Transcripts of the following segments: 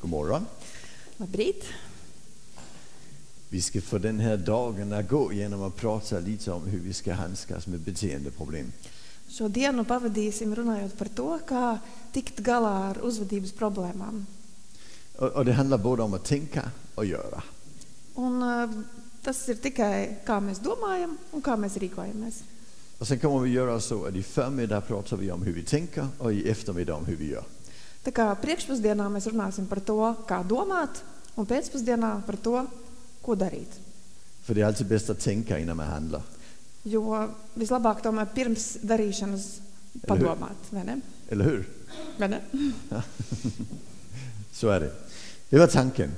God morgon. Labrīt. Vi ska för den här dagen gå genom att prata lite om hur vi ska handskas med beteendeproblem. Šo dienu pavadīsim runājot par to, kā tikt galā ar uzvedības problēmām. Och det handlar både om att tänka och göra. Un tas ir tikai kā mēs domājam un kā mēs rīkojamies. Och sen kommer vi göra så att i förmiddag pratar vi om hur vi tänker och i eftermiddag om hur vi gör. Tā kā priekšpusdienā mēs runāsim par to, kā domāt, un pēcpusdienā par to, ko darīt. För det är alltid bäst att tänka innan man handlar. Jo vislabāk tomēr pirms darīšanas padomāt, vai ne? Eller hur? Vai ne? Så är det. Det var tanken.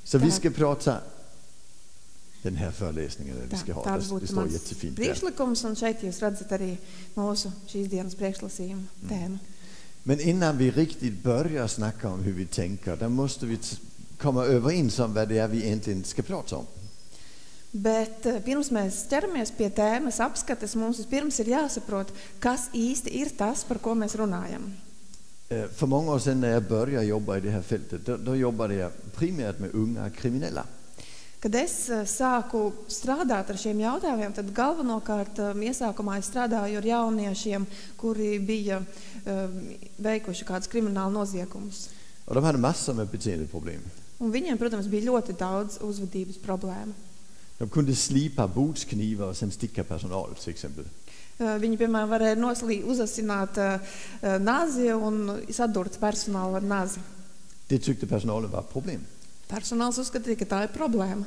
Så vi ska prata den här föreläsningen vi ska ha. Det står jättefint där. Priekšlikums, un šeit jūs redzat arī mūsu šīs dienas priekšlasījuma tēmu. Men innan vi riktigt börjar snacka om hur vi tänker, då måste vi komma överens om vad det är vi egentligen ska prata om. Bet pirms mēs ķeramies pie tēmas apskates, mums vispirms ir jāsaprot, kas īsti ir tas, par ko mēs runājam. För många år sedan när jag började jobba i det här fältet, då jobbade jag primärt med unga kriminella. Kad es sāku strādāt ar šiem jautājumiem, tad galvenokārt iesākumā es strādāju ar jauniešiem, kuri bija veikuši kādus kriminālu noziegumus. Och de hade massor med beteendeproblem. Un viņiem, protams, bija ļoti daudz uzvedības problēmu. De kunde slipa bordsknivar och sen sticka personal, till exempel. Viņi, piemēram, varēja uzasināt nazi un sadurt personālu ar nazi. Det tyckte personalen var ett problem. Personāls uzskatīja, ka tā ir problēma.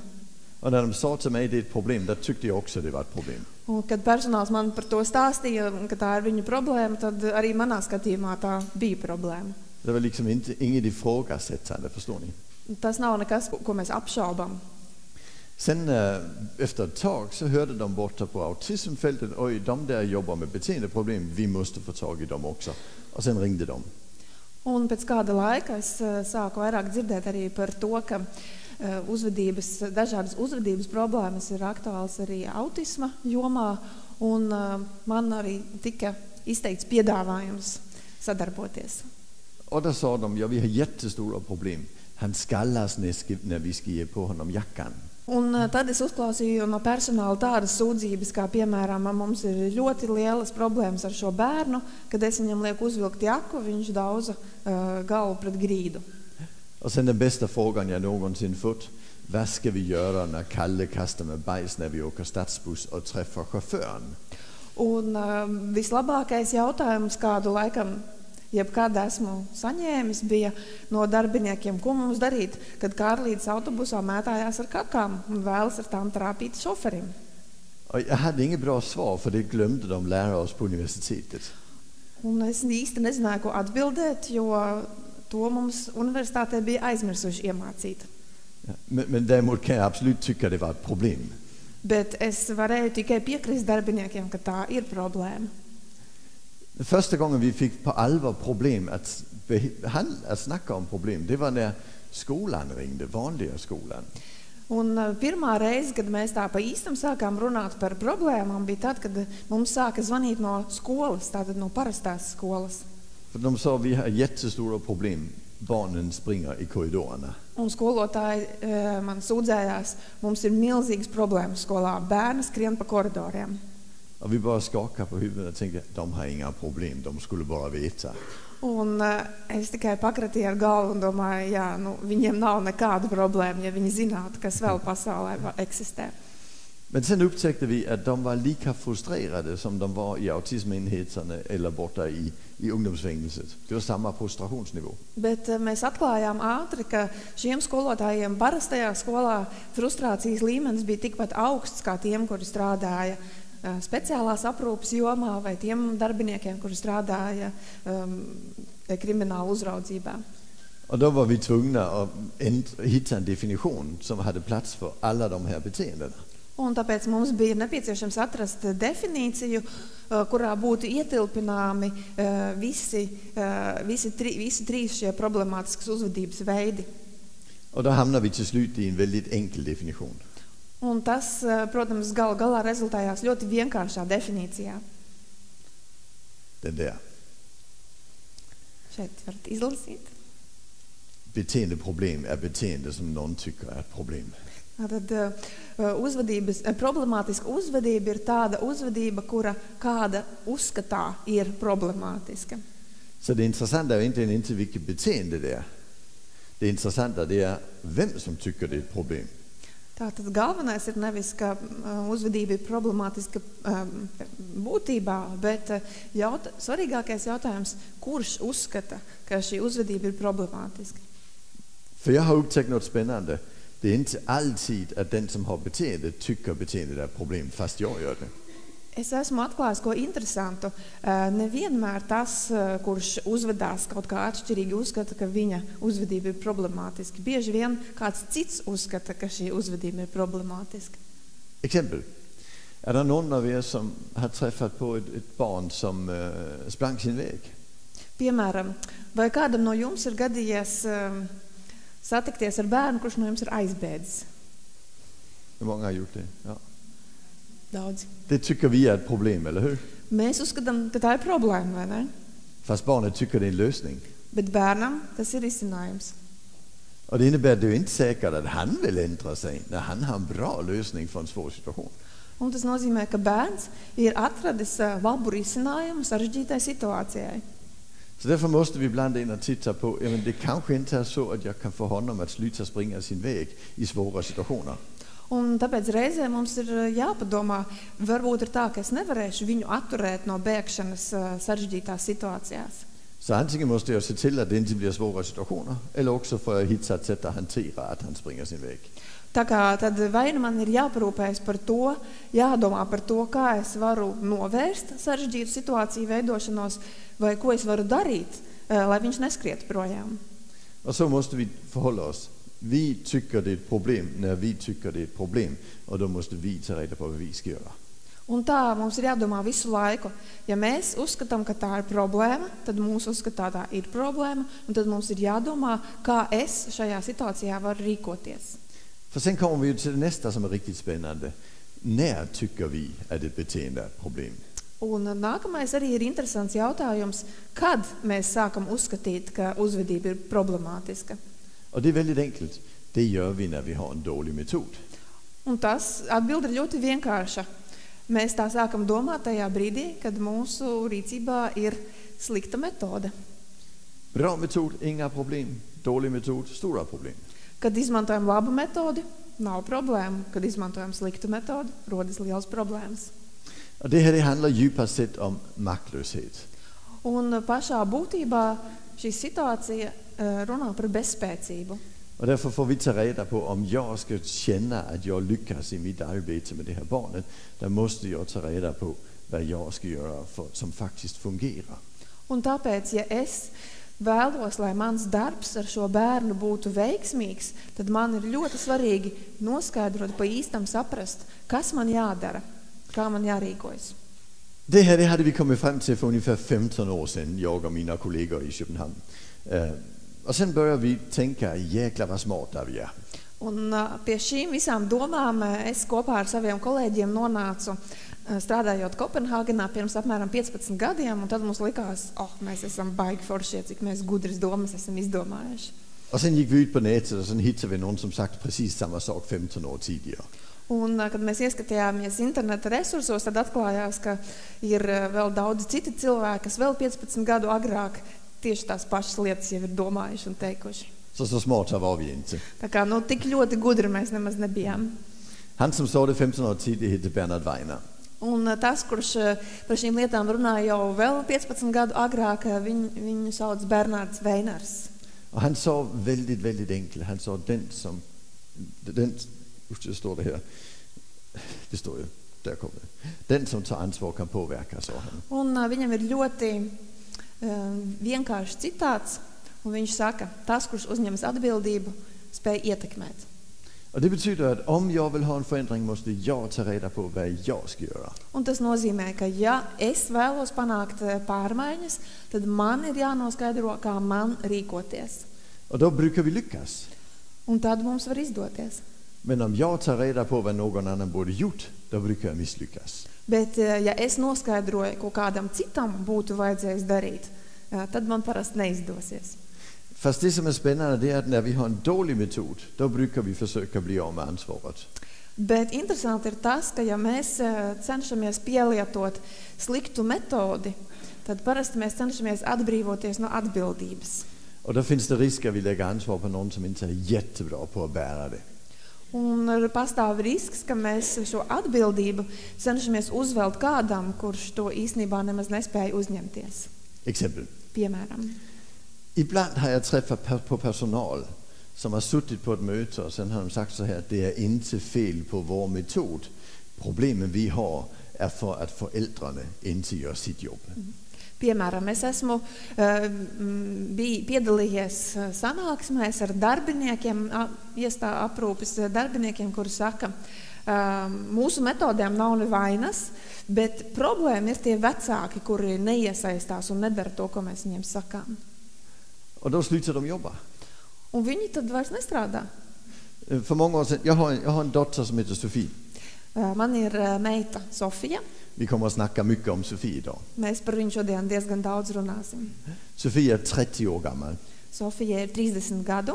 Och när de sa till mig det är ett problem, då tyckte jag också det var ett problem. Un kad personāls man par to stāstīja, ka tā ir viņu problēma, tad arī manā skatījumā tā bija problēma. Det var liksom inget ifrågasättande, förstår ni? Tas nav nekas, ko mēs apšaubam. Sen efter ett tag så hörde de borta på autismfältet, oj, de där jobbar med beteendeproblem, vi måste få tag i dem också. Och sen ringde de. Un pēc kāda laika es sāku vairāk dzirdēt arī par to, ka dažādas uzvedības problēmas ir aktuāls arī autisma jomā, un man arī tika izteikts piedāvājums sadarboties. Och då sa de, ja, vi har jättestora problem. Han skallas när vi ska ge på honom jackan. Un tad es uzklausīju no personāla tādas sūdzības, kā piemēram, mums ir ļoti lielas problēmas ar šo bērnu, kad es viņam lieku uzvilkt jaku, viņš dauza galvu pret grīdu. Och sen den bästa frågan jag någonsin fått, vad ska vi göra när Kalle kastar med bajs när vi åker stadsbuss och träffar chauffören? Un vislabākais jautājums, kādu laikam jebkad esmu saņēmis, bija no darbiniekiem, ko mums darīt, kad Kārlītis autobusā mētājās ar kakām un vēlas ar tām trāpīt šoferim. Och jag hade inget bra svar, för det glömde de lära oss på universitetet. Un es īsti nezināju, ko atbildēt, jo to mums universitātē bija aizmirsuši iemācīt. Ja, men däremot kan jag absolut tycka det var ett problem. Bet es varēju tikai piekrist darbiniekiem, ka tā ir problēma. Första gången vi fick på allvar problem att snacka om problem, det var när skolan ringde, vanliga skolan. Un pirmā reize, kad mēs tā pa īstam sākām runāt par problēmām, bija tad, kad mums sāka zvanīt no skolas, tātad no parastās skolas. För de sa, vi har jättestora problem, barnen springer i korridorerna. Un skolotāji man sūdzējās, mums ir milzīgas problēmas skolā, bērni skrien pa koridoriem. Och vi bara skakade på huvudet och tänkte, de har inga problem, de skulle bara veta. Un es tikai pakratīju ar galvu un domāju, jā, viņiem nav nekāda problēma, ja viņi zinātu, kas vēl pasaulē eksistē. Men sen upptäckte vi att de var lika frustrerade som de var i autismenheterna eller borta i ungdomsfängelset. Det var samma frustrationsnivå. Bet mēs atklājām ātri, ka šiem skolotājiem parastajā skolā frustrācijas līmenis bija tikpat augsts kā tiem, kuri strādāja speciālās aprūpes jomā vai tiem darbiniekiem, kuri strādāja kriminālu uzraudzībā. Och då var vi tvungna att hitta en definition som hade plats för alla de här beteendena. Un tāpēc mums bija nepieciešams atrast definīciju, kurā būtu ietilpināmi visi trīs šie problemātiskas uzvedības veidi. Och då hamnar vi till slut i en väldigt enkel definition. Un tas, protams, galā rezultējās ļoti vienkāršā definīcijā. Den där. Šeit varat izlasīt. beteendeproblem är beteende som någon tycker är ett problem. Tad problemātiska uzvedība ir tāda uzvedība, kura kāda uzskatā ir problemātiska. Så det intressanta är egentligen inte vilket beteende det är. Det intressanta det är vem som tycker det är ett problem. Tātad galvenais ir nevis, ka uzvedība ir problemātiska būtībā, bet svarīgākais jautājums, kurš uzskata, ka šī uzvedība ir problemātiska. För jag har upptäckt något spännande. Det är inte alltid att den som har beteende tycker beteendet är ett problem, fast jag gör det. Es esmu atklājis ko interesantu. Nevienmēr tas, kurš uzvedās kaut kā atšķirīgi, uzskata, ka viņa uzvedība ir problemātiska. Bieži vien kāds cits uzskata, ka šī uzvedība ir problemātiska. Exempel. Är det någon av er som har träffat på ett barn som sprang sin väg? Piemēram, vai kādam no jums ir gadījies satikties ar bērnu, kurš no jums ir aizbēdzis? Hur många har gjort det? Ja. Daudz. Det tycker vi är ett problem, eller hur? Mēs uzskatām, ka tā ir problēma, vai ne? Fast barnet tycker det är en lösning. Bet bērnam tas ir risinājums. Och det innebär att det är inte säkert att han vill ändra sig när han har en bra lösning för en svår situation. Un tas nozīmē, ka bērns ir atradis labu risinājumu sarežģītai situācijai. Så därför måste vi blanda in och titta på, men det kanske inte är så att jag kan få honom att sluta springa sin väg i svåra situationer. Un tāpēc reizē mums ir jāpadomā, varbūt ir tā, ka es nevarēšu viņu atturēt no bēgšanas sarežģītās situācijās. Så antingen måste jag se till att det inte blir svåra situationer, eller också får jag hitta ett sätt att hantera att han springer sin väg. Tā kā tad vai nu man ir jāparūpējas par to, jādomā par to, kā es varu novērst sarežģītu situāciju veidošanos, vai ko es varu darīt, lai viņš neskriet projām. Och så måste vi förhålla oss. Vi tycker det är ett problem när vi tycker det är ett problem, och då måste vi ta reda på vad vi ska göra. Un tā mums ir jādomā visu laiku. Ja mēs uzskatām, ka tā ir problēma, tad mūsu uzskatā tā ir problēma, un tad mums ir jādomā, kā es šajā situācijā varu rīkoties. För sen kommer vi ju till det nästa som är riktigt spännande. När tycker vi att ett beteende är ett problem? Un nākamais arī ir interesants jautājums, kad mēs sākam uzskatīt, ka uzvedība ir problemātiska. Och det är väldigt enkelt. Det gör vi när vi har en dålig metod. Un tas atbild ir ļoti vienkārša. Mēs tā sākam domāt tajā brīdī, kad mūsu rīcībā ir slikta metode. Bra metod, inga problem. Dålig metod, stora problem. Kad izmantojam labu metodi, nav problēmu. Kad izmantojam sliktu metodi, rodas liels problēmas. Och det här det handlar djupast sett om maktlöshet. Un pašā būtībā šī situācija runā par bezspēcību. Och därför får vi ta reda på om jag ska känna att jag lyckas i mitt arbete med det här barnet. Då måste jag ta reda på vad jag ska göra som faktiskt fungerar. Un tāpēc, ja es vēlos, lai mans darbs ar šo bērnu būtu veiksmīgs, tad man ir ļoti svarīgi noskaidrot pa īstam saprast, kas man jādara, kā man jārīkojas. Det här det hade vi kommit fram till för ungefär 15 år sedan, jag och mina kollegor i Köpenhamn. Och sen börjar vi tänka, jäklar vad smarta vi är. Un pie šīm visām domām es kopā ar saviem kolēģiem nonācu strādājot Kopenhāgenā pirms apmēram 15 gadiem, un tad mums likās, mēs esam baigi foršie, cik mēs gudras domas esam izdomājuši. Och sen gick vi ut på nätet och sen hittade vi någon som sagt precis samma sak 15 år tidigare. Un, kad mēs ieskatījāmies interneta resursos, tad atklājās, ka ir vēl daudz citi cilvēki, kas vēl 15 gadu agrāk tieši tās pašas lietas jau ir domājuši un teikuši. Så smarta var vi inte. Tā kā, tik ļoti gudri mēs nemaz nebijām. Han som sa det 15 år tidigare heter Bernhard Weiner. Un tas, kurš par šīm lietām runāja jau vēl 15 gadu agrāk, viņu sauc Bernhards Weiners. Och han sa väldigt, väldigt enkelt. Han sa det står det här. Det står ju, där kommer det. Den som tar ansvar kan påverka, sa han. Un viņam ir ļoti vienkārši citāts, un viņš saka, tas, kurš uzņemas atbildību, spēj ietekmēt. Och det betyder att om jag vill ha en förändring måste jag ta reda på vad jag ska göra. Un tas nozīmē, ka ja es vēlos panākt pārmaiņas, tad man ir jānoskaidro, kā man rīkoties. Och då brukar vi lyckas. Un tad mums var izdoties. Men om jag tar reda på vad någon annan borde gjort, då brukar jag misslyckas. Bet ja es noskaidroju, ko kādam citam būtu vajadzējis darīt, tad man parasti neizdosies. Fast det som spännande det att när vi har en dålig metod, då brukar vi försöka bli av med ansvaret. Bet interesanti ir tas, ka ja mēs cenšamies pielietot sliktu metodi, tad parasti mēs cenšamies atbrīvoties no atbildības. Och då finns det risk att vi lägger ansvar på någon som inte är jättebra på att bära det. Un pastāv risks, ka mēs šo atbildību cenšamies uzvelt kādam, kurš to īstenībā nemaz nespēja uzņemties. Exempel. Piemēram. Ibland har jag träffat på personal som har suttit på ett möte och sen har de sagt så här att det är inte fel på vår metod. Problemen vi har är för att föräldrarna inte gör sitt jobb. Piemēram, es esmu piedalījies sanāksmēs ar darbiniekiem, aprūpes darbiniekiem, kuri saka, mūsu metodēm nav nevainas, bet problēma ir tie vecāki, kuri neiesaistās un nedara to, ko mēs viņiem sakām. Och då slutar de jobba. Un viņi tad vairs nestrādā. För många år sedan, jag har en dotter som heter Sofie. Man ir meita Sofija. Vi kommer att snacka mycket om Sofie idag. Mēs par viņu šodien diezgan daudz runāsim. Sofie är 30 år gammal. Sofija ir 30 gadu.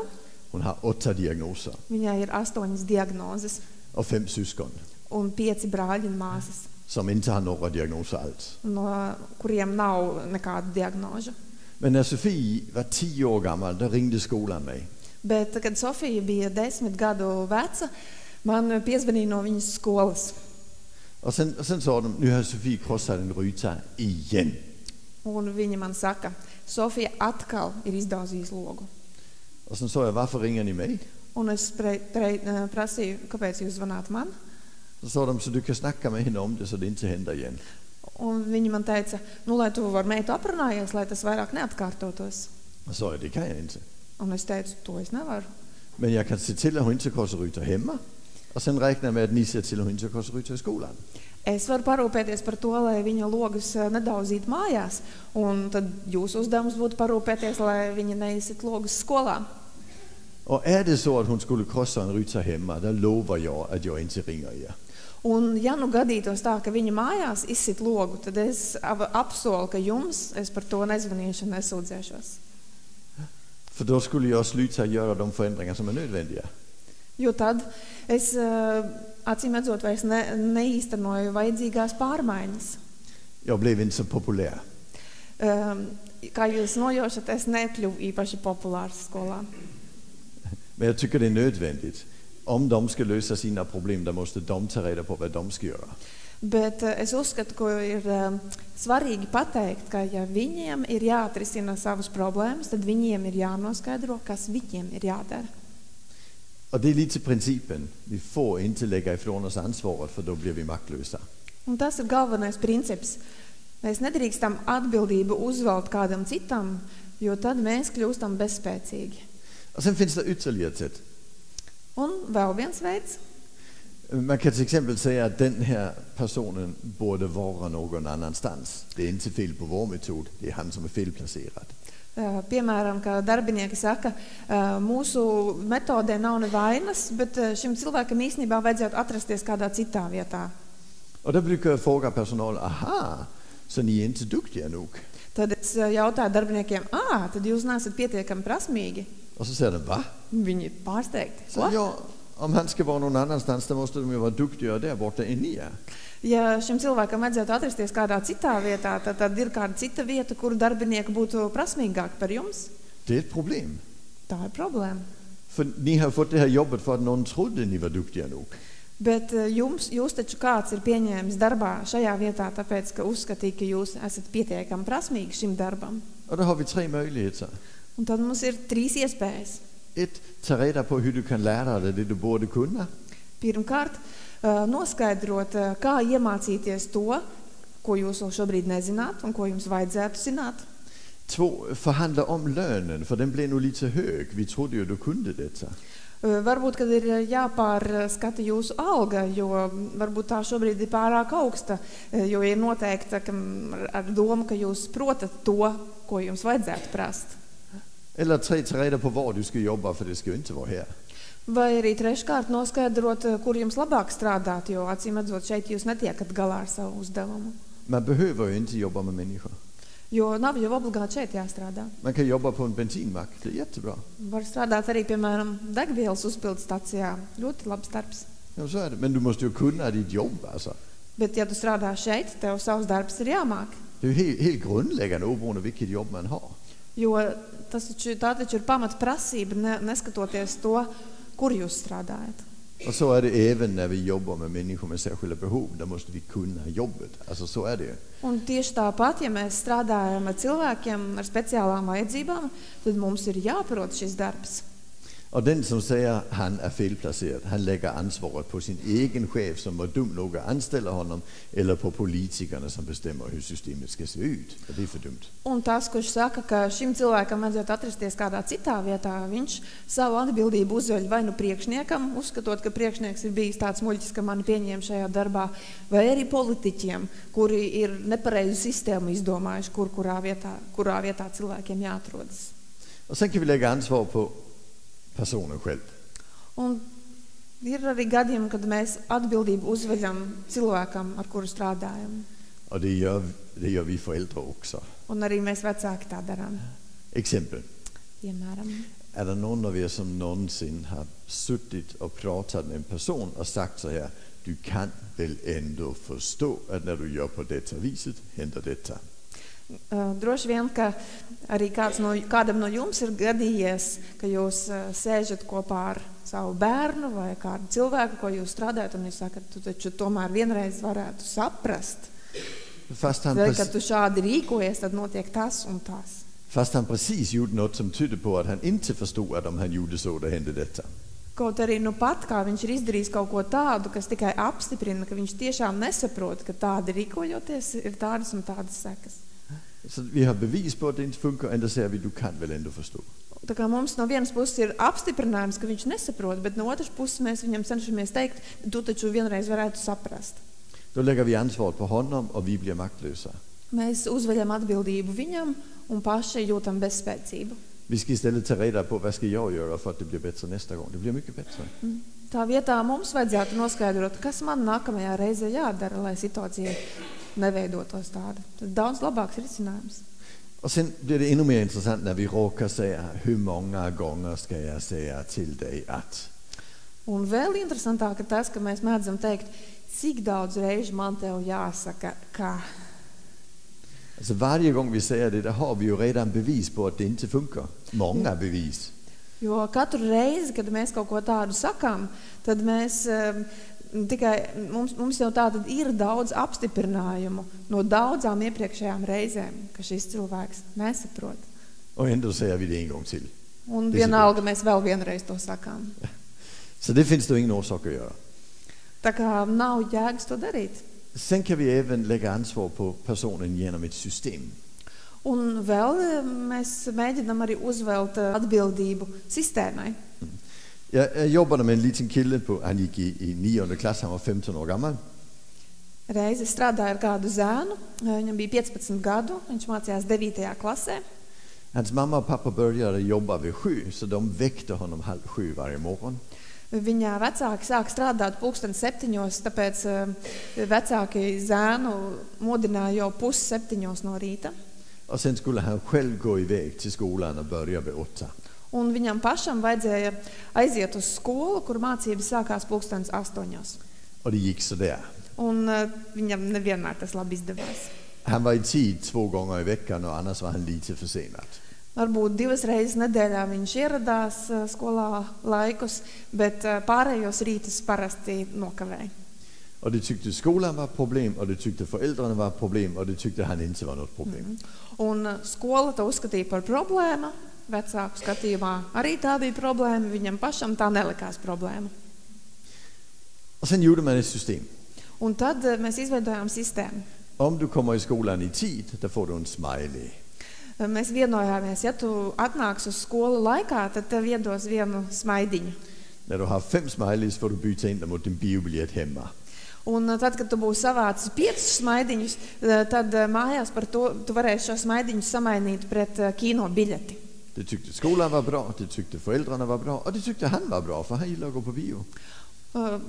Hon har 8 diagnoser. Viņai ir 8 diagnozes. Och 5 syskon. Un 5 brāļi un māsas. Som inte har några diagnoser alls. No kuriem nav nekāda diagnoža. Men när Sofie var 10 år gammal, då ringde skolan mig. Bet, kad Sofija bija 10 gadu veca, man piezvanīja no viņas skolas. Och sen sa de, nu har Sofie krossat en ruta igen. Un viņa man saka, Sofija atkal ir izdauzījusi logu. Och sen sa jag, varför ringer ni mig? Un es prasīju, kāpēc jūs zvanāt man? Så sa de, så du kan snacka med henne om det så det inte händer igen. Un viņi man teica, nu, lai tu ar meitu aprunājies, lai tas vairāk neatkārtotos. Och sa jag, det kan jag inte. Un es teicu, to es nevaru. Men jag kan se till att hon inte krossar rutor hemma. Och sen räknar jag med att ni ser till att hon inte krossar rutor i skolan. Es varu parūpēties par to, lai viņa logus nedauzītu mājās, un tad jūsu uzdevums būtu parūpēties, lai viņa neizsit logus skolā. Och är det så att hon skulle krossa en ruta hemma, då lovar jag att jag inte ringer er. Un ja nu gadītos tā, ka viņa mājās izsit logu, tad es apsolu, ka jums es par to nezvanīšu un nesūdzēšos. För då skulle jag sluta göra de förändringar som är nödvändiga. Jo tad es acīmredzot vairs neīstenoju vajadzīgās pārmaiņas. Jag blev inte så populär. Kā jūs nojaušat, es nekļuvu īpaši populārs skolā. Men jag tycker det är nödvändigt. Om de ska lösa sina problem, då måste de ta reda på vad de ska göra. Bet es uzskatu, ka ir svarīgi pateikt, ka ja viņiem ir jāatrisina savas problēmas, tad viņiem ir jānoskaidro, kas viņiem ir jādara. Och det är lite principen. Vi får inte lägga ifrån oss ansvaret, för då blir vi maktlösa. Un tas ir galvenais princips. Mēs nedrīkstam atbildību uzvelt kādam citam, jo tad mēs kļūstam bezspēcīgi. Och sen finns det ytterligare ett sätt. Un vēl viens veids. Man kan till exempel säga att den här personen borde vara någon annanstans. Det är inte fel på vår metod, det är han som är felplacerad. Piemēram, ka darbinieki saka, mūsu metodē nav nevainas, bet šim cilvēkam īstenībā vajadzētu atrasties kādā citā vietā. Och då brukar jag fråga personal, aha, så ni är inte duktiga nog. Tad es jautāju darbiniekiem, tad jūs neesat pietiekami prasmīgi. Och så säger de, va? Viņi pārsteigti. Så ja, om han ska vara någon annanstans, då måste de ju vara duktigare där borta än ni är. Ja šim cilvēkam vajadzētu atrasties kādā citā vietā, tad ir kāda cita vieta, kur darbinieki būtu prasmīgāki par jums. Det är ett problem. Tā ir problēma. För ni har fått det här jobbet för att någon trodde ni var duktiga nog. Bet jūs taču kāds ir pieņēmis darbā šajā vietā, tāpēc, ka uzskatīja, ka jūs esat pietiekami prasmīgi šim darbam. Och då har vi 3 möjligheter. Un tad mums ir 3 iespējas. 1. Ta reda på hur du kan lära dig det du borde kunna. Pirmkārt, noskaidrot, kā iemācīties to, ko jūs vēl šobrīd nezināt un ko jums vajadzētu zināt. 2. Förhandla om lönen, för den blev nog lite hög. Vi trodde ju du kunde detta. Varbūt, kad ir jāpārskata jūsu alga, jo varbūt tā šobrīd ir pārāk augsta, jo ir noteikta ar domu, ka jūs protat to, ko jums vajadzētu prast. Eller 3. Ta reda på var du ska jobba, för det ska ju inte vara här. Vai arī treškārt noskaidrot, kur jums labāk strādāt, jo acīmredzot šeit jūs netiekat galā ar savu uzdevumu. Man behöver ju inte jobba med människor. Jo nav jau obligāti šeit jāstrādā. Man kan jobba på en bensinmack, det är jättebra. Var strādāt arī, piemēram, degvielas uzpildstacijā. Ļoti labs darbs. Ja, så är det. Men du måste ju kunna ditt jobb alltså. Bet, ja tu strādā šeit, tev savs darbs ir jāmāk. Det är ju helt grundläggande oberoende vilket jobb man har. Jo tā taču ir pamatprasība, neskatoties to, kur jūs strādājat. Och så är det även när vi jobbar med människor med särskilda behov. Då måste vi kunna jobbet. Alltså så är det ju. Un tieši tāpat, ja mēs strādājam ar cilvēkiem ar speciālām vajadzībām, tad mums ir jāprot šis darbs. Och den som säger han är felplacerad, han lägger ansvaret på sin egen chef som var dum nog att anställa honom eller på politikerna som bestämmer hur systemet ska se ut. Och det är för dumt. Un tas, kurš saka, ka šim cilvēkam vajadzētu atrasties kādā citā vietā, viņš savu atbildību uzveļ vai nu priekšniekam, uzskatot, ka priekšnieks ir bijis tāds muļķis, ka mani pieņem šajā darbā, vai arī politiķiem, kuri ir nepareizu sistēmu izdomājuši, kurā vietā cilvēkiem jāatrodas. Och sen kan vi lägga ansvar på personen själv. Un ir arī gadījumi, kad mēs atbildību uzveļam cilvēkam, ar kuru strādājam. Och det gör vi föräldrar också. Un arī mēs vecāki tā darām. Exempel. Piemēram, Är det någon av er som någonsin har suttit och pratat med en person och sagt så här: du kan väl ändå förstå att när du gör på detta viset händer detta. Droši vien, ka arī kādam no jums ir gadījies, ka jūs sēžat kopā ar savu bērnu vai kādu cilvēku, ko jūs strādājat, un jūs sakat, tu taču tomēr vienreiz varētu saprast. Vai, kad tu šādi rīkojies, tad notiek tas un tas. Fast han precis gjorde något som tydde på att han inte förstod att om han gjorde så, då hände detta. Kaut arī nu pat, kā viņš ir izdarījis kaut ko tādu, kas tikai apstiprina, ka viņš tiešām nesaprot, ka tādi rīkojoties ir tādas un tādas sekas. Så vi har bevis på att det inte funkar, ändå säger vi, du kan väl ändå förstå. Tā kā mums no vienas puses ir apstiprinājums, ka viņš nesaprot, bet no otras puses mēs viņam cenšamies teikt, tu taču vienreiz varētu saprast. Då lägger vi ansvaret på honom och vi blir maktlösa. Mēs uzveļam atbildību viņam un paši jūtam bezspēcību. Vi ska istället ta reda på vad ska jag göra för att det blir bättre nästa gång. Det blir mycket bättre. Tā vietā mums vajadzētu noskaidrot, kas man nākamajā reizē jādara, lai situācija neveidotos tāda. Tas daudz labāks risinājums. Och sen blir det ännu mer intressant när vi råkar säga, hur många gånger ska jag säga till dig att? Un vēl interesantāk ir tas, ka mēs mēdzam teikt, cik daudz reižu man tev jāsaka, ka. Alltså varje gång vi säger det, där har vi ju redan bevis på att det inte funkar. Många bevis. Jo katru reizi, kad mēs kaut ko tādu sakām, tad mēs mums jau tātad ir daudz apstiprinājumu no daudzām iepriekšējām reizēm, ka šis cilvēks nesaprot. Och ändå säger vi det en gång till. Un vienalga mēs vēl vienreiz to sakām. Så det finns då ingen orsak att göra. Tā kā nav jēgas to darīt. Sen kan vi även lägga ansvar på personen genom ett system. Un vēl mēs mēģinam arī uzvelt atbildību sistēmai. Jag jobbade med en liten kille han gick i 9:e klass, han var 15 år gammal. Reizi strādāju ar kādu zēnu, viņam bija 15 gadu, viņš mācījās 9. klasē. Hans mamma och pappa började jobba vid 7, så de väckte honom 6:30 varje morgon. Viņa vecāki sāk strādāt 6:30, tāpēc vecāki zēnu modināja jau 6:30 no rīta. Och sen skulle han själv gå iväg till skolan och börja vid 8. Un viņam pašam vajadzēja aiziet uz skolu, kur mācības sākās 8:00. Och det gick så där. Un viņam nevienmēr tas labi izdevās. Han var i tid 2 gånger i veckan och annars var han lite försenad. Varbūt 2 reizes nedēļā viņš ieradās skolā laikus, bet pārējos rītus parasti nokavēja. Och det tyckte skolan var ett problem, och det tyckte föräldrarna var ett problem, och det tyckte han inte var något problem. Un skola to uzskatīja par problēmu, vecāku skatījumā arī tā bija problēma, viņam pašam tā nelikās problēma. Och sen gjorde man ett system. Un tad mēs izveidojām sistēmu. Om du kommer i skolan i tid, då får du en smiley. Mēs vienojāmies, ja tu atnāks uz skolu laikā, tad tev iedos vienu smaidiņu. När du har 5 smileys får du byta in dem mot din biobiljett hemma. Un tad, kad tu būsi savācis 5 smaidiņus, tad mājās par to tu varēsi šo smaidiņu samainīt pret kino biļeti. Det tyckte skolan var bra, det tyckte föräldrarna var bra, och det tyckte han var bra, för han gillade att gå på bio.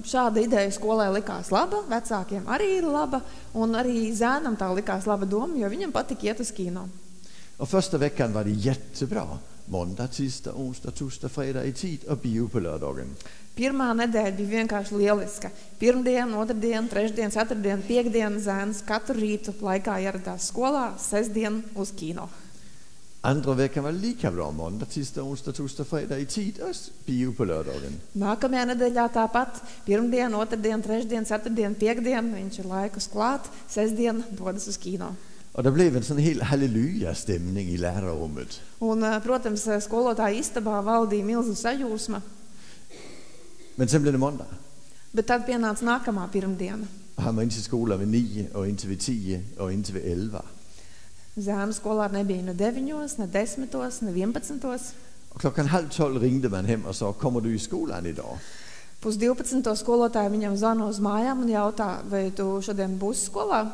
Šāda ideja skolai likās laba, vecākiem arī ir laba, un arī zēnam tā likās laba doma, jo viņam patika iet uz kino. Och första veckan var det jättebra. Måndag, tisdag, onsdag, torsdag, fredag i tid och bio på lördagen. Pirmā nedēļa bija vienkārši lieliska. Pirmdiena, otrdien, trešdien, ceturtdien, piekdien zēns katru rītu laikā ieradās skolā, sestdien uz kino. Andra veckan var lika bra. Måndag, tisdag, onsdag, torsdag, fredag i tid och bio på lördagen. Nākamajā nedēļā tāpat. Pirmdien, otrdien, trešdien, ceturtdien, piekdien. Viņš ir laikus klāt, sestdien dodas uz kino. Och det blev en sån hel halleluja-stämning i lärarrummet. Un, protams, skolotāja istabā valdīja milzu sajūsma, Men sen blev det måndag. bet tad pienāca nākamā pirmdiena. Han var in till skolan vid 9 och inte vid 10 och inte vid 11. Zēnu skolā nebija ne 9, ne 10, ne 11. Och klockan 11:30 ringde man hem och sa, kommer du i skolan idag? 11:30 skolotāja viņam zvana uz mājām un jautā, vai tu šodien būsi skolā?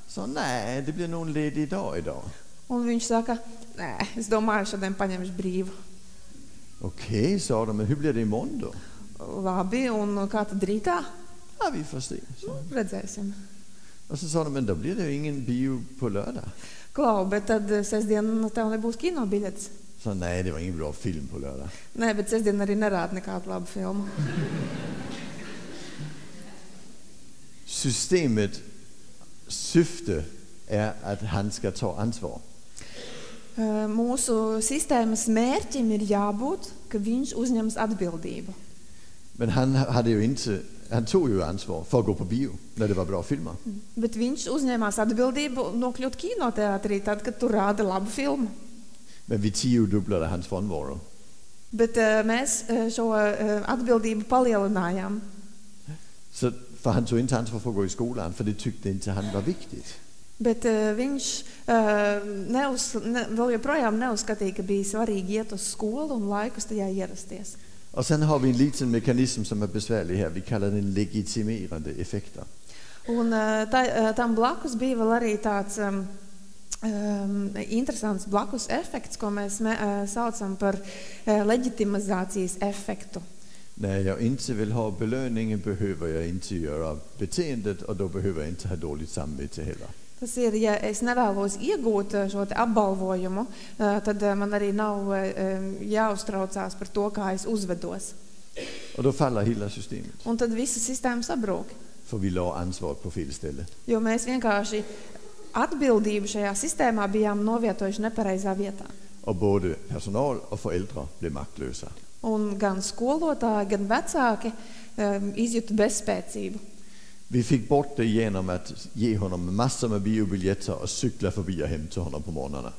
Så nej, det blir nog en ledig dag idag. Un viņš saka, nē, es domāju, šodien paņemšu brīvu. Okej, sa de, men hur blir det imorgon då? Labi, un kā tad rītā? Ja, vi får se. Redzēsim. Och så sa de, men då blir det ju ingen bio på lördag. Klau, bet tad sestdien tev nebūs kino biļets. Så nej, det var ingen bra film på lördag. Nē, bet sestdien arī nerāda nekādu labu filmu. Systemet syfte är att han ska ta ansvar. Mūsu sistēmas mērķim ir jābūt, ka viņš uzņems atbildību. Men han tog ju ansvar för att gå på bio när det var bra filmer. Bet viņš uzņēmās atbildību nokļūt kinoteātrī tad, kad tur rāda labu filmu. Men vi 10-dubblade hans frånvaro. Bet mēs šo atbildību palielinājām. Så för han tog inte ansvar för att gå i skolan, för det tyckte inte han var viktigt. Bet viņš vēl joprojām neuzskatīja, ka bija svarīgi iet uz skolu un laikus tajā ierasties. Och sen har vi en liten mekanism som är besvärlig här. Vi kallar den legitimerande effekter. Un tam blakus bija vēl arī tāds interesants blakus efekts, ko mēs saucam par legitimizācijas efektu. När jag inte vill ha belöningen behöver jag inte göra beteendet och då behöver jag inte ha dåligt samvete heller. Tas ir, ja es nevēlos iegūt šo te apbalvojumu, tad man arī nav jāuztraucās par to, kā es uzvedos. Och då faller hela systemet. Un tad visa sistēma sabrūk. För vi la ansvaret på fel ställe. Jo mēs vienkārši atbildību šajā sistēmā bijām novietojuši nepareizā vietā. Och både personal och föräldrar blev maktlösa. Un gan skolotāji, gan vecāki izjuta bezspēcību. Vi fick bort det genom att ge honom massor med biobiljetter och cykla förbi och hem till honom på morgnarna.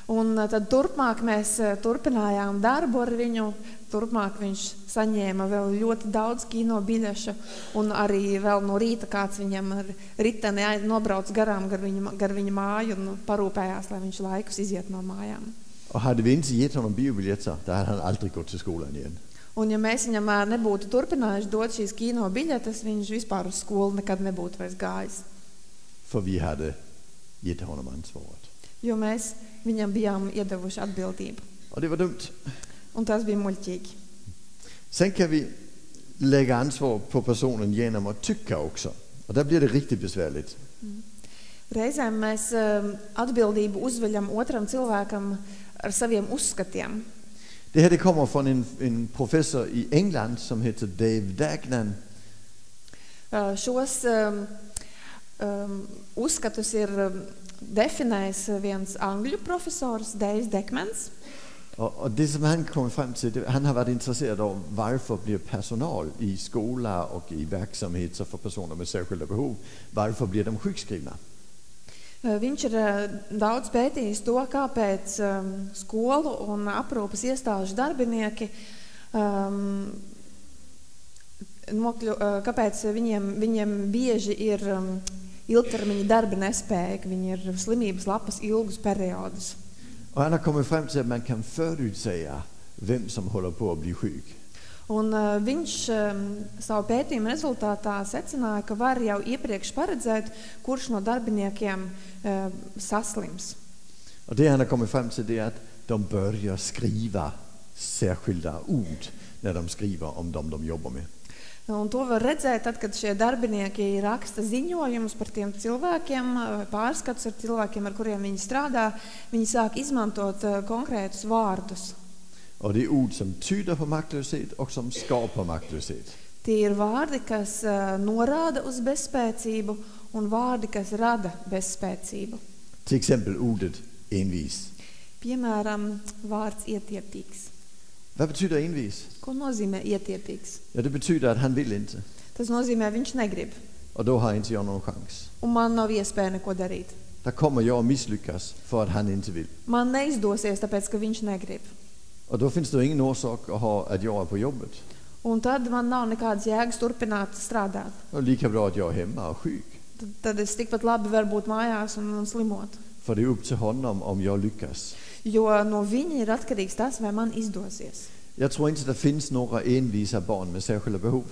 Un tad turpmāk mēs turpinājām darbu ar viņu. Turpmāk viņš saņēma vēl ļoti daudz kino biļešu un arī vēl no rīta kāds viņam ar riteni nobrauc garām gar viņa māju un parūpējās, lai viņš laikus iziet no mājām. Och hade vi inte gett honom biobiljetter, då hade han aldrig gått till skolan igen. Un ja mēs viņam nebūtu turpinājuši dot šīs kino biļetes, viņš vispār uz skolu nekad nebūtu vairs gājis. För vi hade gett honom ansvaret. Jo mēs viņam bijām iedevuši atbildību. Och det var dumt. Un tas bija muļķīgi. Sen kan vi lägga ansvar på personen genom att tycka också. Och där blir det riktigt besvärligt. Reizēm mēs atbildību uzveļam otram cilvēkam ar saviem uzskatiem. Det här det kommer från en professor i England som heter Dave Dagnan. Šos uzskatus ir definējis viens angļu profesors, Daves Dekmans. Och det som han kom fram till, han har varit intresserad av varför blir personal i skola och i verksamheter för personer med särskilda behov, varför blir de sjukskrivna? Viņš ir daudz pētījis to, kāpēc skolu un aprūpes iestāžu darbinieki, kāpēc viņiem bieži ir ilgtermiņa darba nespēja, ka viņi ir slimības lapas ilgus periodus. Och han har kommit fram till att man kan förutsäga vem som håller på att bli sjuk. Un viņš savu pētījumu rezultātā secināja, ka var jau iepriekš paredzēt, kurš no darbiniekiem saslims. Och det han har kommit fram till det är att de börjar skriva särskilda ord när de skriver om dem de jobbar med. Un to var redzēt, tad, kad šie darbinieki raksta ziņojumus par tiem cilvēkiem, pārskats ar cilvēkiem, ar kuriem viņi strādā, viņi sāk izmantot konkrētus vārdus. Og det er ord, som tyder på magtløshed, og som skaber magtløshed. Tie ir vārdi, kas norāda uz bezspēcību, un vārdi, kas rada bezspēcību. Til eksempel ordet envis. Piemēram, vārds ietietīgs. Hvad betyder envis? Ko nozīmē ietietīgs? Ja, det betyder, at han vil inte. Tas nozīmē, viņš negrib. Og då har inte jag någon chans. Un man nav iespēja neko darīt. Der kommer jag att misslyckas för att han inte vill. Man neizdosies, tāpēc, ka viņš negrib. Och då finns det ingen orsak att jag är på jobbet. Un tad man nav nekādas jēgas turpināt strādāt. Och lika bra att jag är hemma och sjuk. Tad es tikpat labi var būt mājās un slimot. För det är upp till honom om jag lyckas. Jo no viņa ir atkarīgs tas, vai man izdosies. Jag tror inte det finns några envisa barn med särskilda behov.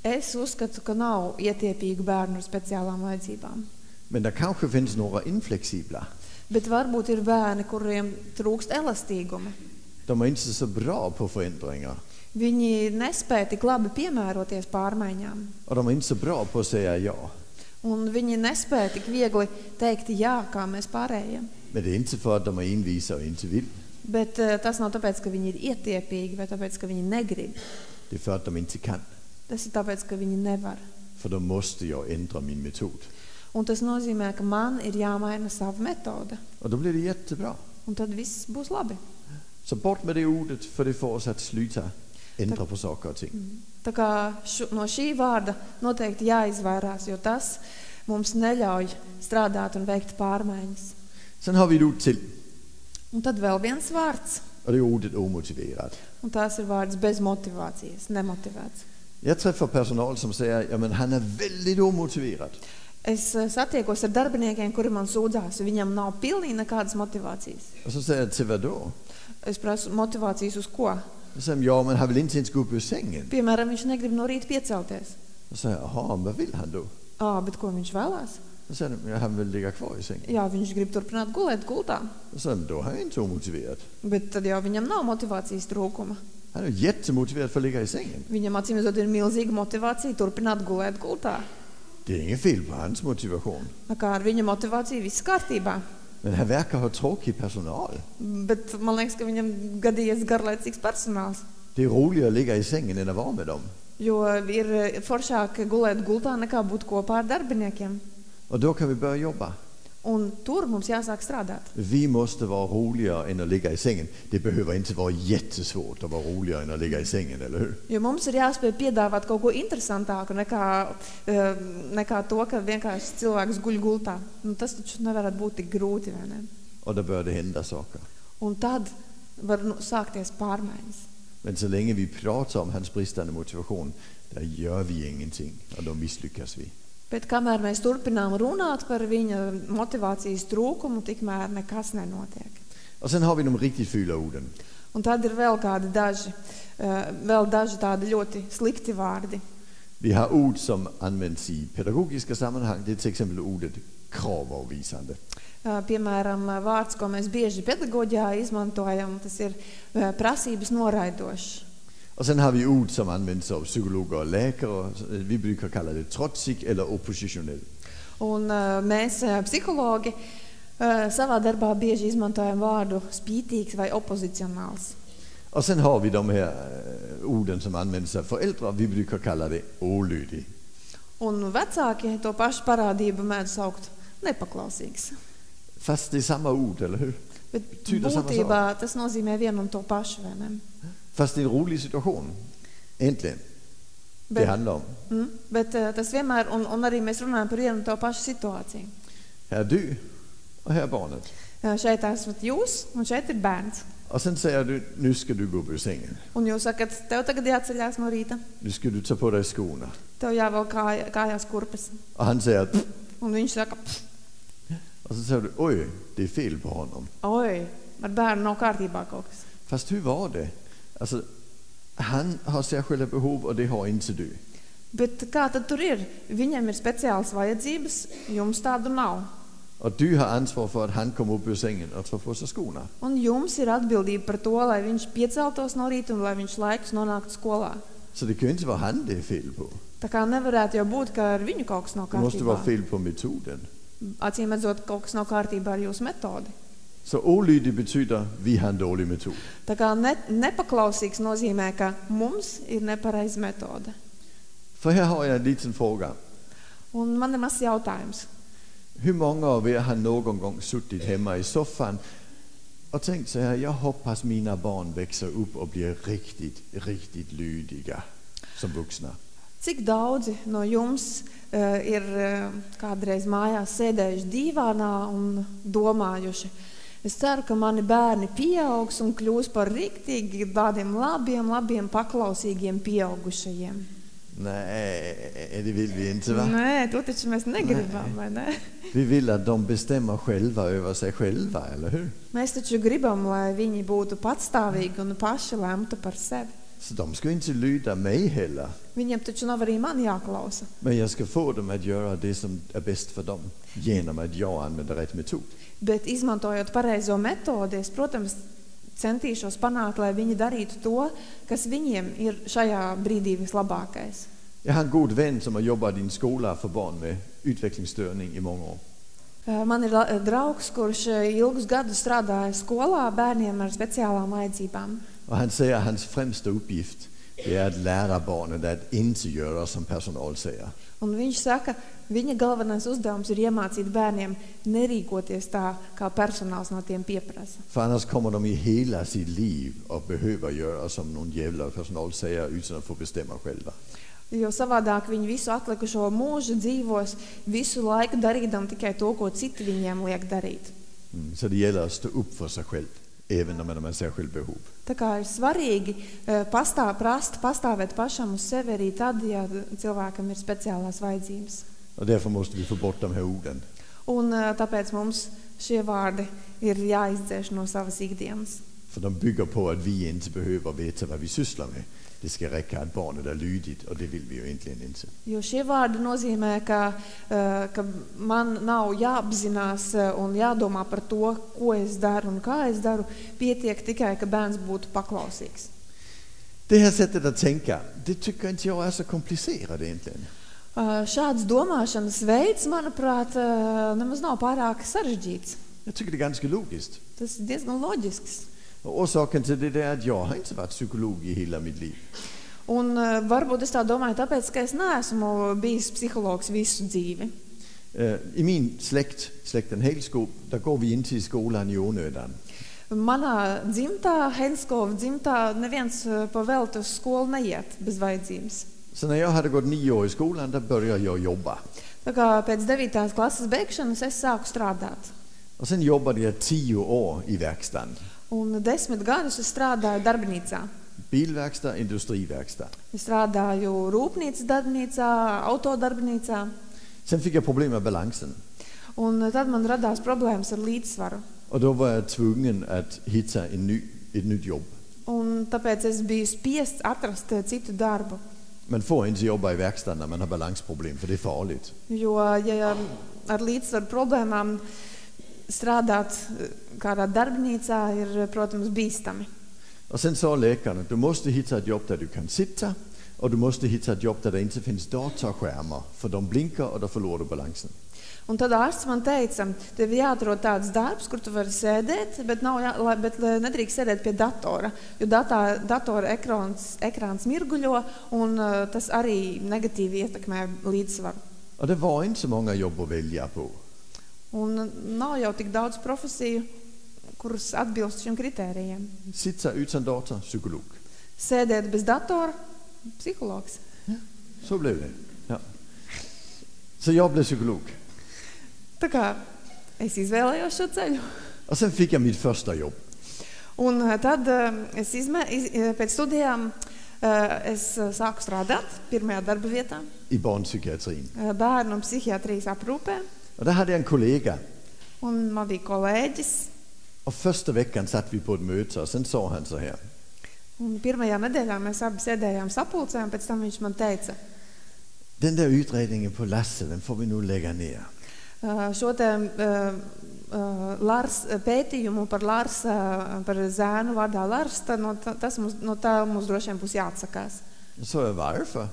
Es uzskatu, ka nav ietiepīgu bērnu ar speciālām vajadzībām. Men det kanske finns några inflexibla. Bet varbūt ir bērni, kuriem trūkst elastīguma. De är inte så bra på förändringar. Viņi nespēja tik labi piemēroties pārmaiņām. Och de är inte så bra på att säga ja. Un viņi nespēja tik viegli teikt jā, kā mēs pārējie. Men det är inte för att de är envisa och inte vill. Bet tas nav tāpēc, ka viņi ir ietiepīgi vai tāpēc, ka viņi negrib. Det är för att de inte kan. Tas ir tāpēc, ka viņi nevar. För då måste jag ändra min metod. Un tas nozīmē, ka man ir jāmaina sava metode. Och då blir det jättebra. Un tad viss būs labi. Så bort med det ordet, för det får oss att sluta ändra på saker och ting. Tā kā no šī vārda noteikti jāizvairās, jo tas mums neļauj strādāt un veikt pārmaiņas. Sen har vi ett ord till. Un tad vēl viens vārds. Och det är ordet omotiverad. Un tās ir vārds bez motivācijas, nemotivēts. Jag träffar personal som säger, ja men han är väldigt omotiverad. Es satiekos ar darbiniekiem, kuri man sūdzās, viņam nav pilnīgi nekādas motivācijas. Och så säger jag, till vad då? Es prasu motivācijas uz ko? Så säger de, ja men han vill inte ens gå upp ur sängen. Piemēram, viņš negrib no rīta piecelties. Och så säger jag, jaha, vad vill han då? Bet ko viņš vēlās? Så säger de, ja han vill ligga kvar i sängen. Jā, viņš grib turpināt gulēt gultā. Och så säger de, då är han inte omotiverad. Bet tad jau viņam nav motivācijas trūkuma. Han är jättemotiverad för att ligga i sängen. Viņam acīmredzot ir milzīga motivācija turpināt gulēt gultā. Det är inget fel på hans motivation. Kā ar viņa motivāciju viss kārtībā. Men han verkar ha tråkig personal. Bet man liekas, ka viņam gadījies garlaicīgs personāls. Det är roligare att ligga i sängen än att vara med dem. Jo ir foršāk gulēt gultā nekā būt kopā ar darbiniekiem. Och då kan vi börja jobba. Un tur mums jāsāk strādāt. Vi måste vara roligare än att ligga i sängen. Det behöver inte vara jättesvårt att vara roligare än att ligga i sängen, eller hur? Jo mums ir jāspēj piedāvāt kaut ko interesantāku nekā to, ka vienkārši cilvēks guļ gultā. Tas taču nevarētu būt tik grūti, vai ne? Och då börjar det hända saker. Un tad var sākties pārmaiņas. Men så länge vi pratar om hans bristande motivation, där gör vi ingenting och då misslyckas vi. Bet kamēr mēs turpinām runāt par viņa motivācijas trūkumu, tikmēr nekas nenotiek. Och sen har vi de riktigt fula orden. Un tad ir vēl daži tādi ļoti slikti vārdi. Vi har ord som används i pedagogiska sammanhang. Det är till exempel ordet kravavvisande. Piemēram, vārds, ko mēs bieži pedagoģijā izmantojam, tas ir prasības noraidošs. Och sen har vi ord som används av psykologer och läkare. Vi brukar kalla det trotsig eller oppositionell. Un mēs, psihologi, savā darbā bieži izmantojam vārdu spītīgs vai opozicionāls. Och sen har vi de här orden som används av föräldrar. Vi brukar kalla det olydig. Un vecāki to pašu parādību mēdz saukt nepaklausīgs. Fast det är samma ord, eller hur? Bet Betyder samma būtībā sak. tas nozīmē vienu un to pašu, vai ne? Fast det är en rolig situation. Äntligen. Det Bet, handlar om. bet tas vienmēr, un arī mēs runājam par vienu un to pašu situāciju. Här är du och här är barnet. Šeit esat jūs, un šeit ir bērns. Och sen säger du, nu ska du gå upp ur sängen. Un jūs sakat, tev tagad jāceļās no rīta. Nu ska du ta på dig skorna. Tev jāvelk kājās kurpes. Och han säger, Un viņš saka, och så säger du, oj, det är fel på honom. oi, ar bērnu nav kārtībā kaut kas. Fast hur var det? Alltså, han har särskilda behov och det har inte du. Bet kā tad tur ir? Viņam ir speciāls vajadzības, jums tādu nav. Och du har ansvar för att han kommer upp ur sängen och tar på sig skorna. Un jums ir atbildība par to, lai viņš pieceltos no rīta un lai viņš laikus nonāktu skolā. Så det kan ju inte vara han det är fel på. Tā kā nevarētu jau būt, ka ar viņu kaut kas nav Det måste vara kārtībā. fel på metoden. Acīmredzot, kaut kas nav kārtībā ar jūsu metodi. Så olydig betyder, vi har en dårlig metode. Tā kā nepaklausīgs nozīmē, ka mums ir nepareiza metode. För här har jag en liten fråga. Un man ir mazs jautājums. Hur många av er har någon gång suttit hemma i soffan och tänkt så här, jag hoppas mina barn växer upp och blir riktigt lydiga som vuxna. Cik daudzi no jums ir kādreiz mājās sēdējuši dīvānā un domājuši, es ceru, ka mani bērni pieaugs un kļūs par riktīgi tādiem labiem, paklausīgiem pieaugušajiem. Nej, det vill vi inte, va? Nē, to taču mēs negribam, vai ne? Vi vill att de bestämmer själva över sig själva, eller hur? Mēs taču gribam, lai viņi būtu patstāvīgi un paši lemtu par sevi. Så de ska inte lyda mig heller. Viņiem taču nav arī man jāklausa. Men jag ska få dem att göra det som är bäst för dem genom att jag använder rätt metod. Bet izmantojot pareizo metodi, es, protams, centīšos panākt, lai viņi darītu to, kas viņiem ir šajā brīdī vislabākais. Jag har en god vän som har jobbat i en skola för barn med utvecklingsstörning i många år. Man ir draugs, kurš ilgus gadus strādāja skolā bērniem ar speciālām vajadzībām. Och han säger att hans främsta uppgift är att lära barnen att inte göra som personal säger. Un viņš saka, viņa galvenais uzdevums ir iemācīt bērniem nerīkoties tā, kā personāls no tiem pieprasa. För annars kommer de i hela sitt liv att behöva göra som någon jävla personal säger utan att få bestämma själva. Jo savādāk viņi visu atlikušo mūžu dzīvos, visu laiku darīdam tikai to, ko citi viņiem liek darīt. Så det gäller att stå upp för sig själv, även när man har särskilt behov. Tā kā ir svarīgi pastāvēt pašam uz sevi arī tad, ja cilvēkam ir speciālās vajadzības. Och därför måste vi få bort de här orden. Un tāpēc mums šie vārdi ir jāizdzēš no savas ikdienas. För de bygger på att vi inte behöver veta vad vi sysslar med. Det ska räcka att barnet är lydigt och det vill vi ju egentligen inte. Jo šie vārdi nozīmē, ka man nav jāapzinās un jādomā par to, ko es daru un kā es daru. Pietiek tikai, ka bērns būtu paklausīgs. Det här sättet att tänka, det tycker inte jag är så komplicerat egentligen. Šāds domāšanas veids, manuprāt, nemaz nav pārāk sarežģīts. Jag tycker det är ganska logiskt. Tas ir diezgan loģisks. Och orsaken till det är att jag har inte varit psykolog i hela mitt liv. Un varbūt es tā domāju, tāpēc, ka es neesmu bijis psihologs visu dzīvi. I min släkten Hälskog, där går vi inte i skolan i onödan. Manā dzimtā, Henskova dzimtā, neviens pa velti uz skolu neiet bez vajadzības. Så när jag hade gått 9 år i skolan, där började jag jobba. Tā kā pēc 9. klases beigšanas es sāku strādāt. Och sen jobbade jag 10 år i verkstaden. Un 10 gadus es strādāju darbnīcā. Bilverkstad, industriverkstad. Es strādāju rūpnīcas darbnīcā, autodarbnīcā. Sen fick jag problem med balansen. Un tad man radās problēmas ar līdzsvaru. Och då var jag tvungen att hitta ett nytt jobb. Un tāpēc es biju spiests atrast citu darbu. Man får inte jobba i verkstaden när man har balansproblem, för det är farligt. Jo, ja ar līdzsvaru problēmām strādāt kādā darbnīcā ir, protams, bīstami. Och sen sa läkaren att du måste hitta ett jobb där du kan sitta och du måste hitta ett jobb där det inte finns dataskärmar, för de blinkar och då förlorar du balansen. Un tad ārsts man teica, tev jāatrod tāds darbs, kur tu vari sēdēt, bet nedrīkst sēdēt pie datora, jo datora ekrāns mirguļo un tas arī negatīvi ietekmē līdzsvaru. Och det var inte så många jobb att välja på. Un nav jau tik daudz profesiju, kuras atbilst šiem kritērijiem. Sitta utan dator, psykolog. Sēdēt bez datora, psihologs. Så blev det. Ja. Så jag blev psykolog. Tā kā es izvēlējos šo ceļu. Och sen fick jag mitt första jobb. Un tad es pēc studijām es sāku strādāt pirmajā darba vietā. I barnpsykiatrin. Bērnu un psihiatrijas aprūpē. Och där hade jag en kollega. Un man bija kolēģis. Och första veckan satt vi på ett möte och sen sa han så här. Un pirmajā nedēļā mēs abi sēdējām sapulcē, un pēc tam viņš man teica, Den där utredningen på Lasse, den får vi nog lägga ner. Šo te Lars pētījumu par Lars, par zēnu vārdā Lars, tad no tā mums droši vien būs jāatsakās. Så sa jeg, varför?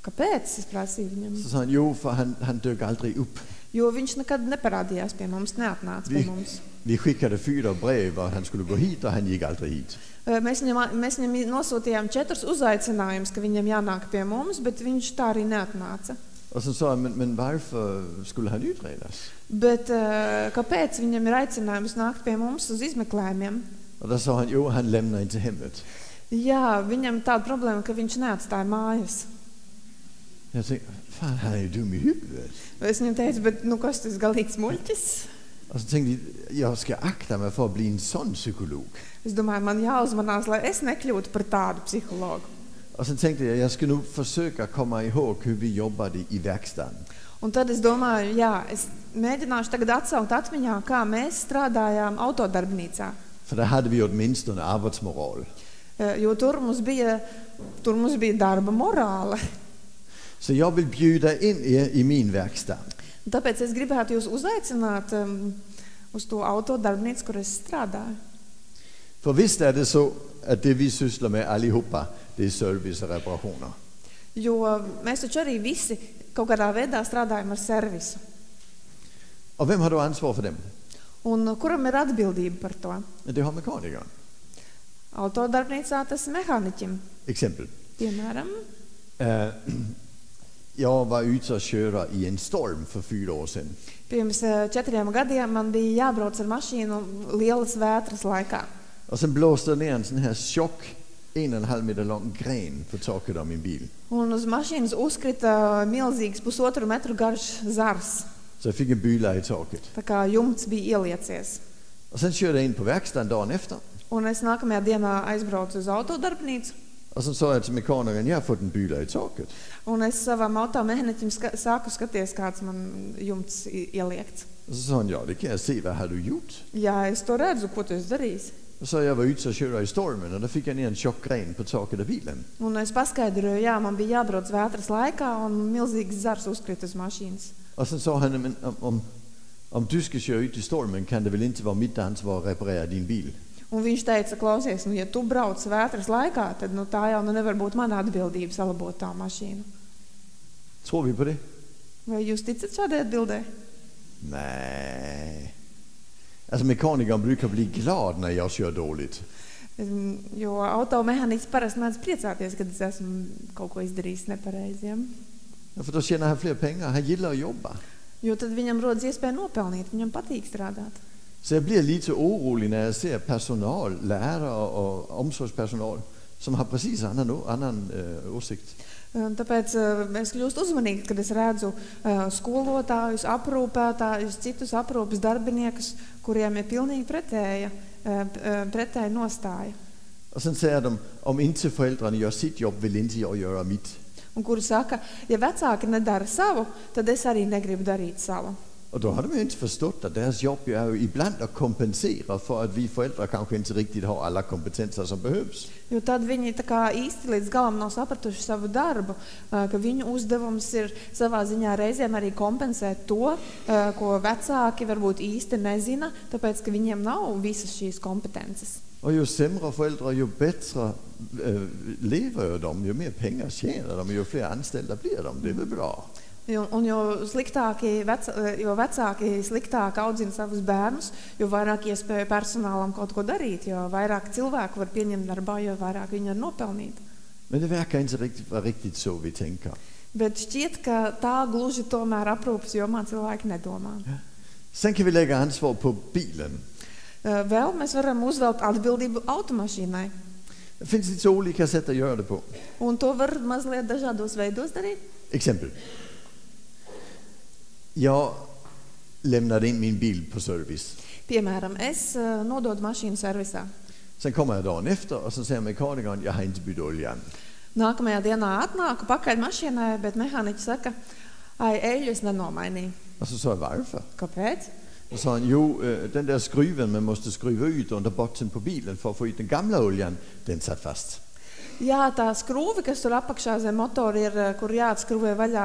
Kāpēc? Es prasīju viņam. Så sa han, jo, for han dök aldrig upp. Jo viņš nekad neparādījās pie mums, neatnāca pie mums. Vi skickade 4 brev, og han skulle gå hit, og han gik aldrig hit. Mēs viņam nosūtījām 4 uzaicinājumus, ka viņam jānāk pie mums, bet viņš tā arī neatnāca. Og så sa jeg, men varför skulle han utredas? Bet kāpēc viņam ir aicinājums nākt pie mums uz izmeklējumiem? Og der sa han, jo, han lämnar inte hemmet. Jā, viņam tāda problēma, ka viņš neatstāja mājas. Jeg tænkte, fan, han er jo dum i huvudet. Es viņam teicu, bet nu kas tas galīgs muļķis? Og så tænkte jeg, jeg skal akte mig for at blive en sådan psykolog. Es domāju, man jāuzmanās, lai es nekļūtu par tādu psihologu. Og så tænkte jeg skal nu forsøge at komme ihåg, hur vi jobbede i værkstaden. Un tad es domāju, jā, es mēģināšu tagad atsaukt atmiņā, kā mēs strādājām autodarbnīcā. For der havde vi jo mindst en arbejdsmoral. Jo tur mums bija darba morāle. Så jeg vil bjude dig ind i min værksted. Tāpēc es gribētu jūs uzaicināt uz to autodarbnīcu, kur es strādāju. For visst er det så, at det vi sysler med allihopa, det er service og reparationer. Jo mēs taču arī visi kaut kādā veidā strādājam ar servisu. Og hvem har du ansvar for dem? Un kuram ir atbildība par to? Det har mekanikeren. Autodarbnīcā tas mehāniķim. Eksempel. Piemēram, Jeg var ute og køre i en storm for 4 år siden. pirms 4 gadiem man bija jābrauc ar mašīnu lielas vētras laikā. Og så blåste der ned en sådan her chok, 1,5 meter lang gren på taket af min bil. Un uz mašīnas uzkrita milzīgs 1,5 metru garš zars. Så jeg fik en byle i taket. Tā kā jumts bija ieliecies. Og så kørte jeg ind på værkstedet dagen efter. Un es nākamajā dienā aizbraucu uz autodarbnīcu. Og så så jeg til mekanikeren, jeg har fået en byle i taket. Un es savam automehāniķim sāku skaties, kāds man jumts ieliekts. Og så sagde han, ja, det kan jeg se, hvad har du gjort? Jā, es to redzu, ko tu esi darījis. Og så jeg var ute og køre i stormen, og der fik jeg ned en chokgren på taket af bilen. Un es paskaidroju, jā, man bija jābrauc vētras laikā, un milzīgs zars uzkrita uz mašīnas. Og så sagde han, men om du skal køre ud i stormen, kan det vel ikke være mit ansvar at reparere din bil? Un viņš teica, klausies, nu, ja tu brauc vētras laikā, tad nu, tā jau nevar būt mana atbildība salabot tā mašīnu. Tror vi på det? Vai jūs ticat šādai atbildē? Nej. Altså mekanikeren brukar bli glad, når jeg kör dårligt. Jo automehāniķis parasti mēdz priecāties, kad es esmu kaut ko izdarījis nepareizi. Ja? Ja, for då tjänar han flere penge, han gillar at jobba. Jo tad viņam rodas iespēja nopelnīt, viņam patīk strādāt. Så jeg bliver lidt urolig, når jeg ser personal, lærere og omsorgspersonal, som har præcis anden udsigt. Tāpēc es kļūstu uzmanīgi, kad es redzu skolotājus, aprūpētājus, citus aprūpes darbiniekus, kuriem ir pilnīgi pretēja nostāja. Og så siger de, om indtil forældrene gør sit job, vil ikke jeg gøre mit. Un kuri saka, ja vecāki nedara savu, tad es arī negribu darīt savu. Og då har de jo inte förstått att deras jobb är ju ibland att kompensera för att vi föräldrar kanske inte riktigt har alla kompetenser som behövs. Jo tad viņi tā kā īsti līdz galam nav sapratuši savu darbu, ka viņu uzdevums ir savā ziņā reizēm arī kompensēt to, ko vecāki varbūt īsti nezina, tāpēc, ka viņiem nav visas šīs kompetences. Och ju sämre föräldrar, ju bättre lever de, ju mer pengar tjänar de, ju fler anställda blir de. Det är väl bra. Un jo vecāki sliktāk audzina savus bērnus, jo vairāk iespēju personālam kaut ko darīt, jo vairāk cilvēku var pieņemt darbā, jo vairāk viņi var nopelnīt. Men det verkar inte riktigt så vi tänker. Bet šķiet, ka tā gluži tomēr aprūpes jomā cilvēki nedomā. Ja. Sen kan vi lägga ansvar på bilen. Vēl mēs varam uzvelt atbildību automašīnai. Det finns lite olika sätt att göra det på. Un to var mazliet dažādos veidos darīt. Exempel. Jag lämnade in min bil på service. Piemēram, es nododu mašīnu servisā. Sen kommer jag dagen efter och så säger mekanikern, jag har inte bytt oljan. Nākamajā dienā atnāku pakaļ mašīnai, bet mehāniķis saka, ai, eļļu es nenomainīju. Och så sa jag, varför? Kāpēc? Och så sa han, jo, den där skruven man måste skruva ut under botten på bilen för att få ut den gamla oljan, den satt fast. Jā, tā skrūve, kas tur apakšā zem motora ir, kur jāatskrūvē vaļā,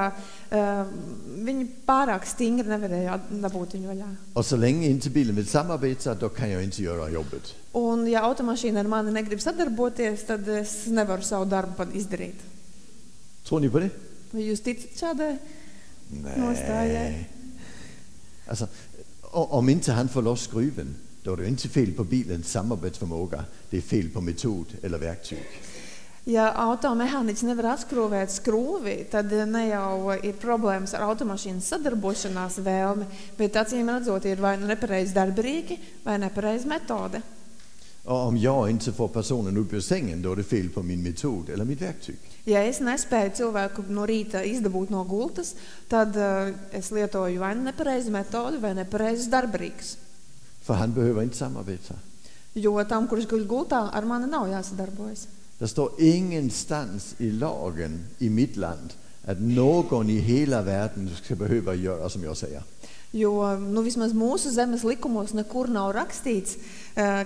viņi pārāk stingri nevarēja dabūt viņu vaļā. Och så länge inte bilen vill samarbeta, då kan jag inte göra jobbet. Un ja automašīna ar mani negrib sadarboties, tad es nevaru savu darbu pat izdarīt. Tror ni på det? Vai jūs ticat šādai Nej. nostājai? Alltså, om inte han får loss skruven, då är det inte fel på bilens samarbetsförmåga. Det är fel på metod eller verktyg. Ja automehāniķis nevar atskrūvēt skrūvi, tad ne jau ir problēmas ar automašīnas sadarbošanās vēlmi, bet acīm redzot ir vai nu nepareizi darbrīki, vai nepareizi metode. Och om jag inte får personen upp ur sängen, då är det fel på min metod eller mitt verktyg. Ja es nespēju cilvēku no rīta izdabūt no gultas, tad es lietoju vai nu nepareizi metodi, vai nepareizes darbrīks. För han behöver inte samarbeta. Jo tam, kurš guļ gultā, ar mani nav jāsadarbojas. Det står ingenstans i lagen i mitt land att någon i hela världen ska behöva göra som jag säger. Jo nu vismaz mūsu zemes likumos nekur nav rakstīts,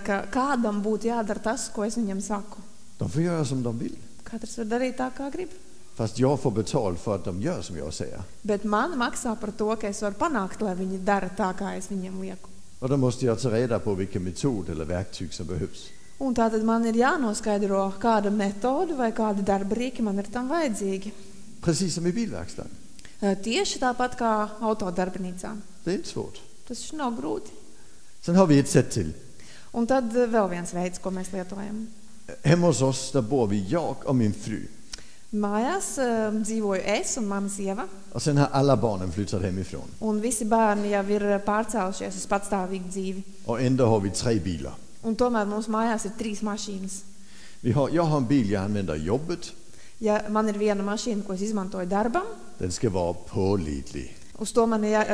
ka kādam būtu jādara tas, ko es viņam saku. De får göra som de vill. Katrs var darīt tā, kā grib. Fast jag får betalt för att de gör som jag säger. Bet man maksā par to, ka es varu panākt, lai viņi dara tā, kā es viņiem lieku. Och då måste jag ta reda på vilken metod eller verktyg som behövs. Un tātad man ir jānoskaidro, kāda metode vai kāda darbrīki man ir tam vajadzīgi. Precis som i bilverkstaden. Tieši tāpat kā autodarbnīcā. Det är inte svårt. Tas nav grūti. Sen har vi ett sätt till. Un tad vēl viens veids, ko mēs lietojam. Hemma hos oss där bor vi, jag och min fru. Mājās dzīvoju es un mana sieva. Och sen har alla barnen flyttat hemifrån. Un visi bērni jau ir pārcēlušies uz patstāvīgu dzīvi. Och ändå har vi 3 bilar. Un tomēr mums mājās ir 3 mašīnas. Jag har en bil jag använder i jobbet. Ja man ir viena mašīna, ko es izmantoju darbam, Den ska vara pålitlig, uz to man ir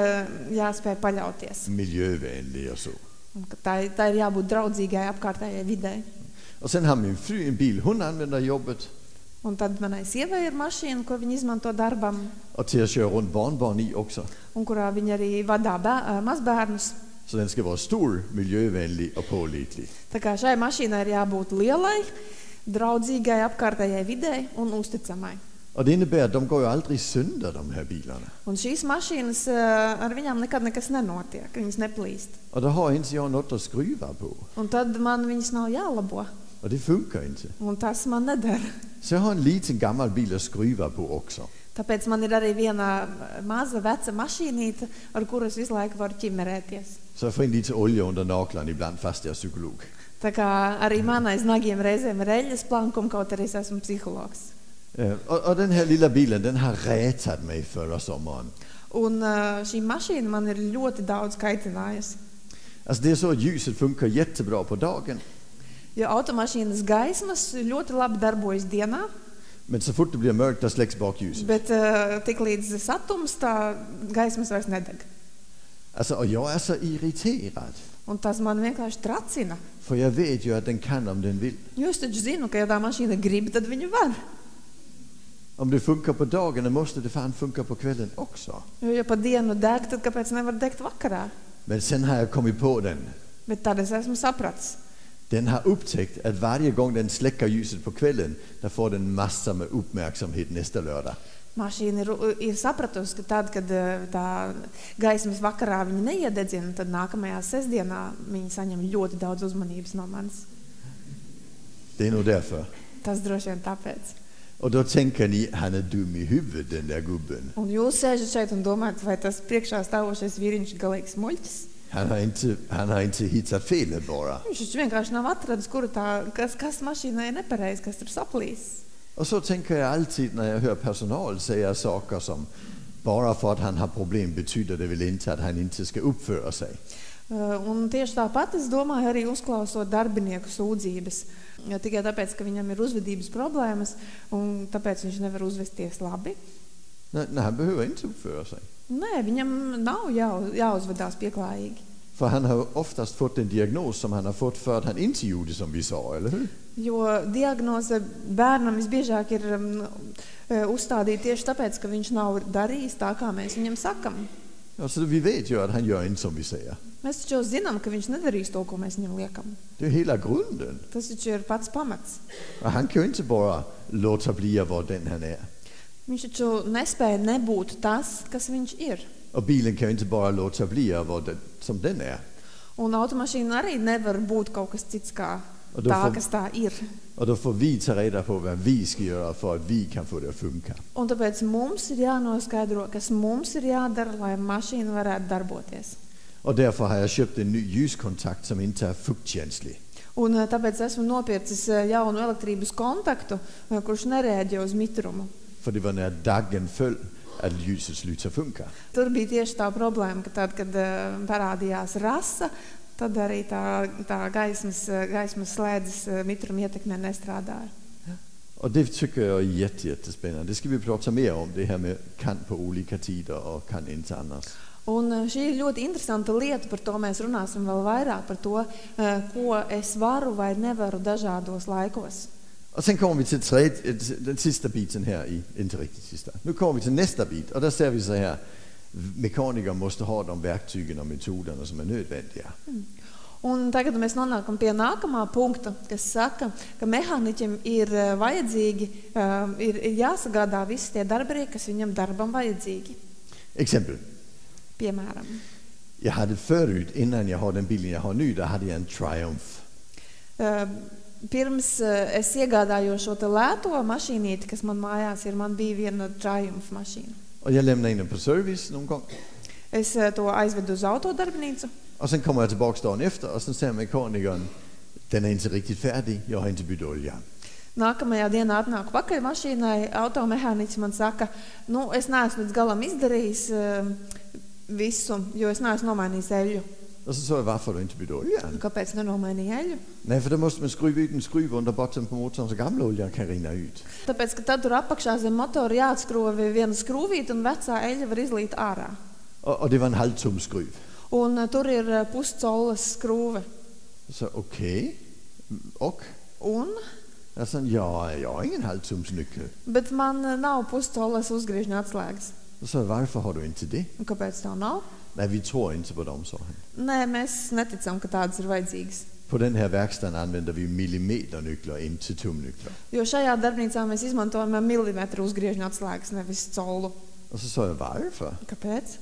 jāspēj paļauties. miljövänlig och så. Un ka tā ir jābūt draudzīgai apkārtējai videi. Och sen har min fru en bil hon använder i jobbet. Un tad manai sievai ir mašīna, ko viņa izmanto darbam, Och till att köra runt barnbarn i också. un kurā viņa arī vadā mazbērnus. Så den ska vara stor, miljövänlig och pålitlig. Tā kā šai mašīnai ir jābūt lielai, draudzīgai apkārtējai videi un uzticamai. Och det innebär att de går ju aldrig sönder, de här bilarna. Un šīs mašīnas ar viņām nekad nekas nenotiek, viņas neplīst. Och då har inte jag något att skruva på. Un tad man viņas nav jālabo, Och det funkar inte. un tas man nedara. Så jag har en liten gammal bil att skruva på också. Tāpēc man ir arī viena maza veca mašīnīte, ar kuras visu laiku var ķimerēties. Så jag får in lite olja under naglarna ibland fast jag är psykolog. Tā kā arī man aiz nagiem reizēm ir eļļas plankuma, kaut arī es esmu psihologs. Och den här lilla bilen, den har rätat mig förra sommaren. Un šī mašīna man ir ļoti daudz kaitinājusi. Alltså det är så att ljuset funkar jättebra på dagen. Jo automašīnas gaismas ļoti labi darbojas dienā, Men så fort det blir mörkt, då släcks bakljuset. bet tik līdz satums tā gaismas vairs nedeg. Alltså, och jag är så irriterad. Un tas man vienkārši tracina. För jag vet ju att den kan om den vill. Jo es taču zinu, ka ja tā mašīna grib, tad viņa var. Om det funkar på dagen, då måste det fan funka på kvällen också. Jo, ja pa dienu deg, tad kāpēc nevar degt vakarā? Men sen har jag kommit på den. Bet tad es esmu sapratis. Den har upptäckt att varje gång den släcker ljuset på kvällen, då får den massor med uppmärksamhet nästa lördag. Mašīna ir sapratusi, ka tad, kad tā gaismas vakarā viņa neiededzina, tad nākamajā sestdienā viņa saņem ļoti daudz uzmanības no manis. Det är nog därför. Tas droši vien tāpēc. Och då tänker ni, han är dum i huvudet, den där gubben. Un jūs sēžat šeit un domājat, vai tas priekšā stāvošais vīriņš ir galīgs muļķis? Han har inte hittat felet bara. Viņš vienkārši nav atradis, kas mašīnai ir nepareizi, kas tur saplīs. Och så tänker jag alltid när jag hör personal säga saker som bara för att han har problem betyder det väl inte att han inte ska uppföra sig. Un tieši tāpat es domāju arī uzklausot darbinieku sūdzības. Tikai tāpēc, ka viņam ir uzvedības problēmas un tāpēc viņš nevar uzvesties labi. Nej, han behöver inte uppföra sig. Nē, viņam nav jāuzvedās pieklājīgi. För han har oftast fått en diagnos som han har fått för att han inte gjorde som vi sa, eller hur? Jo diagnoze bērnam visbiežāk ir uzstādīta tieši tāpēc, ka viņš nav darījis tā, kā mēs viņam sakam. Alltså vi vet ju att han gör inte som vi säger. Mēs taču zinām, ka viņš nedarīs to, ko mēs viņam liekam. Det är hela grunden. Tas taču ir pats pamats. Och han kan ju inte bara låta bli att vara den han är. Viņš taču nespēja nebūt tas, kas viņš ir. Och bilen kan ju inte bara låta bli att vara den, som den är. Un automašīna arī nevar būt kaut kas cits, kā tā, kas tā ir. Och då får vi ta reda på vad vi ska göra för att vi kan få det att funka. Un tāpēc mums ir jānoskaidro, kas mums ir jādara, lai mašīna varētu darboties. Och därför har jag köpt en ny ljuskontakt som inte är fuktkänslig. Un tāpēc esmu nopircis jaunu elektrības kontaktu, kurš nereaģē uz mitrumu. För det var när daggen föll att ljuset slutade funka. Tur bija tieši tā problēma, ka tad, kad parādījās rasa, tad arī tā gaismas slēdzes mitruma ietekmē nestrādāja. Och det tycker jag är jättespännande. Det ska vi prata mer om, det här med kan på olika tider och kan inte annars. Un šī ir ļoti interesanta lieta, par to mēs runāsim vēl vairāk, par to, ko es varu vai nevaru dažādos laikos. Och sen kommer vi till den sista biten här inte riktigt sista. Nu kommer vi till nästa bit och där ser vi så här. Mekaniker måste ha de verktygen och metoderna som är nödvändiga. Un tagad mēs nonākam pie nākamā punkta, kas saka, ka mehāniķim ir vajadzīgi, ir jāsagādā visi tie darbinieki, kas viņam darbam vajadzīgi. Exempel. Piemēram. Jag hade förut, innan jag har den bilen jag har nu, där hade jag en Triumph. Pirms es iegādāju šo te lēto mašīnīti, kas man mājās ir, man bija viena Triumph mašīna. Och jag lämnar in den på service någon gång. Es to aizvedu uz autodarbnīcu. Och sen kommer jag tillbaka dagen efter och sen säger mekanikern, den är inte riktigt färdig, jag har inte bytt olja. Nākamajā dienā atnāku pakaļ mašīnai, automehāniķis man saka, es neesmu līdz galam izdarījis visu, jo es neesmu nomainījis eļļu. Och så sa jag, varför har du inte bytt olja? Kāpēc nenomainīji eļļu? Nej, för då måste man skruva ut en skruv under botten på motorn så gamla oljan kan rinna ut. Tāpēc, ka tad tur apakšā zem motora jāatskruva viena skrūvīte un vecā eļļa var izlīt ārā. Och det var en halvtom skruv. Un tur ir puscollas skrūve. Så okej. Och? Un? Jag sa, ja, jag har ingen halvtumsnyckel. Bet man nav puscollas uzgriežņa atslēgas. Då sa jag, varför har du inte det? Un kāpēc tev nav? Nej, vi tror inte på dem, sa han. Nē, mēs neticam, ka tādas ir vajadzīgas. På den här verkstaden använder vi millimeternycklar, inte tumnycklar. Jo šajā darbnīcā mēs izmantojam milimetru uzgriežņa atslēgas, nevis collu. Och så sa jag, varför? Kāpēc?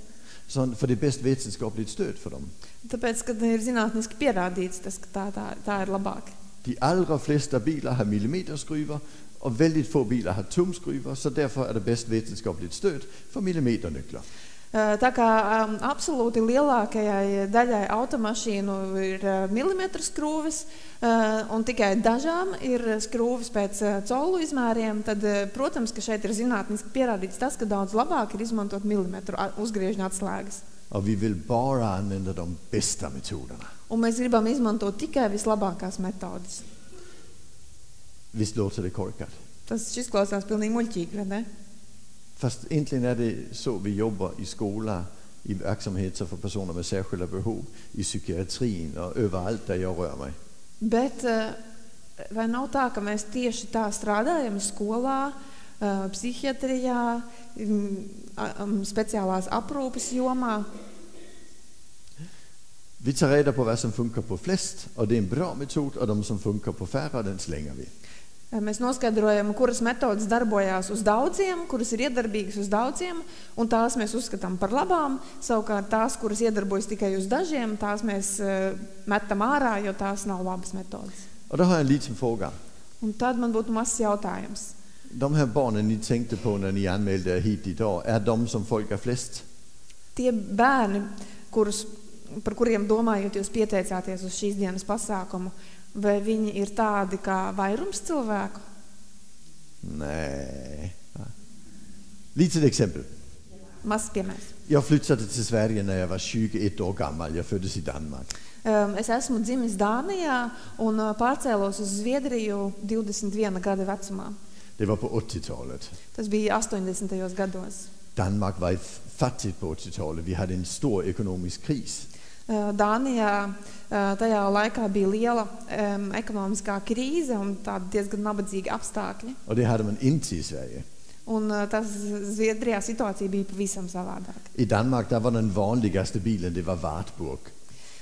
Så, för det är bäst vetenskapligt stöd för dem. Tāpēc, ka ir zinātniski pierādīts tas, ka tā ir labāk. De allra flesta bilar har millimeterskruvar och väldigt få bilar har tumskruvar, så därför är det bäst vetenskapligt stöd för millimeternycklar. Tā kā absolūti lielākajai daļai automašīnu ir milimetru skrūves un tikai dažām ir skrūves pēc collu izmēriem, tad, protams, ka šeit ir zinātniski pierādīts tas, ka daudz labāk ir izmantot milimetru uzgriežņa atslēgas. Och vi vill bara använda de bästa metoderna. Un mēs gribam izmantot tikai vislabākās metodes. Visst låter det korkat? Tas izklausās pilnīgi muļķīgi, vai ne? Fast egentligen är det så vi jobbar i skola, i verksamheter för personer med särskilda behov, i psykiatrin och överallt där jag rör mig. Bet vai nav tā, ka mēs tieši tā strādājam skolā, psihiatrijā, speciālās aprūpes jomā? Vi tar reda på vad som funkar på flest, och det är en bra metod, och de som funkar på färre, den slänger vi. Mēs noskaidrojam, kuras metodas darbojās uz daudziem, kuras ir iedarbīgas uz daudziem, un tās mēs uzskatām par labām. Savukārt tās, kuras iedarbojas tikai uz dažiem, tās mēs metam ārā, jo tās nav labas metodas. Och då har jag en liten fråga. Un tad man būtu mazs jautājums. De här barnen ni tänkte på när ni anmälde er hit idag, är de som folk är flest? Tie bērni, par kuriem domājot jūs pieteicāties uz šīs dienas pasākumu, vai viņi ir tādi kā vairums cilvēku? Nej. Litet exempel. Mazs piemērs. Jag flyttade till Sverige när jag var 21 år gammal. Jag föddes i Danmark. Es esmu dzimis Dānijā un pārcēlos uz Zviedriju 21 gada vecumā. Det var på 80-talet. Tas bija 80. gados. Danmark var fattigt på 80-talet. Vi hade en stor ekonomisk kris. Dānijā tajā laikā bija liela ekonomiskā krīze un tādi diezgan nabadzīgi apstākļi. Och det hade man inte i Sverige. Un tas Zviedrijā situācija bija pavisam savādāk. I Danmark där var den vanligaste bilen, det var Wartburg.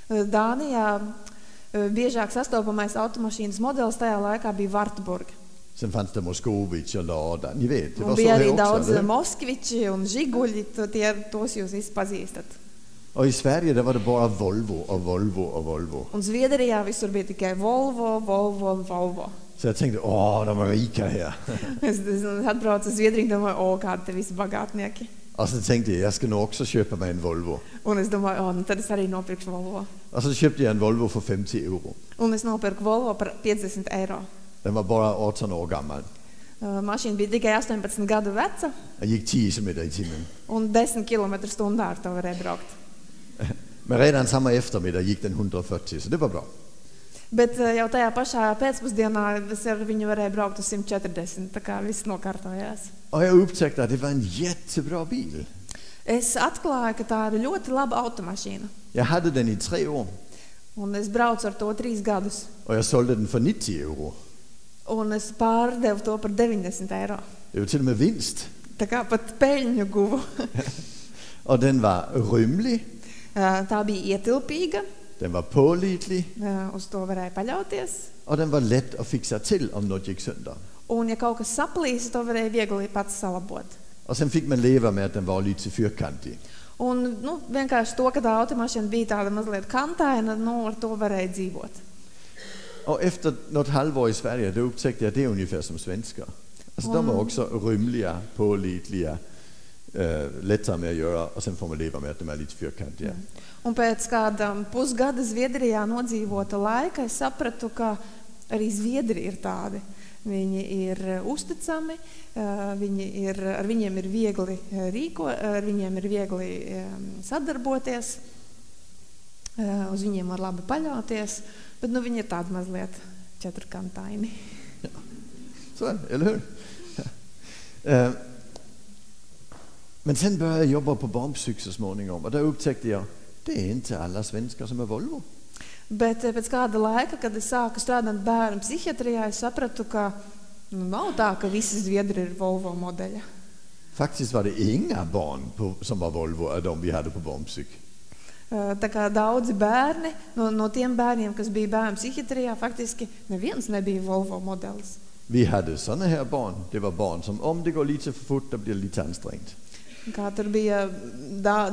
Dānijā biežāk sastopamais automašīnas modelis tajā laikā bija Wartburg. Sen fanns det Moskowitz och Lada, ni vet. Det var un så bija här arī också. daudz Moskviči un Žiguļi, tos jūs visi pazīstat. Og i Sverige, der var det bare Volvo og Volvo og Volvo. Un Zviedrijā visur bija tikai Volvo, Volvo un Volvo. Så jeg tænkte, de er rike her. Es atbraucu uz Zviedriju, domāju, kādi te visi bagātnieki. Og så tænkte jeg skal nu også købe mig en Volvo. Un es domāju, nu tad es arī nopirkšu Volvo. Og så købte jeg en Volvo for 50 euro. Un es nopirku Volvo par 50 eiro. Den var bare 18 år gammel. Mašīna bija tikai 18 gadu veca. Jeg gik 10 km i timen. Un 10 km/h ar to varēja braukt. Men redan samme eftermiddag gik den 140, så det var bra. Bet jau tajā pašā pēcpusdienā es ar viņu varēju braukt uz 140, tā kā viss nokārtojās. Og jeg opdagede, at det var en jättebra bil. Es atklāju, ka tā ir ļoti laba automašīna. Jeg havde den i 3 år, Un es braucu ar to 3 gadus. og jeg solgte den for 90 euro. Un es pārdevu to par 90 eiro. Det var til og med vinst. Tā kā pat peļņu guvu. Og den var rymlig, Tā bija ietilpīga, den var pålitelig, uz to varēja paļauties. og den var let at fikse til, om noget gik sønder. Un ja kaut kas saplīsa, to varēja viegli pats salabot. Og så fik man leve med, at den var lidt til fyrkantig. Un vienkārši to, ka tā automašīna bija tāda mazliet kantaina, ar to varēja dzīvot. Og efter noget halvår i Sverige, der opdagede jeg, at det er ungefær som svensker. Altså, de er også rymlige, pålitelige, lettere med at gøre, og så får man leve med, at de er lidt fyrkantige. Un pēc kāda pusgada Zviedrijā nodzīvota laika, es sapratu, ka arī Zviedri ir tādi. Viņi ir uzticami, ar viņiem ir viegli ar viņiem ir viegli sadarboties, uz viņiem var labi paļauties, bet viņi ir tādi mazliet četrkantaini. Ja. Sådan, eller hur? Ja. Men sen började jag jobba på barnpsyk så småningom, och där upptäckte jag, det är inte alla svenskar som är Volvo. Bet pēc kāda laika, kad es sāku strādāt bērnu psihiatrijā, es sapratu, ka nav tā, ka visi Zviedri ir Volvo modeļa. Faktiskt var det inga barn som var Volvo av de vi hade på barnpsyk. Tā kā daudzi bērni, no tiem bērniem, kas bija bērnu psihiatrijā, faktiski neviens nebija Volvo modelis. Vi hade såna här barn. Det var barn som om det går lite för fort, då blir det lite ansträngt. Kā tur bija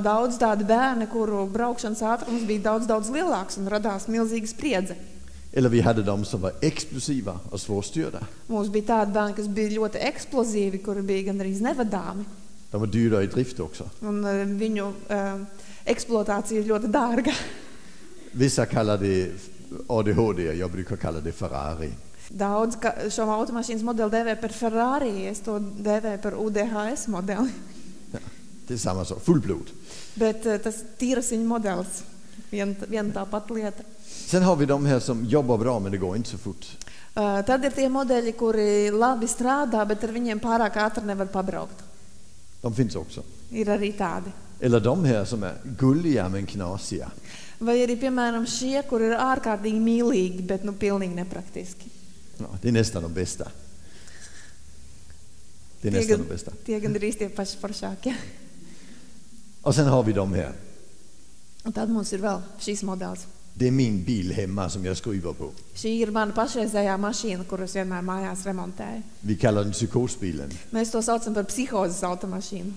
daudz tādi bērni, kuru braukšanas ātrums bija daudz lielāks un radās milzīga spriedze. Eller vi hade de som var explosiva och svårstyrda. Mums bija tādi bērni, kas bija ļoti eksplozīvi, kuri bija gandrīz nevadāmi. De var dyra i drift också. Un viņu eksploatācija ir ļoti dārga. Vissa kallar det ADHD, jag brukar kalla det Ferrari. Daudz šo automašīnas modeli dēvē par Ferrari, es to dēvēju par UDHS modeli. Ja, det är samma sak, fullblod. Bet tas tīrasiņu modelis, viena tā pat lieta. Sen har vi de här som jobbar bra, men det går inte så fort. Tad ir tie modeļi, kuri labi strādā, bet ar viņiem pārāk ātri nevar pabraukt. De finns också. Ir arī tādi. Eller de här som är gulliga men knasiga. Vai arī, piemēram, šie, kur ir ārkārtīgi mīlīgi, bet pilnīgi nepraktiski. Ja, det är nästan de bästa. Det är nästan de bästa. Tie gandrīz tie paši foršākie. Och sen har vi de här. Un tad mums ir vēl šīs modelis. Det är min bil hemma som jag skruvar på. Šī ir mana pašreizējā mašīna, kuras vienmēr mājās remontēju. Vi kallar den psykosbilen. Mēs to saucam par psihozes automašīnu.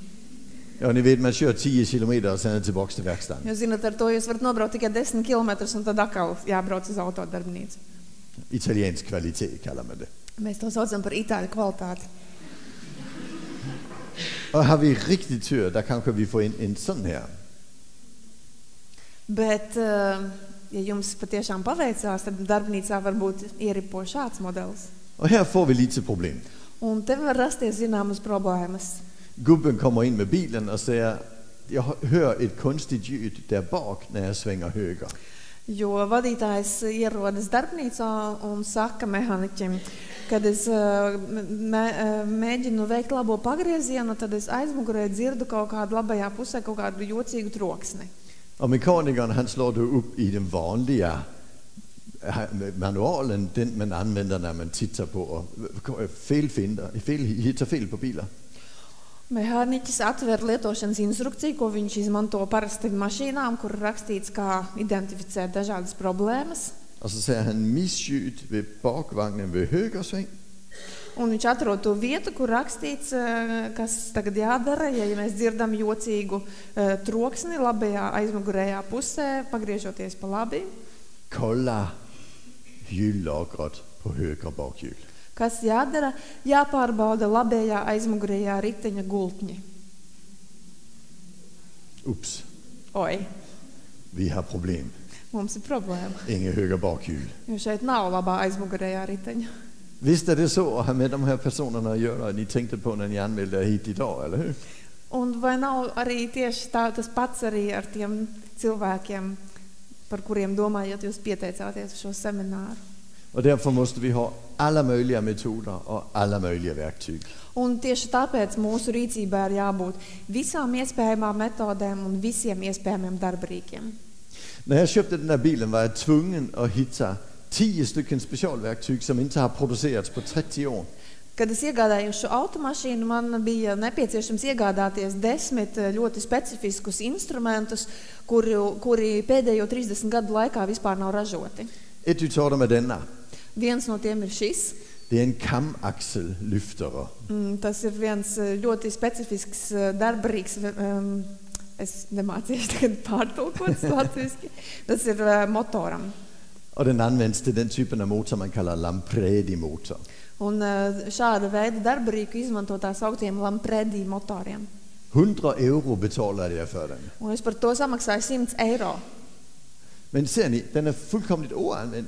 Ja, ni vet, man kör 10 kilometer och sen är tillbaka till verkstaden. Jūs zināt, ar to jūs varat nobraukt tikai 10 kilometrus un tad atkal jābrauc uz autodarbnīcu. Italiensk kvalitet kallar man det. Mēs to saucam par itāļu kvalitāti. Och har vi riktigt tur, där kanske vi får in en sån här. Bet, ja jums patiešām paveicās, tad darbnīcā varbūt ieripo šāds modelis. Och här får vi lite problem. Un te var rasties zināmas problēmas. Gubben kommer in med bilen och säger, jag hör ett konstigt ljud där bak när jag svänger höger. Jo vadītājs ierodas darbnīcā un saka mehāniķim, kad es mēģinu veikt labo pagriezienu, tad es aizmugurē dzirdu kaut kādu labajā pusē kaut kādu jocīgu troksni. Och mekanikern han slår då upp i den vanliga manualen, den man använder när man tittar på och hittar fel på bilar. Mehāniķis atver lietošanas instrukciju, ko viņš izmanto parasti mašīnām, kur rakstīts, kā identificēt dažādas problēmas. Och så säger han missljud vid bakvagnen vid högersväng. Un viņš atrod to vietu, kur rakstīts, kas tagad jādara, ja mēs dzirdam jocīgu troksni labajā aizmugurējā pusē, pagriežoties pa labi. Kolla hjullagret på högra bakhjul. Kas jādara? Jāpārbauda labējā aizmugurējā riteņa gultņi. Ups, Oi, vi har problem. mums ir problēma, Inget högra bakhjul. jo šeit nav labā aizmugurējā riteņa. Visst är det så att ha med de här personerna att göra, ni tänkte på när ni anmälde er hit idag, eller hur? Un vai nav arī tieši tas pats arī ar tiem cilvēkiem, par kuriem domājot, jūs pieteicāties uz šo semināru? Och därför måste vi ha alla möjliga metoder och alla möjliga verktyg. Un tieši tāpēc mūsu rīcībā ir jābūt visām iespējamām metodēm un visiem iespējamiem darbarīkiem. När jag köpte den här bilen var jag tvungen att hitta 10 stycken specialverktyg som inte har producerats på 30 år. Kad es iegādājos šo automašīnu, man bija nepieciešams iegādāties 10 ļoti specifiskus instrumentus, kuri pēdējo 30 gadu laikā vispār nav ražoti. Ett utav dem är denna. Viens no tiem ir šis. Det är en kamaxellyftare. Tas ir viens ļoti specifisks darbarīgs, es nemācīšu tagad pārtulkot latviski, tas ir motoram. Och den används till den typen av motor man kallar Lampredi-motor. Un šāda veida darbarīku izmanto tā sauktiem Lampredi motoriem. 100 euro betalade jag för den. Un es par to samaksāju 100 eiro. Men ser ni, den är fullkomligt oanvänd.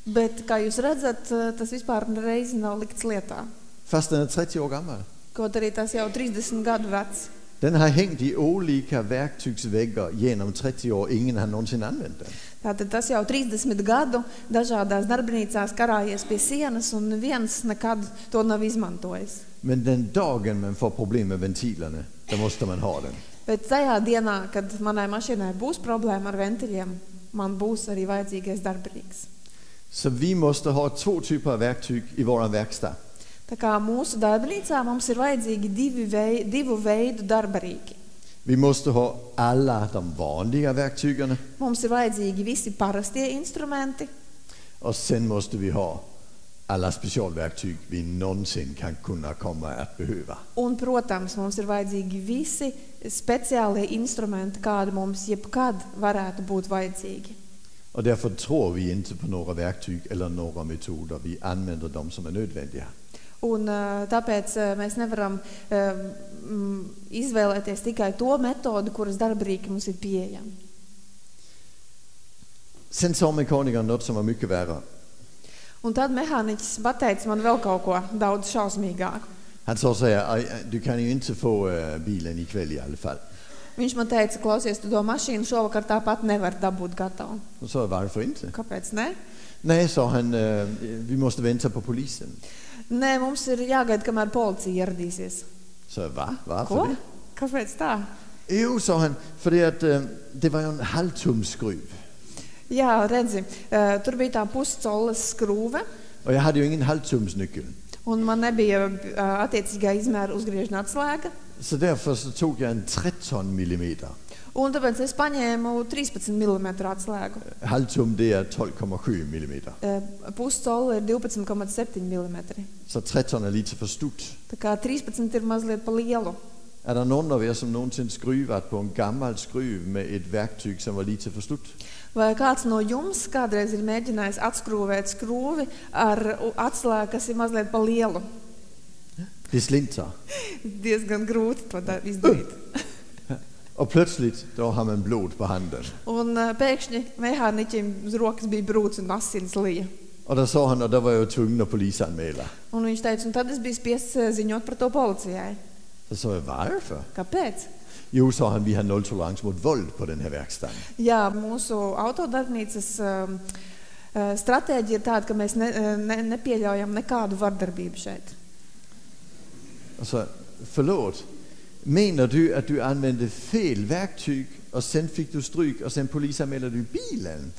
Bet, kā jūs redzat, tas vispār reizi nav likts lietā. Fast den är 30 år gammal. Kaut arī tas jau 30 gadu vecs. Den har hängt i olika verktygsväggar genom 30 år. Ingen har någonsin använt den. Tātad tas jau 30 gadu dažādās darbnīcās karājies pie sienas un neviens nekad to nav izmantojis. Men den dagen man får problem med ventilerna, då måste man ha den. Bet tajā dienā, kad manai mašīnai būs problēma ar ventiļiem, man būs arī vajadzīgais darbrīks. Så vi måste ha 2 typer av verktyg i vår verkstad. Tā kā mūsu darbnīcā mums ir vajadzīgi divu veidu darbarīki. Vi måste ha alla de vanliga verktygen Mums ir vajadzīgi visi parastie instrumenti, och sen måste vi ha alla specialverktyg vi någonsin kan kunna komma att behöva. un, protams, mums ir vajadzīgi visi speciālie instrumenti, kādi mums jebkad varētu būt vajadzīgi. Och därför tror vi inte på några verktyg eller några metoder. Vi använder dem som är nödvändiga. Un tāpēc mēs nevaram izvēlēties tikai to metodu, kuras darbarīki mums ir pieejami. Sen sa mekanikern något som var mycket värre. Un tad mehāniķis pateica man vēl kaut ko daudz šausmīgāku. Han sa så här, du kan ju inte få bilen ikväll i alla fall. Viņš man teica, klausies, tu to mašīnu šovakar tāpat nevar dabūt gatavu. Och så varför inte? Kāpēc ne? Nej, sa han, vi måste vänta på polisen. Nē, mums ir jāgaida, kamēr policija ieradīsies. Så va? Varför Ko? det? Kāpēc tā? Jo, sa han, för det var ju en halvtumskruv. Jā, redzi, tur bija tā puscolles skrūve, Och jag hade ju ingen halvtumsnyckel. un man nebija attiecīgā izmēra uzgriežņa atslēga. Så därför så tog jag en 13 millimeter. Un tāpēc es paņēmu 13 mm atslēgu. Halvtum det är 12,7 millimeter. Puscolle ir 12,7 mm. Så 13 är lite för stort. Tā kā 13 ir mazliet pa lielu. Är det någon av er som någonsin skruvat på en gammal skruv med ett verktyg som var lite för stort? Vai kāds no jums kādreiz ir mēģinājis atskrūvēt skrūvi ar atslēgu, kas ir mazliet pa lielu? Det slinter. Diezgan grūti to izdarīt. Och plötsligt då har man blod på handen. Un pēkšņi mehāniķim uz rokas bija brūts un asins lija. Och då sa han, och då var jag tvungen att polisanmäla. Un viņš teica, un tad es biju spiests ziņot par to policijai. Så sa jag, varför? Kāpēc? Jo, sa han, vi har nolltolerans mot våld på den här verkstaden. Jā, mūsu autodarbnīcas stratēģija ir tāda, ka mēs nepieļaujam nekādu vardarbību šeit. Alltså, förlåt. Menar du att du använde fel verktyg och sen fick du stryk och sen polisanmälde du bilen?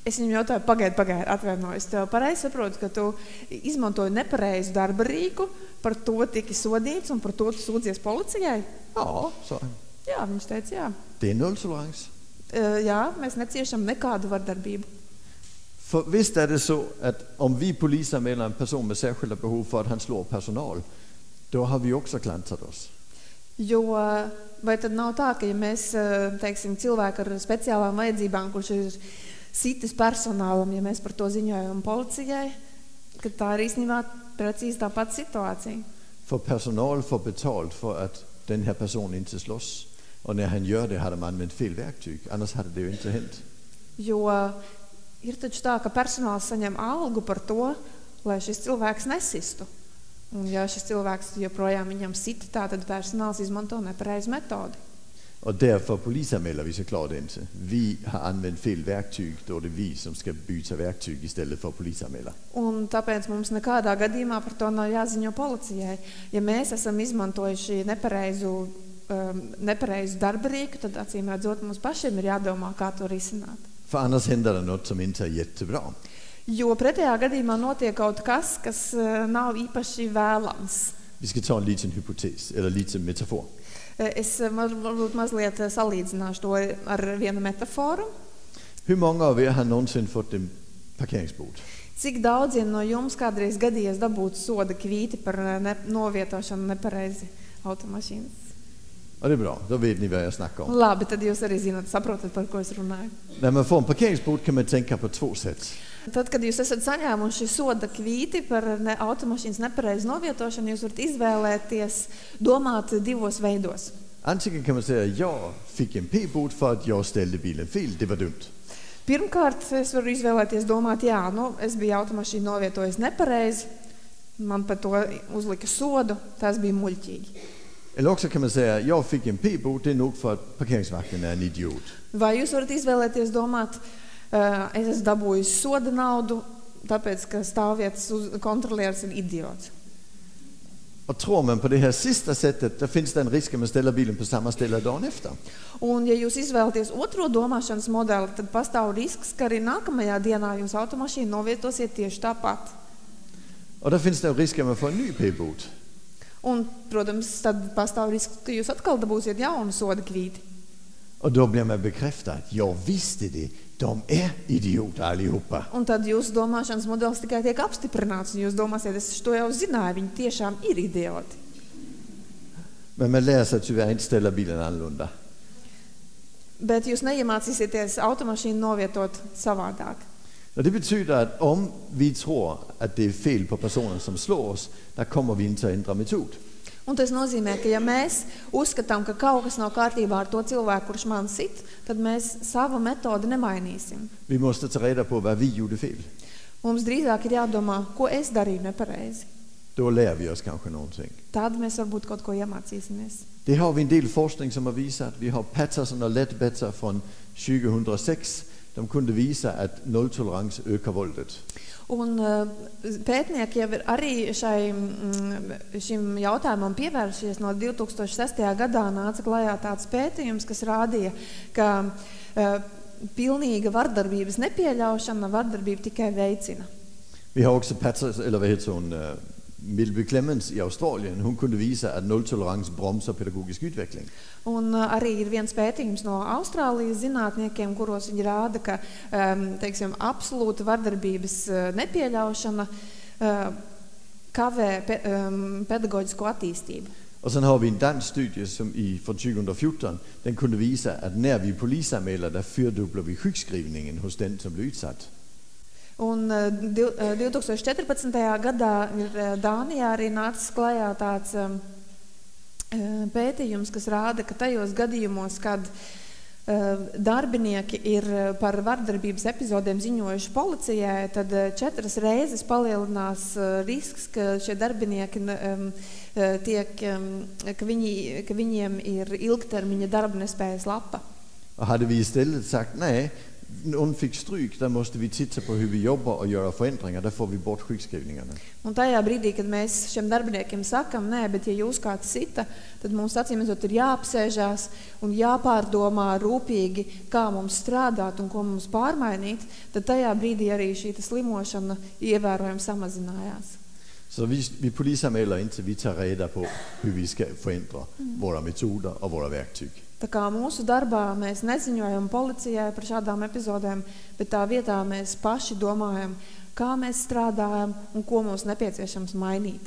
Es viņam jautāju, pagaidi, atvainojos. Tev pareizi saprotu, ka tu izmantoji nepareizu darbarīku, par to tiki sodīts un par to tu sūdzies policijai? Ja, sa han. Jā, viņš teica, jā. Det är nolltolerans. Jā, mēs neciešam nekādu vardarbību. For visst det så, at om vi polisanmäler en person med särskilda behov för att han slår personal, då har vi också klantat oss. Jo, vai tad nav tā, ka ja mēs, teiksim, cilvēku ar speciālām vajadzībām, kurš ir sitis personālam, ja mēs par to ziņojam policijai, ka tā ir īstenībā precīzi tā pati situācija. For personal får betalt för att den här personen inte slåss. Och när han gör det har de använt fel verktyg, annars hade det ju inte hänt. Jo ir taču tā, ka personāls saņem algu par to, lai šis cilvēks nesistu. Un ja šis cilvēks joprojām viņam sit, tā tad personāls izmanto nepareizu metodi. Och därför polisanmäler vi såklart inte. Vi har använt fel verktyg, då det är vi som ska byta verktyg istället för polisanmäla. Un tāpēc mums nekādā gadījumā par to nav jāziņo policijai. Ja mēs esam izmantojuši nepareizu darbarīku, tad acīm redzot mums pašiem ir jādomā, kā to risināt. För annars händer det något som inte är jättebra. Jo pretējā gadījumā notiek kaut kas, kas nav īpaši vēlams. Vi ska ta en liten hypotes, eller liten metafor. Es varbūt mazliet salīdzināšu to ar vienu metaforu. Hur många av er har någonsin fått en parkeringsbot? Cik daudziem no jums kādreiz gadījies dabūt soda kvīti par novietošanu nepareizi automašīnas? Och det är bra, då vet ni vad jag snackar om. Labi, tad jūs arī zināt, saprotat, par ko es runāju. När man får en parkeringsbot kan man tänka på två sätt. Tad, kad jūs esat saņēmuši soda kvīti par automašīnas nepareizu novietošanu, jūs varat izvēlēties domāt divos veidos. Antingen kan man säga, jag fick en p-bot för att jag ställde bilen fel, det var dumt. Pirmkārt, es varu izvēlēties domāt, jā, es biju automašīnu novietojis nepareizi, man par to uzlika sodu, tas bija muļķīgi. Eller också kan man säga, jag fick en p-bot, det är nog för att parkeringsvakten är en idiot. Vai jūs varat izvēlēties domāt, es esmu dabūjis soda naudu, tāpēc, ka stāvvietas kontrolieris ir idiots. Och tror man på det här sista sättet, då finns det en risk att man ställer bilen på samma ställe dagen efter. Un, ja jūs izvēlaties otro domāšanas modeli, tad pastāv risks, ka arī nākamajā dienā jūs automašīnu novietosiet tieši tāpat. Och då finns det en risk att man får en ny p-bot. Un, protams, tad pastāv risks, ka jūs atkal dabūsiet jaunu soda kvīti. Och då blir man bekräftad, jag visste det, de är idioter allihopa. Un tad jūsu domāšanas modelis tikai tiek apstiprināts, un jūs domāsiet, es to jau zināju, viņi tiešām ir idioti. Men man lär sig tyvärr inte ställa bilen annorlunda. Bet jūs neiemācīsieties automašīnu novietot savādāk. Och det betyder att om vi tror att det är fel på personen som slår oss, då kommer vi inte att ändra metod. Un tas nozīmē, ka ja mēs uzskatām, ka kaut kas nav kārtībā ar to cilvēku, kurš man sit, tad mēs savu metodi nemainīsim. Vi måste ta reda på vad vi gjorde fel. Mums drīzāk ir jādomā, ko es darīju nepareizi. Då lär vi oss kanske någonting. Tad mēs varbūt kaut ko iemācīsimies. Det har vi en del forskning som har visat. Vi har Patterson och Ledbetter från 2006. De kunde visa att nolltolerans ökar våldet. Un pētnieki jau ir arī šim jautājumam pievēršies. No 2006. gadā nāca klajā tāds pētījums, kas rādīja, ka pilnīga vardarbības nepieļaušana vardarbību tikai veicina. Vi har också Patterson, Milby Clemens i Australien. Hon kunde visa att nolltolerans bromsar pedagogisk utveckling. Un arī ir viens pētījums no Austrālijas zinātniekiem, kuros viņi rāda, ka teiksim, absolūta vardarbības nepieļaušana kavē pedagoģisko attīstību. Och sen har vi en dansk studie som från 2014. Den kunde visa att när vi polisanmäler, där fyrdubblar vi sjukskrivningen hos den som blir utsatt. Un 2014. gadā ir Dānijā arī nācis klajā tāds pētījums, kas rāda, ka tajos gadījumos, kad darbinieki ir par vardarbības epizodēm ziņojuši policijai, tad 4 reizes palielinās risks, ka šie darbinieki ka viņiem ir ilgtermiņa darba nespējas lapa. Och hade vi istället sagt nej, någon fick stryk, där måste vi titta på hur vi jobbar och göra förändringar, där får vi bort sjukskrivningarna. Un tajā brīdī, kad mēs šiem darbiniekiem sakam, nē, bet ja jūs kāds sita, tad mums acīmredzot ir jāapsēžās un jāpārdomā rūpīgi, kā mums strādāt un ko mums pārmainīt, tad tajā brīdī arī šī slimošana ievērojami samazinājās. Så vi polisanmäler inte, vi tar reda på hur vi ska förändra våra metoder och våra verktyg. Tā kā mūsu darbā mēs neziņojam policijai par šādām epizodēm, bet tā vietā mēs paši domājam, kā mēs strādājam un ko mums nepieciešams mainīt.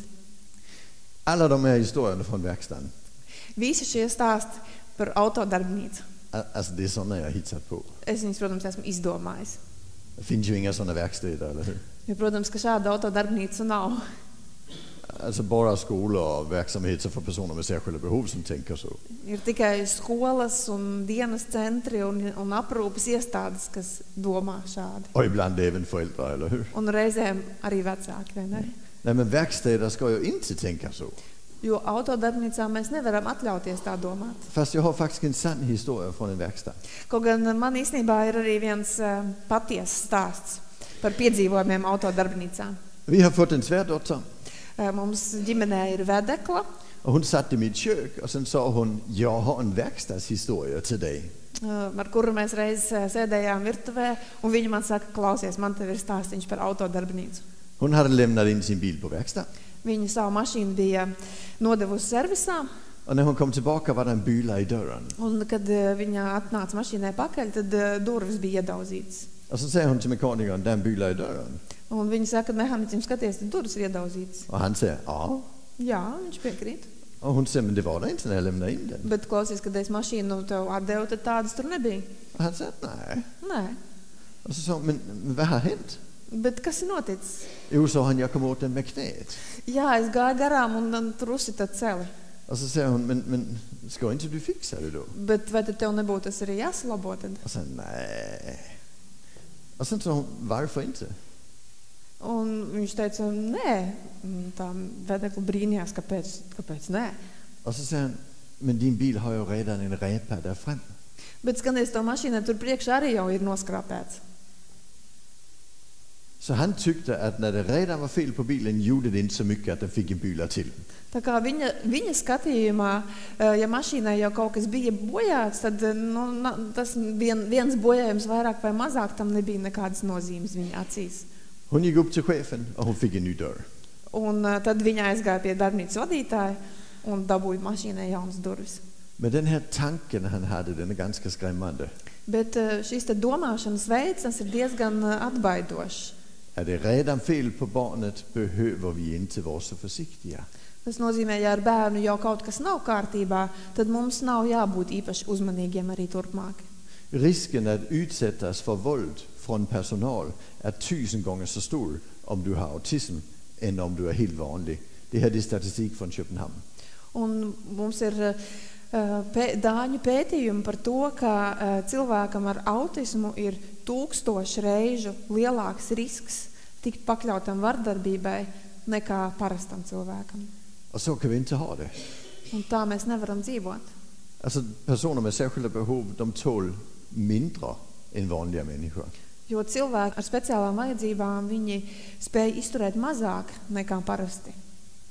Alla de här historierna från verkstaden, Visi šie stāsti par autodarbnīcu. alltså det är sådana jag hittat på. Es viņus, protams, esmu izdomājis. Det finns ju inga sådana verkstäder, eller hur? Jo, protams, ka šāda autodarbnīca nav. Alltså bara skolor och verksamheter för personer med särskilda behov som tänker så. Ir tikai skolas un dienas centri un aprūpes iestādes, kas domā šādi. Och ibland även föräldrar, eller hur? Un reizēm arī vecāki, vai ne? Nej, men verkstäder ska ju inte tänka så. Jo autodarbnīcā mēs nevaram atļauties tā domāt. Fast jag har faktiskt en sann historia från en verkstad. Kaut gan man īstenībā ir arī viens patiesas stāsts par piedzīvojumiem autodarbnīcā. Vi har fått en svärdotter Mums ģimenē ir vedekla, och hon satt i mitt kök och sen sa hon, jag har en verkstadshistoria till dig. ar kuru mēs reiz sēdējām virtuvē, un viņa man saka, klausies, man tev ir stāstiņš par autodarbnīcu. Hon hade lämnat in sin bil på verkstad. Viņa savu mašīnu bija nodevusi servisā, Och när hon kom tillbaka var det en byla i dörren. un kad viņa atnāca mašīnai pakaļ, tad durvis bija iedauzītas. Och så säger hon till mekanikern, det är en byla i dörren. Un viņa saka, mehāniķim, skaties, tad durvis ir iedauzītas. Och han säger, ja. Jā, viņš piekrīt. Och hon säger, men det var det inte när jag lämnade in den. Bet klausies, kad es mašīnu tev atdevu, tad tādas tur nebija. Och han säger, nej. Nē. Och så sa hon, men vad har hänt? Bet kas ir noticis? Jo, sa han, jag kom åt den med knät. Jā, es gāju garām un tur uzsita celi. Och så säger hon, men ska inte du fixa det då? Bet vai tad tev nebūtu tas arī jāsalabo tad? Och sen, nej. Och sen sa hon, varför inte? Un viņš teica, nē. Tā vedekla brīnījās, kāpēc nē. Och så säger han, men din bil har ju redan en repa där fram. Bet skaties, to mašīnai tur priekšā arī jau ir noskrāpēts. Så han tyckte att när det redan var fel på bilen gjorde det inte så mycket att den fick en byla till. Tā kā viņa skatījumā, ja mašīnai jau kaut kas bija bojāts, tad tas viens bojājums vairāk vai mazāk tam nebija nekādas nozīmes viņa acīs. Hon gick upp till chefen och hon fick en ny dörr. Un tad viņa aizgāja pie darbnīcas vadītāja un dabūja mašīnai jaunas durvis. Men den här tanken han hade, den är ganska skrämmande. Bet šīs te domāšanas veids, tas ir diezgan atbaidošs. Är det redan fel på barnet behöver vi inte vara så försiktiga. Tas nozīmē, ja ar bērnu jau kaut kas nav kārtībā, tad mums nav jābūt īpaši uzmanīgiem arī turpmāk. Risken att utsättas för våld från personal är 1000 gånger så stor om du har autism än om du är helt vanlig. Det här är statistik från Köpenhamn. Un mums ir dāņu pētījumi par to, ka cilvēkam ar autismu ir 1000 reižu lielāks risks tikt pakļautam vardarbībai nekā parastam cilvēkam. Och så kan vi inte ha det. Un tā mēs nevaram dzīvot. Alltså personer med särskilda behov, de tål mindre än vanliga människor. Jo cilvēki ar speciālām vajadzībām, viņi spēj izturēt mazāk nekā parasti.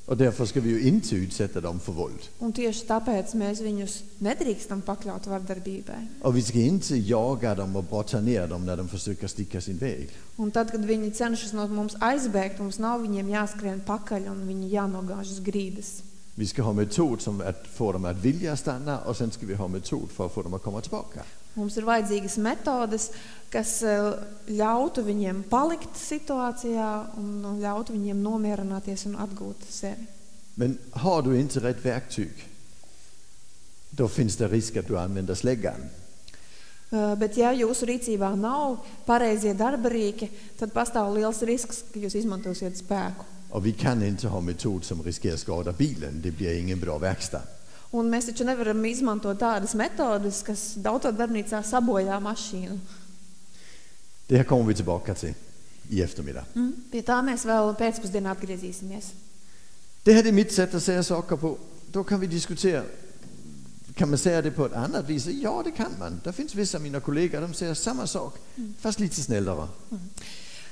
Och därför ska vi ju inte utsätta dem för våld. Un tieši tāpēc mēs viņus nedrīkstam pakļaut vardarbībai. Och vi ska inte jaga dem och brotta ner dem när de försöker sticka sin väg. Un tad, kad viņi cenšas no mums aizbēgt, mums nav viņiem jāskrien pakaļ un viņi jānogāž uz grīdas. Vi ska ha metod som att få dem att vilja stanna och sen ska vi ha metod för att få dem att komma tillbaka. Mums ir vajadzīgas metodes, kas ļautu viņiem palikt situācijā un ļautu viņiem nomierināties un atgūt sevi. Men har du inte rätt verktyg, då finns det risk att du använder släggan. Bet ja jūsu rīcībā nav pareizie darbarīki, tad pastāv liels risks, ka jūs izmantosiet spēku. Och vi kan inte ha metod som riskerar skada bilen. Det blir ingen bra verkstad. Un mēs taču nevaram izmantot tādas metodes, kas autodarbnīcā sabojā mašīnu. Det här kommer vi tillbaka till i eftermiddag. Pie tā mēs vēl pēcpusdienā atgriezīsimies. Det här är mitt sätt att säga saker på. Då kan vi diskutera. Kan man säga det på ett annat vis? Ja, det kan man. Det finns vissa av mina kollegor, de säger samma sak, fast lite snällare.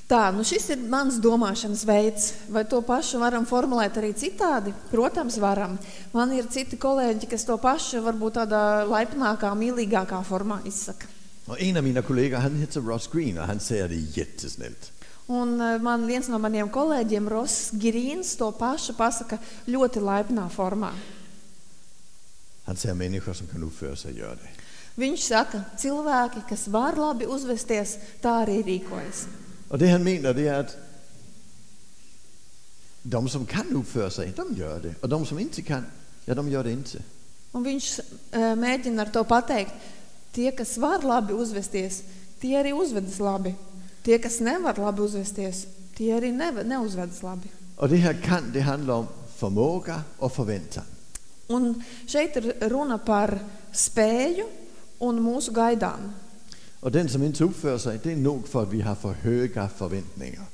Tā, šis ir mans domāšanas veids. Vai to pašu varam formulēt arī citādi? Protams, varam. Man ir citi kolēģi, kas to pašu varbūt tādā laipnākā, mīlīgākā formā izsaka. Och en av mina kollegor, han heter Ross Green och han säger det jättesnällt. Un man viens no maniem kolēģiem, Ross Girīns, to pašu pasaka ļoti laipnā formā. Han säger människor som kan uppföra sig gör det. Viņš saka, cilvēki, kas var labi uzvesties, tā arī rīkojas. Och det han menar det är att de som kan uppföra sig, de gör det. Och de som inte kan, ja, de gör det inte. Un viņš mēģina ar to pateikt, tie, kas var labi uzvesties, tie arī uzvedas labi. Tie, kas nevar labi uzvesties, tie arī neuzvedas labi. Och det här kan, det handlar om förmåga och förväntan. Un šeit ir runa par spēju un mūsu gaidām. Och den som inte uppför sig, det är nog för att vi har för höga förväntningar.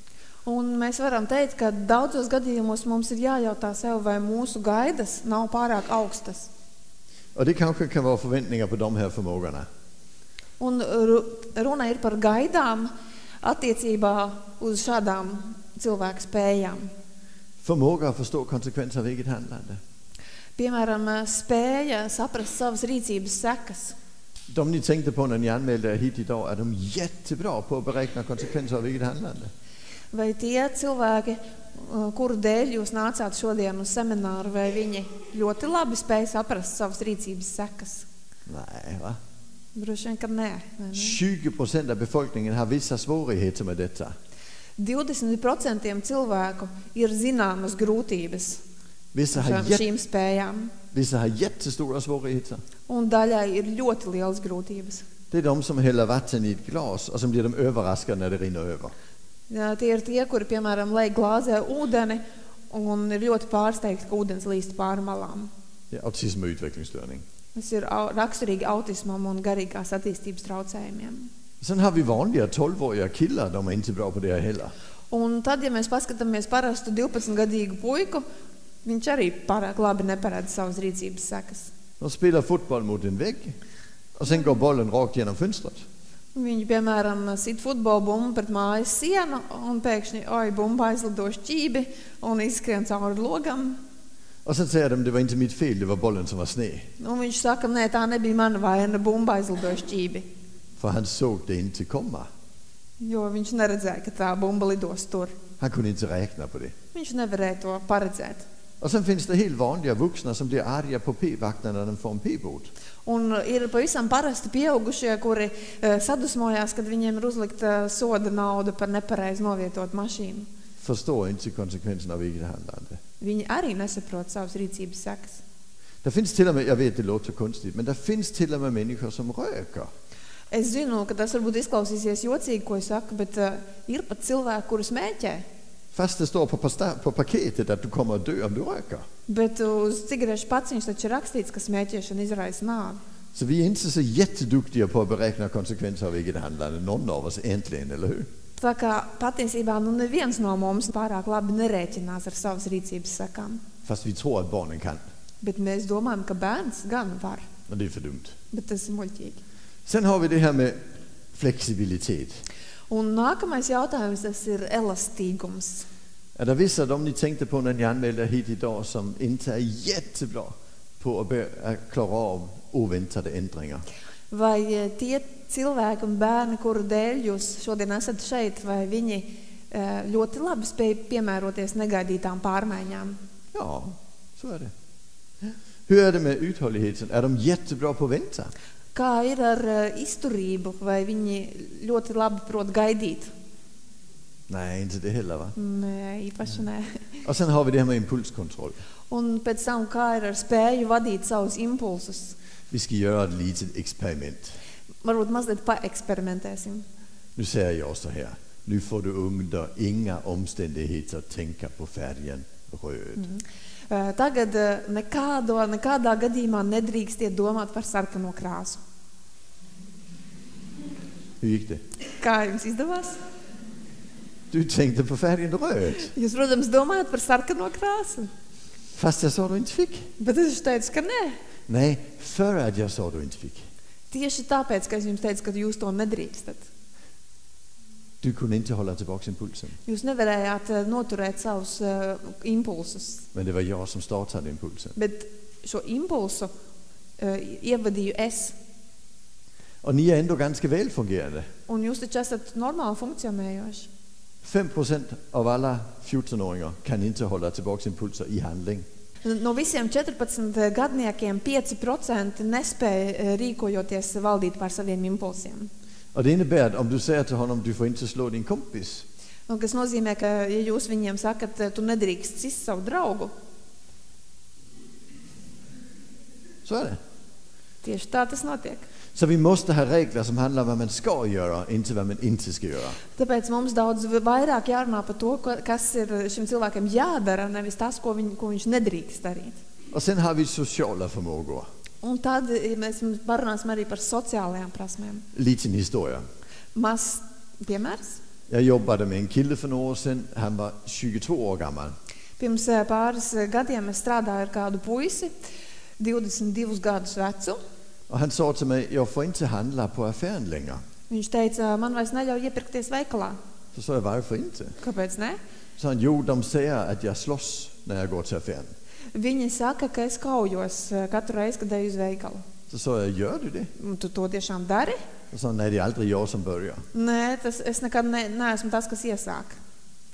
Un mēs varam teikt, ka daudzos gadījumos mums ir jājautā sev, vai mūsu gaidas nav pārāk augstas. Och det kanske kan vara förväntningar på de här förmågorna. Un runa ir par gaidām attiecībā uz šādām cilvēku spējām. Förmåga att förstå konsekvenser av eget handlande. Piemēram, spēja saprast savas rīcības sekas. De ni tänkte på när ni anmälde er hit idag, är de jättebra på att beräkna konsekvenser av eget handlande. Vai tie cilvēki, kuru dēļ jūs nācāt šodien uz semināru, vai viņi ļoti labi spēja saprast savas rīcības sekas? Nej, va? Droši vien, ka nē. 20% av befolkningen har vissa svårigheter med detta. 20% cilvēku ir zināmas grūtības šīm spējām. Vissa har jättestora svårigheter. Un daļai ir ļoti lielas grūtības. Det är de som häller vatten i ett glas och som blir de överraskade när det rinner över. Ja, tie ir tie, kuri, piemēram, lej glāzē ūdeni un ir ļoti pārsteigti, ka ūdens līst pāri malām. Det är autism och utvecklingsstörning. Tas ir raksturīgi autismam un garīgās attīstības traucējumiem. Sen har vi vanliga 12-åriga killar, de är inte bra på det heller. Un tad, ja mēs paskatāmies parastu 12-gadīgu puiku, viņš arī pārāk labi neparedz savas rīcības sekas. De spelar fotboll mot en vägg och sen går bollen rakt genom fönstret. Viņi, piemēram, sit futbola bumbu pret mājas sienu un pēkšņi, bumba aizlido šķībi un izskrien cauri logam. Och sen säger de, det var inte mitt fel, det var bollen som var sned. Un viņš saka, nē, tā nebija mana vaina, bumba aizlido šķībi. För han såg det inte komma. Jo viņš neredzēja, ka tā bumba lidos tur. Han kunde inte räkna på det. Viņš nevarēja to paredzēt. Och sen finns det helt vanliga vuxna som blir arga på p-vakterna när de får en p-bot. Un ir pavisam parasti pieaugušie, kuri sadusmojās, kad viņiem ir uzlikta soda nauda par nepareizi novietot mašīnu. Förstår inte konsekvenserna av eget handlande. Viņi arī nesaprot savas rīcības sekas. Det finns till och med, jag vet det låter konstigt, men det finns till och med människor som röker. Es zinu, ka tas varbūt izklausīsies jocīgi, ko es saku, bet ir pat cilvēki, kuri smēķē. Fast det står på paketet att du kommer att dö om du röker. Bet uz cigarešu paciņas taču ir rakstīts, ka smēķēšana izraisa nāvi. Så vi är inte så jätteduktiga på att beräkna konsekvenser av eget handlande, någon av oss egentligen, eller hur? Tā kā patiesībā neviens no mums pārāk labi nerēķinās ar savas rīcības sekām. Fast vi tror att barnen kan. Bet mēs domājam, ka bērns gan var. Och det är för dumt. Bet tas ir muļķīgi. Sen har vi det här med flexibilitet. Un nākamais jautājums, tas ir elastīgums. Är det vissa de ni tänkte på när ni anmälde hit idag som inte är jättebra på att klara av oväntade ändringar? Vai tie cilvēki un bērni, kuru dēļ jūs šodien esat šeit, vai viņi ļoti labi spēj piemēroties negaidītām pārmaiņām? Ja, så är det. Hur är det med uthålligheten? Är de jättebra på att vänta? Kā ir ar izturību, vai viņi ļoti labi prot gaidīt? Nej, inte det heller, va? Nē, īpaši nē. Och sen har vi det här med impulskontroll. Un pēc tam, kā ir ar spēju vadīt savus impulsus? Vi ska göra ett litet experiment. Varbūt mazliet paeksperimentēsim. Nu säger jag så här. Nu får du under inga omständigheter tänka på färgen röd. Tagad nekādā gadījumā nedrīkstiet domāt par sarkano krāsu. Hur gick det? Kā jums izdevās? Du tänkte på färgen röd. Jūs, protams, domājat par sarkano krāsu. Fast jag sa du inte fick. Bet es teicu, ka nē. Nej, för att jag sa du inte fick. Tieši tāpēc, ka es jums teicu, ka jūs to nedrīkstat. Du kunde inte hålla tillbaka impulsen. Jūs nevarējāt noturēt savus impulsus. Men det var jag som startade impulsen. Bet šo impulsu ievadīju es. Och ni är ändå ganska väl fungerande. Un jūs taču esat normāli funkcionējoši. 5% av alla 14-åringar kan inte hålla tillbaka impulser i handling. No visiem 14 gadniekiem 5% nespēja rīkojoties valdīt pār saviem impulsiem. Och det innebär att om du säger till honom du får inte slå din kompis. Un kas nozīmē, ka ja jūs viņiem sakat, tu nedrīkst sist savu draugu, Så är det. tieši tā tas notiek. Så vi måste ha regler som handlar om vad man ska göra, inte vad man inte ska göra. Tāpēc mums daudz vairāk jārunā par to, kas ir šim cilvēkam jādara, nevis tas, ko viņš nedrīkst darīt. Och sen har vi sociala förmågor. Un tad mēs parunāsim arī par sociālajām prasmēm. Liten historia. Mazs piemērs. Jag jobbade med en kille för några år sedan. Han var 22 år gammal. Pirms pāris gadiem es strādāju ar kādu puisi, 22 gadus vecu. Och han sa till mig, jag får inte handla på affären längre. Viņš teica, man vairs neļauj iepirkties veikalā. Så sa jag, varför inte? Kāpēc ne? Så han, jo, de säger att jag slåss när jag går till affären. Viņi saka, ka es kaujos katru reizi, kad eju uz veikalu. Så sa jag, gör du det? Tu to tiešām dari? Så sa han, nej, det är aldrig jag som börjar. Nē, es nekad neesmu tas, kas iesāk.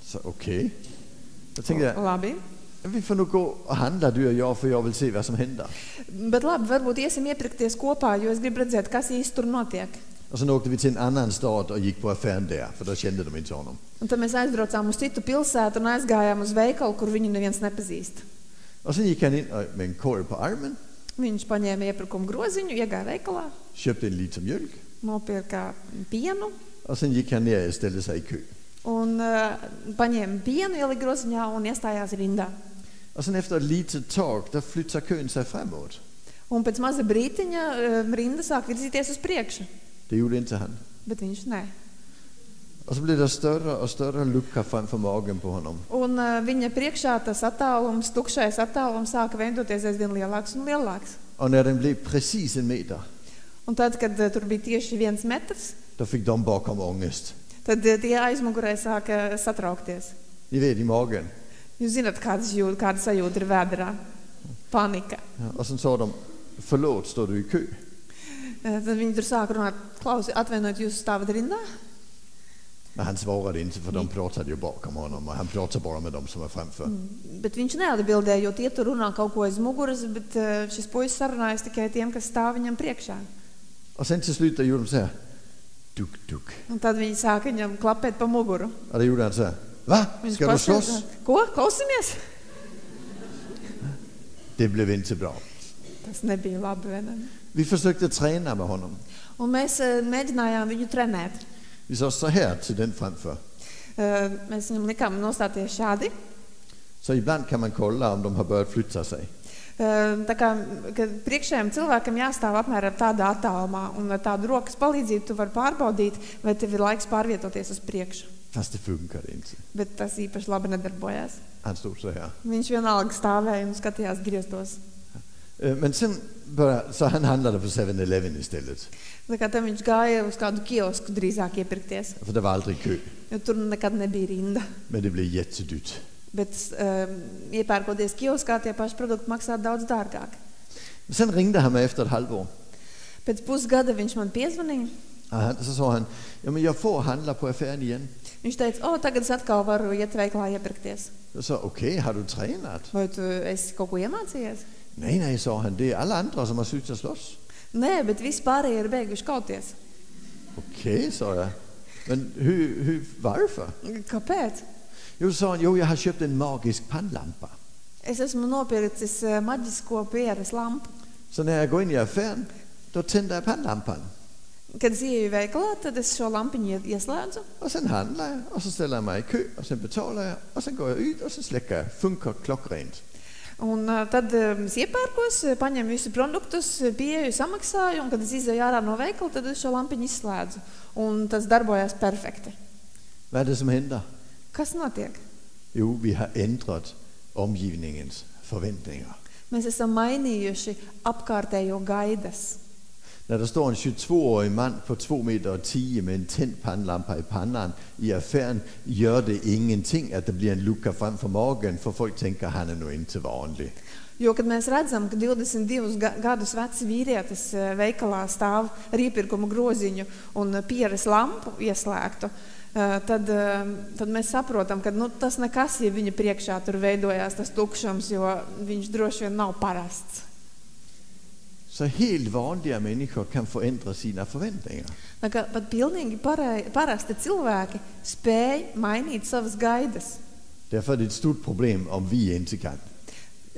Så okej. Då tänkte jag, Labi. vi får nog gå och handla du och jag, för jag vill se vad som händer. Bet labi, varbūt iesim iepirkties kopā, jo es gribu redzēt, kas īsti tur notiek. Och sen åkte vi till en annan stad och gick på affären där, för då kände de inte honom. Un tad mēs aizbraucām uz citu pilsētu un aizgājām uz veikalu, kur viņu neviens nepazīst. Och sen gick han in med en korg på armen, Viņš paņēma iepirkumu groziņu, iegāja veikalā, köpte en liter mjölk nopirka pienu och sen gick han ner och ställde sig i kö. un paņēma pienu, ielika groziņā un iestājās rindā. Och sen efter ett litet tag, där flyttar kön sig framåt. Un pēc maza brītiņa rinda sāk virzīties uz priekšu, Det gjorde inte han. bet viņš nē. Och så blev det större och större lucka framför magen på honom. Un viņa priekšā tas attālums, tukšais attālums sāka veidoties aizvien lielāks un lielāks. Och när den blev precis 1 meter, Un tad, kad tur bija tieši 1 metrs, då fick de bakom ångest. tad tie aizmugurē sāka satraukties. Ni vet, i magen. Jūs zināt, kāda sajūta ir vēderā? Panika. Ja, och sen sa de, förlåt, står du i kö? Tad viņi tur sāka runāt, klausi, atvainojiet, jūs stāvat rindā? Men han svarade inte, för de pratade ju bakom honom och han pratade bara med dem som var framför. Bet viņš neatbildēja, jo tie tur runā kaut ko aiz muguras, bet šis puisis sarunājas tikai tiem, kas stāv viņam priekšā. Och sen till slut gjorde de så här, duk, duk. Un tad viņi sāka viņam klapēt pa muguru. Och det gjorde han så här, va? Viņš Ska du slåss? Ko? Klausamies? Det blev inte bra. Tas nebija labi, vai ne? Vi försökte träna med honom. Un mēs mēģinājām viņu trenēt. Vi sa så här till den framför. Mēs viņam likām nostāties šādi. Så ibland kan man kolla om de har börjat flytta sig. Tā kā kad priekšējiem cilvēkam jāstāv apmēram tādā attālumā, un ar tādu rokas palīdzību tu vari pārbaudīt, vai tev ir laiks pārvietoties uz priekšu. Fast det funkade inte. Bet tas īpaši labi nedarbojās. Han stod så här. Viņš vienalga stāvēja un skatījās grieztos. Men sen så han handlade på 7-Eleven istället. Tā kā tam viņš gāja uz kādu kiosku drīzāk iepirkties, För det var aldrig kö. jo tur nekad nebija rinda. Men det blev jättedyrt. Bet iepērkoties kioskā, tie paši produkti maksā daudz dārgāk. Sen ringde han mig efter ett halvår. Pēc pusgada viņš man piezvanīja. Så sa han, ja men jag får handla på affären igen. Viņš teica, tagad es atkal varu iet veiklā iepirkties. Jag sa, okej, har du tränat? Vai tu esi kaut ko iemācījies? Nej, sa han, det är alla andra som har slutat slåss. Nē, bet visi pārējie ir beiguši kauties. Okej, sa jag. Men varför? Kāpēc? Jo, sa han, jag har köpt en magisk pannlampa. Es esmu nopircis maģisko pieres lampu. Så när jag går in i affären, då tänder jag pannlampan. Kad es ieju veikalā, tad es šo lampiņu ieslēdzu. Och sen handlar jag, och så ställer jag mig i kö, och sen betalar jag, och sen går jag ut, och sen släcker jag. Funkar klockrent. Un tad es iepērkos, paņemu visu produktus, pieeju, samaksāju, un kad es izēju ārā no veikala, tad es šo lampiņu izslēdzu. Un tas darbojās perfekti. Vad är det som händer? Kas notiek? Jo, vi har ändrat omgivningens förväntningar. Mēs esam mainījuši apkārtējo gaidas. När det står en 22-årig man på 2,10 meter med en tänd pannlampa i pannan i affären, gör det ingenting att det blir en lucka framför magen, för folk tänker han är nog inte vanlig. Jo, kad mēs redzam, ka 22 gadus vecs vīrietis veikalā stāv ar iepirkumu groziņu un pieres lampu ieslēgtu, tad mēs saprotam, ka tas nekas, ja viņa priekšā tur veidojās tas tukšums, jo viņš droši vien nav parasts. Så helt vanliga människor kan förändra sina förväntningar. Tā kā pat pilnīgi parasti cilvēki spēj mainīt savas gaidas. Därför är det ett stort problem om vi inte kan.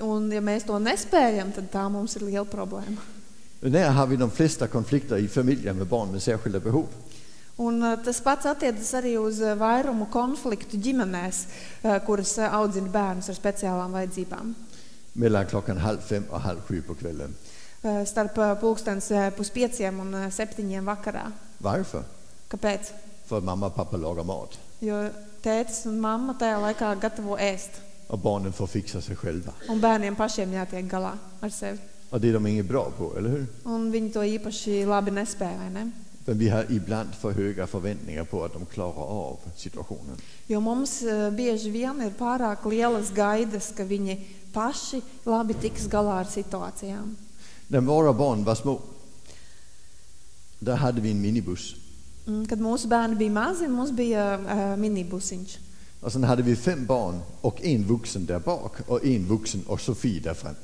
Un, ja mēs to nespējam, tad tā mums ir liela problēma. Där har vi de flesta konflikter i familjer med barn med särskilda behov. Un tas pats attiecas arī uz vairumu konfliktu ģimenēs, kuras audzina bērnus ar speciālām vajadzībām. Mellan 4:30 och 6:30 på kvällen. Starp pulkstens 4:30 un 7:00 vakarā. Varför? Kāpēc? För att mamma och pappa lagar mat. Jo tētis un mamma tajā laikā gatavo ēst. Och barnen får fixa sig själva. Un bērniem pašiem jātiek galā ar sevi. Och det är de inget bra på, eller hur? Un viņi to īpaši labi nespēja, vai ne? Men vi har ibland för höga förväntningar på att de klarar av situationen. Jo mums bieži vien ir pārāk lielas gaidas, ka viņi paši labi tiks galā ar situācijām. När våra barn var små, där hade vi en minibuss. Kad mūsu bērni bija mazi, mums bija minibusiņš. Och sen hade vi 5 barn och en vuxen där bak och en vuxen och Sofie där fram.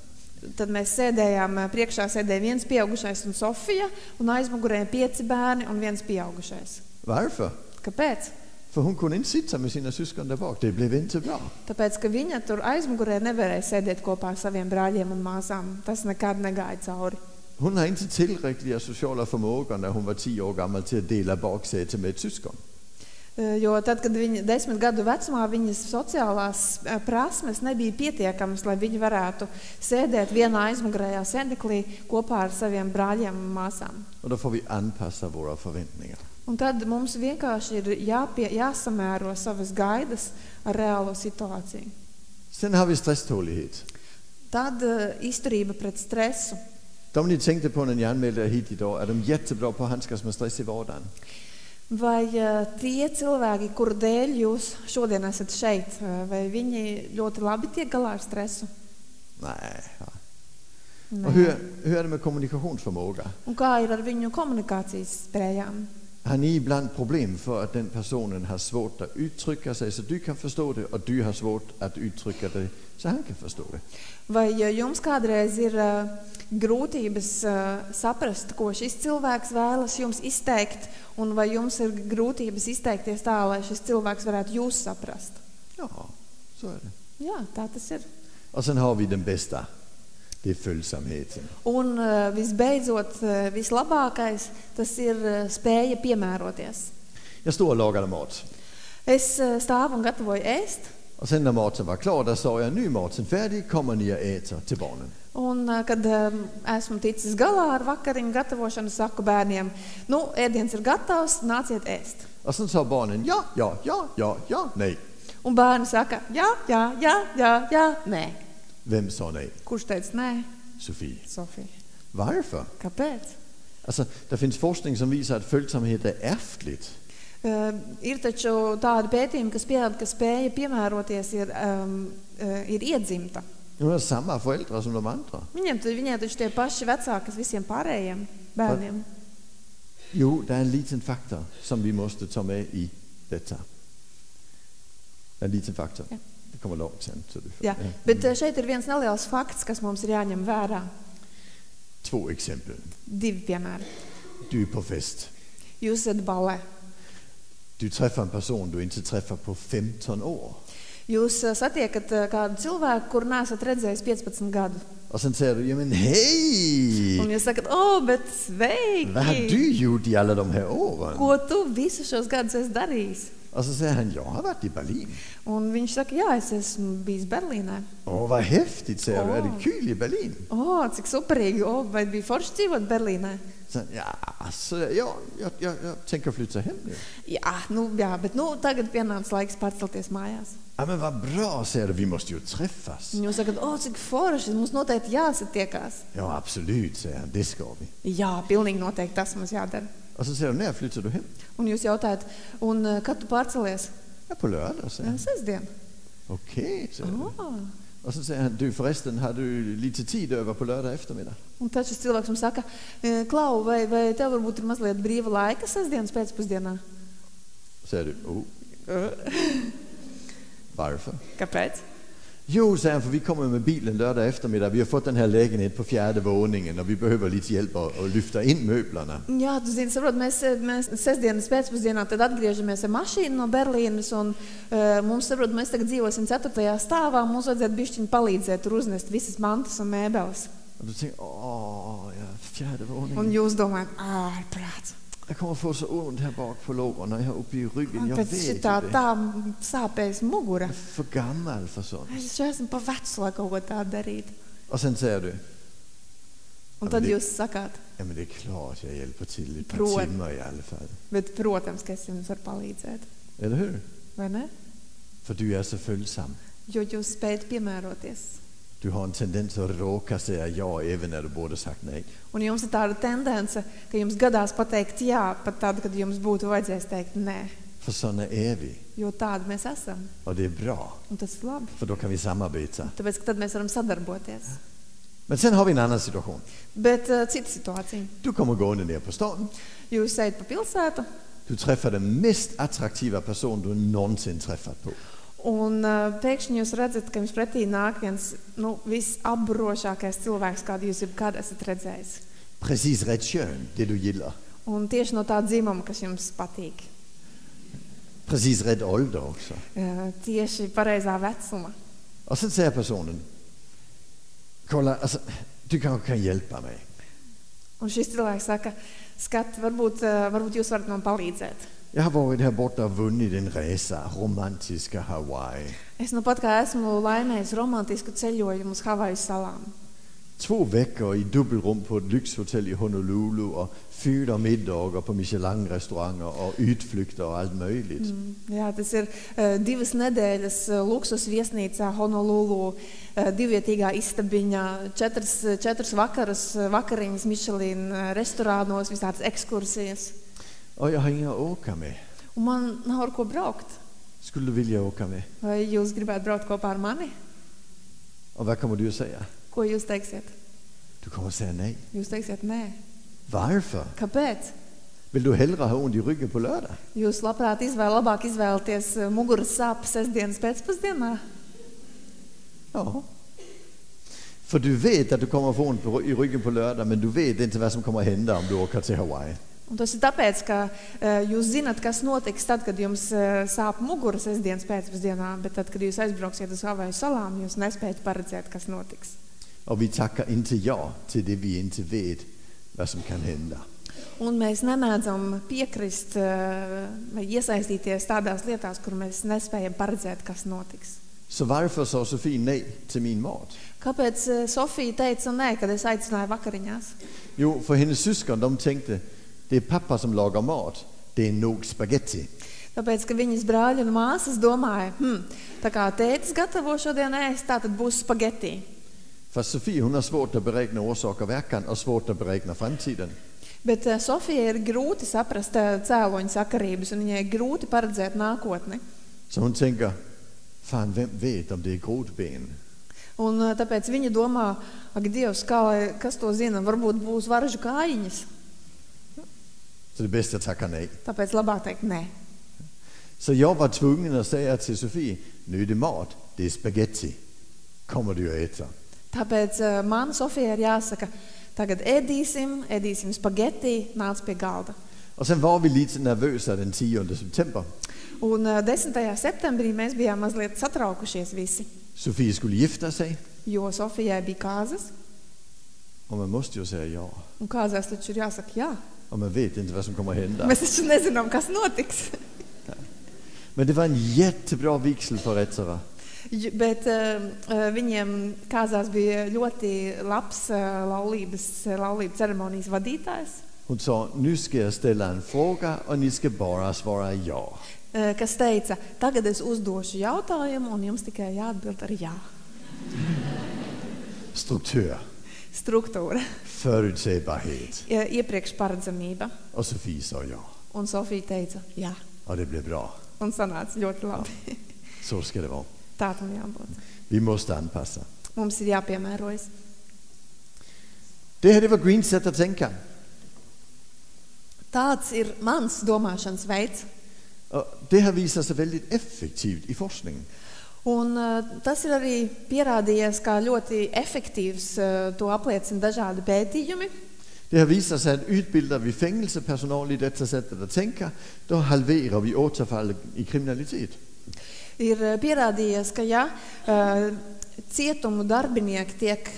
Tad mēs sēdējām, priekšā sēdēja viens pieaugušais un Sofija, un aizmugurē 5 bērni un viens pieaugušais. Varför? Kāpēc? För hon kunde inte sitta med sina syskon där bak. Det blev inte bra. Tāpēc, ka viņa tur aizmugurē nevarēja sēdēt kopā ar saviem brāļiem un māsām. Tas nekad negāja cauri. Hon har inte tillräckliga sociala förmågor när hon var 10 år gammal till att dela baksäte med ett syskon. Jo tad, kad viņa 10 gadu vecumā, viņas sociālās prasmes nebija pietiekamas, lai viņi varētu sēdēt vienā aizmugurējā sēdeklī kopā ar saviem brāļiem un māsām. Och då får vi anpassa våra förväntningar. Un tad mums vienkārši ir jāsamēro savas gaidas ar reālo situāciju. Sen har vi stresstålighet. Tad izturība pret stresu. De ni tänkte på när ni anmälde er hit idag, är de jättebra på att handskas med stress i vardagen? Vai tie cilvēki, kuru dēļ jūs šodien esat šeit, vai viņi ļoti labi tiek galā ar stresu? Nej. Ja. Nē. Och hur är det med kommunikationsförmåga? Un kā ir ar viņu komunikācijas spējām? Har ni ibland problem för att den personen har svårt att uttrycka sig så du kan förstå det och du har svårt att uttrycka det så han kan förstå det? Vai jums kādreiz ir grūtības saprast, ko šis cilvēks vēlas jums izteikt, un vai jums ir grūtības izteikties tā, lai šis cilvēks varētu jūs saprast? Ja, så är det. Jā, tā tas ir. Och sen har vi den bästa. Det är följsamheten. Un visbeidzot, vislabākais, tas ir spēja piemēroties. Jag står och lagade mat. Es stāvu un gatavoju ēst. Och sen när maten var klar, där sa jag, nu är maten färdig, kommer ni och äter till barnen. Un, kad esmu ticis galā ar vakariņu gatavošanu, saku bērniem, ēdiens ir gatavs, nāciet ēst. Och sen sa barnen, ja, nej. Un bērni saka, jā, nē. Vem sa nej? Kurš teica nē? Sofie. Sofija. Varför? Kāpēc? Alltså, det finns forskning som visar att följsamhet är ärftligt. Ir taču tādi pētījumi, kas pierāda, ka spēja piemēroties ir iedzimta. De har samma föräldrar som de andra. Viņiem taču tie paši vecāki, kas visiem pārējiem bērniem. Jo, det är en liten faktor som vi måste ta med i detta. En liten faktor. Ja. Det kommer långt sen. Så du får, Jā, bet šeit ir viens neliels fakts, kas mums ir jāņem vērā. 2 exempel. 2 piemēri. Du är på fest. Jūs esat ballē. Du träffar en person du inte träffar på 15 år. Jūs satiekat kādu cilvēku, kur neesat redzējis 15 gadu. Och sen säger du, ja men hej! Un jūs sakat, bet sveiki! Vad har du gjort i alla de här åren? Ko tu visu šos gadus esi darījis? Och så säger han, jag har varit i Berlin. Un viņš saka, jā, es esmu bijis Berlīnē. Vad häftigt, säger du. Är det kul i Berlin? Cik superīgi, vai bija forši dzīvot Berlīnē? Så, ja, alltså, jag tänker flytta hem nu. Jā, bet tagad pienāca laiks pārcelties mājās. Ja, men vad bra, säger du, vi måste ju träffas. Un jūs sakat, cik forši, mums noteikti jāsatiekās. Ja, absolut, säger han, det ska vi. Jā, pilnīgi noteikti tas mums jādara. Och så säger du, när flyttar du hem? Un jūs jautājat, un kad tu pārcelies? Ja, på lördag, säger han. Sestdien. Okej, säger du. Och så säger han, du förresten, har du lite tid över på lördag eftermiddag? Un tad šis cilvēks mums saka, Klau, vai tev varbūt ir mazliet brīva laika sestdienas pēcpusdienā? Säger du, varför? Kāpēc? Jo, säger han, för vi kommer med bilen lördag eftermiddag. Vi har fått den här lägenhet på 4:e våningen och vi behöver lite hjälp att lyfta in möblerna. Jā, tu zini, saprot, mēs sestdienas pēcpusdienā tad atgriežamies ar mašīnu no Berlīnas un mums, saprot, mēs tagad dzīvosim 4. stāvā, mums vajadzētu bišķiņ palīdzēt tur uznest visas mantas un mēbeles. Och du tänker, ja, 4:e våningen. Un jūs domājat, ārprāts. Jag kommer få så ont här bak på låren och jag har uppe i ryggen. Jag Pēc vet ju šitā det. tā sāpēs mugura. Jag är för gammal för sånt. Es esmu pa vecu, lai kaut ko tādu darītu. Och sen säger du, Un Ja, tad men det- jūs sakāt, ja men det är klart jag hjälper till ett par Prova. timmar i alla fall. bet, protams, ka es jums varu palīdzēt. Eller hur? Vai ne? För du är så följsam. Jo jūs spējat piemēroties. Du har en tendens att råka säga ja även när du borde sagt nej. Un jums ir tāda tendence, ka jums gadās pateikt jā, pat tad, kad jums būtu vajadzējis teikt nē. För sådana är vi. Jo tādi mēs esam. Och det är bra. Un tas ir labi. För då kan vi samarbeta. Tāpēc, ka tad mēs varam sadarboties. Men sen har vi en annan situation. Bet cita situācija. Du kommer gående ner på stan. Jūs ejat pa pilsētu Du träffar den mest attraktiva person du någonsin träffat på. un pēkšņi jūs redzat, ka jums pretī nāk viens visapbrošākais cilvēks, kādu jūs jebkad esat redzējis. Precis rätt kön, det du gillar. Un tieši no tā dzimuma, kas jums patīk. Precis rätt ålder också. Tieši pareizā vecuma. Och sen säger personen, kolla, alltså, du kanske kan hjälpa mig. Un šis cilvēks saka, skat, varbūt jūs varat man palīdzēt. Jag har varit här borta och vunnit en resa, romantiska Hawaii. Es nu pat kā esmu laimējis romantisku ceļojumu uz Havaju salām. 2 veckor i dubbelrum på ett lyxhotell i Honolulu och 4 middagar på Michelin-restauranger och utflykter och allt möjligt. Jā, tas ir 2 nedēļas luksus viesnīcā Honolulu, 2-vietīgā istabiņā, 4 vakariņas Michelin restorānos, visādas ekskursijas. Och jag har inga att åka med. Un man nav ar ko braukt. Skulle du vilja åka med? Vai jūs gribētu braukt kopā ar mani? Och vad kommer du att säga? Ko jūs teiksiet? Du kommer att säga nej. Jūs teiksiet nē. Varför? Kāpēc? Vill du hellre ha ont i ryggen på lördag? Jūs labāk izvēlaties muguras sāpes sestdienas pēcpusdienā? Ja. För du vet att du kommer att få ont i ryggen på lördag, men du vet inte vad som kommer att hända om du åker till Hawaii. Un tas ir tāpēc, ka jūs zināt, kas notiks tad, kad jums sāp mugura sestdienas pēcpusdienā, bet tad, kad jūs aizbrauksiet uz Havaju salām, jūs nespējat paredzēt, kas notiks. Och vi tackar inte ja till det vi inte vet vad som kan hända. Un mēs nemēdzam piekrist vai iesaistīties tādās lietās, kur mēs nespējam paredzēt, kas notiks. Så varför sa Sofie nej till min mat? Kāpēc Sofija teica nē, kad es aicināju vakariņās? Jo, för hennes syskon, de tänkte, det är pappa som lagar mat, det är nog spaghetti. Tāpēc, ka viņas brāļi un māsas domāja, tā kā tētis gatavo šodien ēst, tā tad būs spagetti. För Sofie, hon har svårt att beräkna orsak och verkan och svårt att beräkna framtiden. Bet Sofija ir grūti saprast cēloņu sakarības, un viņai ir grūti paredzēt nākotni. Så hon tänker, fan, vem vet om det är grodben? Un tāpēc viņa domā, ak, Dievs, kas to zina, varbūt būs varžu kājiņas. Så det är bäst att tacka nej. Tāpēc labāk teikt nē. Så jag var tvungen att säga till Sofie, nu är det mat, det är spaghetti. Kommer du att äta? Tāpēc man Sofija ir jāsaka, tagad ēdīsim spagetti, nāc pie galda. Och sen var vi lite nervösa den 10 september. Un 10. septembrī mēs bijām mazliet satraukušies visi, Sofie skulle gifta sig jo Sofijai bija kāzas, och man måste ju säga ja. un kāzās taču ir jāsaka jā. Och man vet inte vad som kommer att hända. Mēs taču nezinām, kas notiks. Men det var en jättebra vigselförrättare. Bet viņiem kāzās bija ļoti labs laulību ceremonijas vadītājs, Hon sa, nu ska jag ställa en fråga och ni ska bara svara ja. kas teica, tagad es uzdošu jautājumu, un jums tikai jāatbild ar jā. Struktur, Struktūra, förutsägbarhet. iepriekš paredzamība. Och Sofie sa ja. Un Sofija teica jā. Och det blev bra. Un sanāca ļoti labi. Så ska det vara. Tā tam jābūt. Vi måste anpassa. Mums ir jāpiemērojas. Det var Greens sätt att tänka. Tāds ir mans domāšanas veids. Och det har visat sig väldigt effektivt i forskningen. Un tas ir arī pierādījies kā ļoti efektīvs, to apliecina dažādi pētījumi. Det har visat sig att utbildar vi fängelsepersonal i detta sättet att tänka, då halverar vi återfallet i kriminalitet. Ir pierādījies, ka ja cietumu darbinieki tiek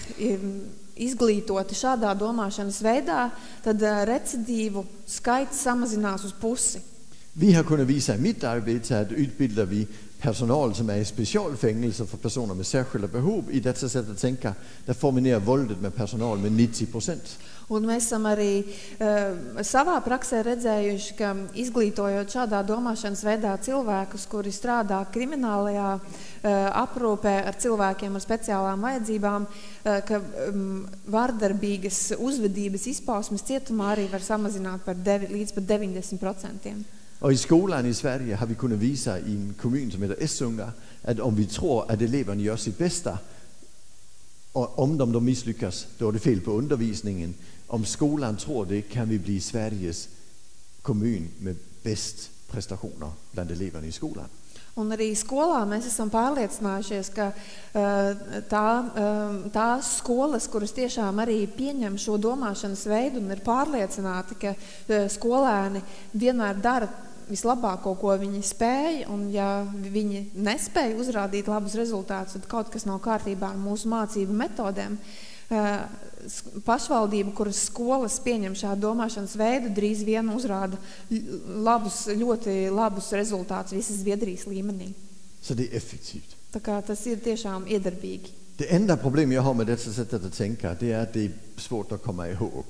izglītoti šādā domāšanas veidā, tad recidīvu skaits samazinās uz pusi. Vi har kunnat visa i mitt arbete att utbildar vi personal som är i specialfängelser för personer med särskilda behov i detta sätt att tänka, där får vi ner våldet med personal med 90%. Un mēs esam arī savā praksē redzējuši, ka izglītojot šādā domāšanas veidā cilvēkus, kuri strādā kriminālajā aprūpē ar cilvēkiem ar speciālām vajadzībām, ka vardarbīgas uzvedības izpausmes cietumā arī var samazināt līdz pat 90%. Och i skolan i Sverige har vi kunnat visa i en kommun som heter Essunga att om vi tror att eleverna gör sitt bästa och om de misslyckas, då är det fel på undervisningen. Om skolan tror det, kan vi bli Sveriges kommun med bäst prestationer bland eleverna i skolan. Un arī skolā mēs esam pārliecinājušies, ka tās skolas, kuras tiešām arī pieņem šo domāšanas veidu un ir pārliecināti, ka skolēni vienmēr dara vislabāko, ko viņi spēja, un ja viņi nespēja uzrādīt labus rezultātus, tad kaut kas nav kārtībā ar mūsu mācību metodēm. Pašvaldība, kuras skolas pieņem šādu domāšanas veidu, drīz vien uzrāda ļoti labus rezultātus visas Zviedrijas līmenī. Så det är effektivt. Tā kā tas ir tiešām iedarbīgi. Det enda problem jag har med detta sättet att tänka, det är att det är svårt att komma ihåg.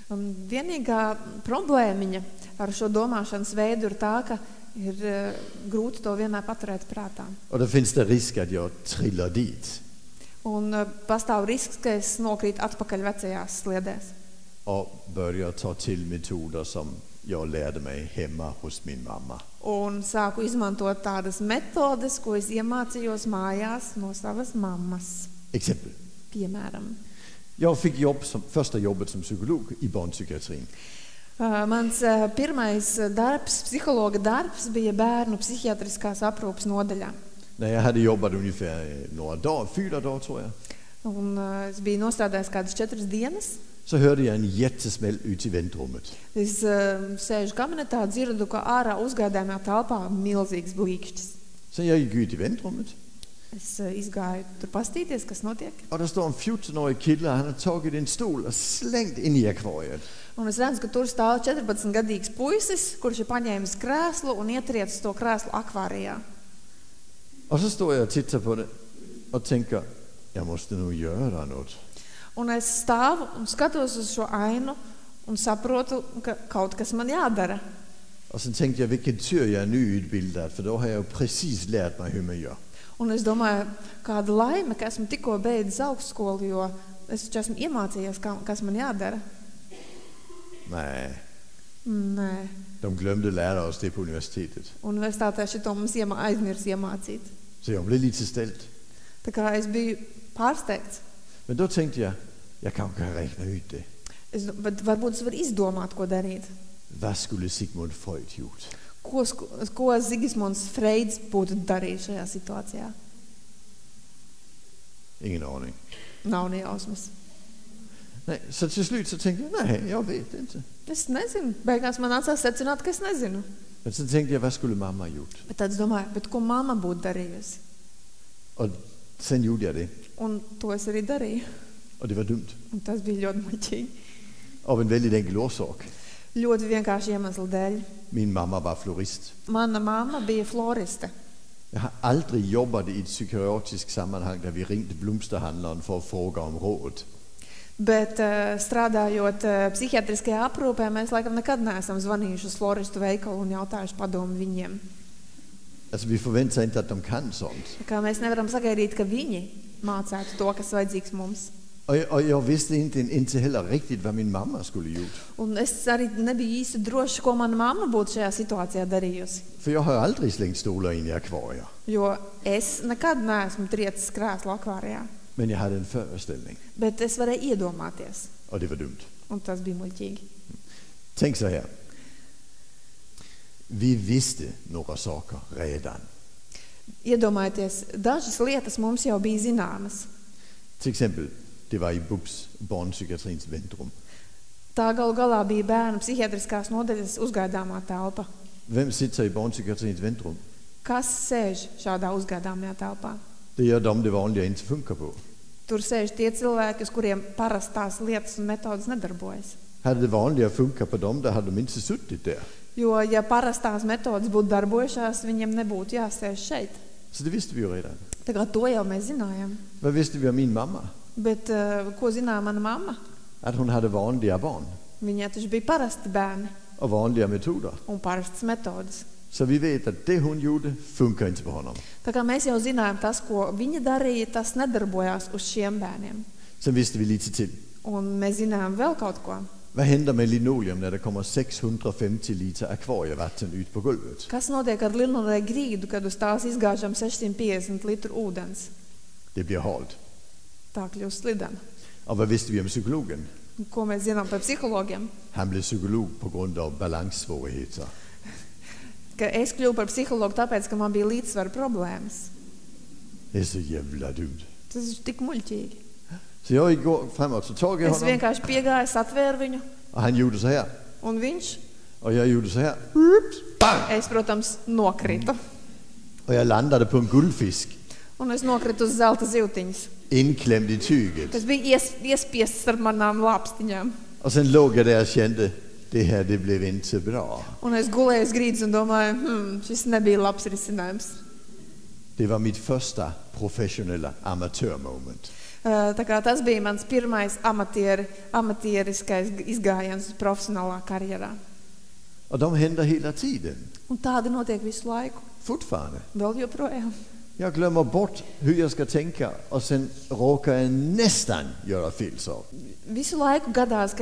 Vienīgā problēmiņa ar šo domāšanas veidu ir tā, ka ir grūti to vienmēr paturēt prātā. Och då finns det risk att jag trillar dit. Un pastāv risks, ka es nokrītu atpakaļ vecajās sliedēs. Och börjar ta till metoder som jag lärde mig hemma hos min mamma. Un sāku izmantot tādas metodes, ko es iemācījos mājās no savas mammas. Exempel. Piemēram. Jag fick första jobbet som psykolog i barnpsykiatrin. Mans pirmais darbs, psihologa darbs, bija bērnu psihiatriskās aprūpes nodaļā. När jag hade jobbat ungefär 4 dagar tror jag. Un es biju nostrādājis kādas 4 dienas. Så hörde jag en jättesmäll ut i väntrummet. Es sēžu kabinetā, dzirdu, ka ārā uzgādājumā telpā milzīgs blīkšķis. Så jag gick ut i väntrummet. Es izgāju tur pastīties, kas notiek. Och där står en 14-årig kille, han har tagit en stol och slängt in i akvariet. Un es redzu, ka tur stāv 14-gadīgs puisis, kurš ir paņēmis krēslu un ietriecis to krēslu akvārijā. Och så står jag och tittar på det och tänker, jag måste nog göra något. Un es stāvu un skatos uz šo ainu un saprotu, ka kaut kas man jādara. Och sen tänkte jag, vilken tur jag är nyutbildad, för då har jag ju precis lärt mig hur man gör. Un es domāju, kāda laime, ka esmu tikko beidzis augstskolu, jo es taču esmu iemācījies, kas man jādara. Nej, Nē. de glömde lära oss det på universitetet. Universitātē šito mums aizmirs iemācīt. Så jag blev lite ställd. Tā kā es biju pārsteigts. Men då tänkte jag kanske kan räkna ut det. Bet varbūt es varu izdomāt, ko darīt. Vad skulle Sigmund Freud gjort? Ko Zigismunds Freids būtu darījis šajā situācijā? Ingen aning. Nav nejausmas. Nej, så till slut så tänkte jag, nej, jag vet inte. Es nezinu. Beigās man nācās secināt, ka es nezinu. Men så tänkte jag, vad skulle mamma gjort? Bet tad es domāju, bet ko mamma būtu darījusi? Och sen gjorde jag det. Un to es arī darīju. Och det var dumt. Un tas bija ļoti muļķīgi. Av en väldigt enkel orsak. Ļoti vienkārši iemeslu dēļ. Min mamma var florist. Mana mamma bija floriste. Jag har aldrig jobbat i ett psykiatriskt sammanhang där vi ringde blomsterhandlaren för att fråga om råd. Bet strādājot psihiatriskajā aprūpē, mēs laikam nekad neesam zvanījuši uz floristu veikalu un jautājuši padomu viņiem. Alltså vi förväntar inte att de kan sånt. Kā mēs nevaram sagaidīt, ka viņi mācētu to, kas vajadzīgs mums. Och jag visste inte heller riktigt vad min mamma skulle gjort. Un es arī nebiju īsti droši, ko mana mamma būtu šajā situācijā darījusi. För jag har aldrig slängt stolar in i akvarier. Jo es nekad neesmu triecis krēslu akvārijā. Men jag hade en föreställning. Bet es varēju iedomāties. Och det var dumt. Un tas bija muļķīgi. Tänk så här. Vi visste några saker redan. Iedomājieties, dažas lietas mums jau bija zināmas. Till exempel, det var i BUPs, barnpsykiatrins väntrum. Tā galu galā bija bērnu psihiatriskās nodaļas uzgaidāmā telpa. Vem sitter i barnpsykiatrins väntrum? Kas sēž šādā uzgaidāmajā telpā? Det gör de det vanliga inte funkar på. Tur sēž tie cilvēki, uz kuriem parastās lietas un metodas nedarbojas. Hade det vanliga funkat på dem, då hade de inte suttit där. Jo, ja parastās metodas būtu darbojušās, viņiem nebūtu jāsēž šeit. Så det visste vi ju redan. Tā kā to jau mēs zinājām. Vad visste vi om min mamma? Bet ko zināja mana mamma? Att hon hade vanliga barn Viņai taču bija parasti bērni och vanliga metoder. un parastas metodas. Så vi vet att det hon gjorde funkar inte på honom. Tā kā mēs jau zinājām, tas, ko viņa darīja, tas nedarbojās uz šiem bērniem. Sen visste vi lite till. Un mēs zinājām vēl kaut ko. Vad händer med linoleum när det kommer 650 liter akvarievatten ut på golvet? Kas notiek ar linoleja grīdu, kad uz tās izgāžam 650 litru ūdens? Det blir halt. Tā kļūst slidena. Och vad visste vi om psykologen? Ko mēs zinām par psihologiem? Han blev psykolog på grund av balanssvårigheter. Ka es kļuvu par psihologu tāpēc, ka man bija līdzsvara problēmas. Det är så jävla dumt. Tas ir tik muļķīgi. Så jag gick framåt så tog jag Es honom vienkārši piegāju, satvēru viņu, och han gjorde så här. un viņš, Och jag gjorde så här. Bang! es, protams, nokritu. Och jag landade på en guldfisk. Un es nokritu uz zelta zivtiņas. Inklämd i tyget. Tas bija iespiests ar manām lāpstiņām. Och sen låg jag där och kände, det här det blev inte bra. Un es gulēju uz grīdas un domāju, šis nebija labs risinājums. Det var mitt första professionella amatörmoment. Tā kā tas bija mans pirmais amatieriskais izgājiens uz profesionālā karjerā. Och de händer hela tiden. Un tāda notiek visu laiku. Fortfarande. Vēl joprojām. Jag glömmer bort hur jag ska tänka och sen råkar jag nästan göra fel sak. Visu laiku gadās,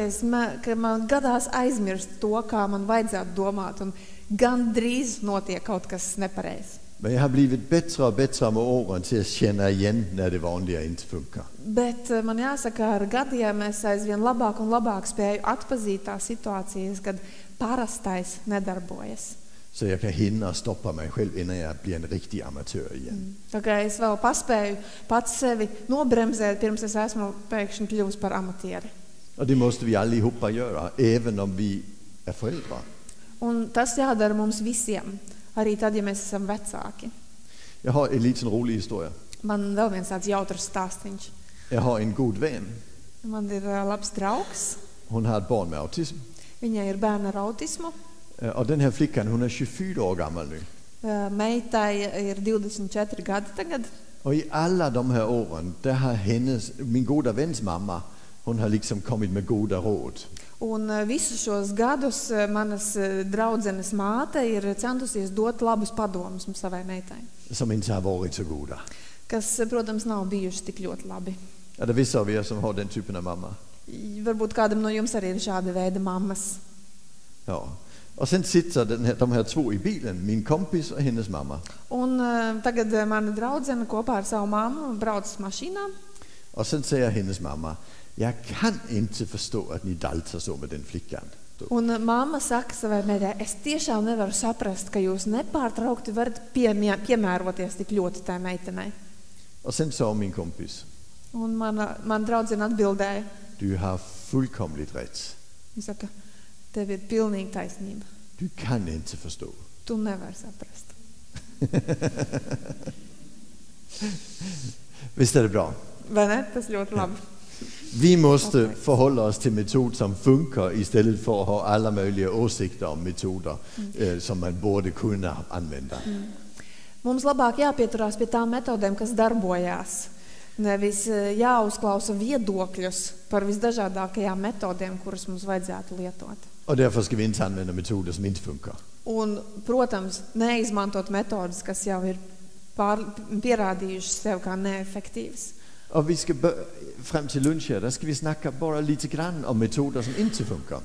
ka man gadās aizmirst to, kā man vajadzētu domāt, un gandrīz notiek kaut kas nepareizs. Men jag har blivit bättre och bättre med åren till att känna igen när det vanliga inte funkar. Bet man jāsaka, ar gadiem es aizvien labāk un labāk spēju atpazīt tās situācijas, kad parastais nedarbojas. Så jag kan hinna stoppa mig själv innan jag blir en riktig amatör igen. Tā kā es vēl paspēju pats sevi nobremzēt, pirms es esmu pēkšņi kļuvusi par amatieri. Och det måste vi allihopa göra, även om vi är föräldrar. Un tas jādara mums visiem, arī tad, ja mēs esam vecāki. Jag har en liten rolig historia. Man vēl viens tāds jautrs stāstiņš. Jag har en god vän. Man ir labs draugs. Hon har ett barn med autism. Viņai ir bērni ar autismu. Och den här flickan, hon är 24 år gammal nu. Meitai ir 24 gadi tagad. Och i alla de här åren, där har min goda väns mamma, hon har liksom kommit med goda råd. Un visus šos gadus manas draudzenes māte ir centusies dot labus padomus savai meitai. Som inte har varit så goda. Kas, protams, nav bijuši tik ļoti labi. Ja, det är vissa av er som har den typen av mamma. Varbūt kādam no jums arī ir šāda veida mammas. Ja. Och sen sitter de här två i bilen, min kompis och hennes mamma. Un tagad mana draudzene kopā ar savu mammu brauc mašīnā. Och sen säger hennes mamma, jag kan inte förstå att ni daltar så med den flickan. Un mamma saka savai meitai, es tiešām nevaru saprast, ka jūs nepārtraukti varat piemēroties tik ļoti tai meitenei. Och sen sa min kompis, Un man draudzene atbildēja, du har fullkomligt rätt. viņa saka, tev ir pilnīgi taisnība. Du kan inte förstå. Tu nevari saprast. Visst är det bra? Vai ne? Tas ļoti labi. Vi måste förhålla oss till metod som funkar istället för att ha alla möjliga åsikter om metoder som man borde kunna använda. Mums labāk jāpieturās pie tām metodēm, kas darbojās. Nevis jāuzklausa viedokļus par visdažādākajām metodēm, kuras mums vajadzētu lietot. Och därför ska vi inte använda metoder som inte funkar. Un, protams, neizmantot metodas, kas jau ir pierādījušas sev kā neefektīvas. Och vi ska fram till lunch här, där ska vi snacka bara lite grann om metoder som inte funkar.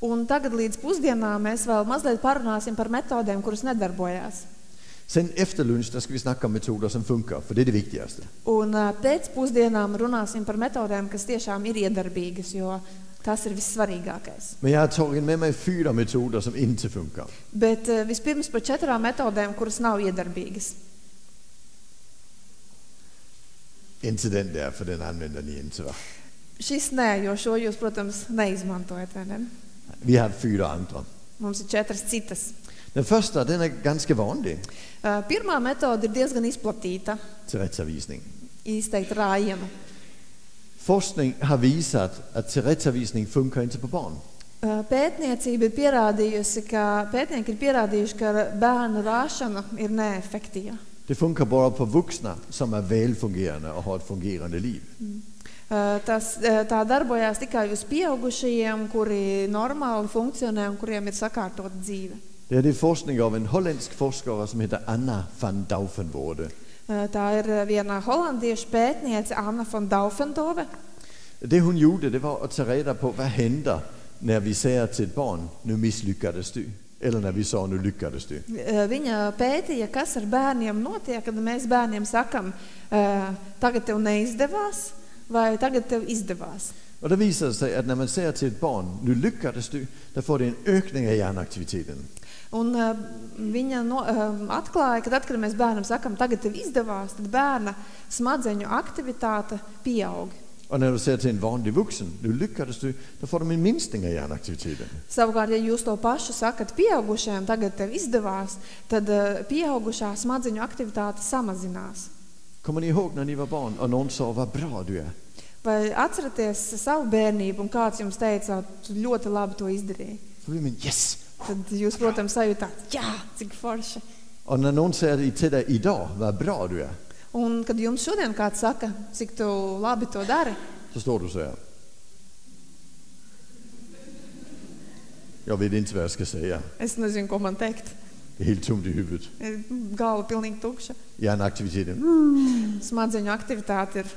Un tagad līdz pusdienām mēs vēl mazliet parunāsim par metodēm, kuras nedarbojās. Sen efter lunch, där ska vi snacka om metoder som funkar, för det är det viktigaste. Un pēc pusdienām runāsim par metodēm, kas tiešām ir iedarbīgas, jo Tas ir vissvarīgākais. Men jeg har tagit med mig 4 metoder, som inte funkar. Bet vispirms par 4 metodēm, kuras nav iedarbīgas. Indtil den der, for den anvender ni inte, va? Šis nē, jo šo jūs, protams, neizmantojat, vai ne? Vi har 4 andre. Mums ir 4 citas. Den første, den er ganske vanlig. Pirmā metode ir diezgan izplatīta, Tilrettevisning. izteikt rājienu. Forskning har visat at tilrettevisning funkar inte på barn. Pētniecība ir pierādījusi, pētnieki ir pierādījuši, ka bērnu rāšana ir neefektīva. Det funkar bara på vuxna som är välfungerande och har ett fungerande liv. Tā darbojās tikai uz pieaugušajiem, kuri normāli funkcionē un kuriem ir sakārtota dzīve. Det är forskning av en holländsk forskare som heter Anna van Douwenvoorde. Tā ir viena holandiešu pētniece, Anna van Douwenvoorde. Det hon gjorde, det var att ta reda på vad händer när vi säger till ett barn, nu misslyckades du. Eller när vi sa, nu lyckades du. Viņa pētīja, kas ar bērniem notiek, kad mēs bērniem sakam, tagad tev neizdevās vai tagad tev izdevās. Och det visar sig att när man säger till ett barn, nu lyckades du, då får det en ökning av hjärnaktiviteten. Un viņa atklāja, ka tad, kad mēs bērnam sakam, tagad tev izdevās, tad bērna smadzeņu aktivitāte pieaug. Och när du säger till en vanlig vuxen, nu lyckades du, då får de en minskning av hjärnaktiviteten. Savukārt, ja jūs to pašu sakat pieaugušajam, tagad tev izdevās, tad pieaugušā smadzeņu aktivitāte samazinās. Kommer ni ihåg när ni var barn och någon sa, vad bra du är? Vai atceraties savu bērnību un kāds jums teica, tu ļoti labi to izdarīji? Så blir man, yes! Tad jūs, protams, sajūtāt, jā, cik forši. Och när någon säger till dig idag, vad bra du är, Un kad jums šodien kāds saka, cik tu labi to dari, så står du så här. Jag vet inte vad jag ska säga. es nezinu, ko man teikt. Det är helt tomt i huvudet. Galva pilnīgi tukša. Hjärnaktiviteten. Smadzeņu aktivitāte ir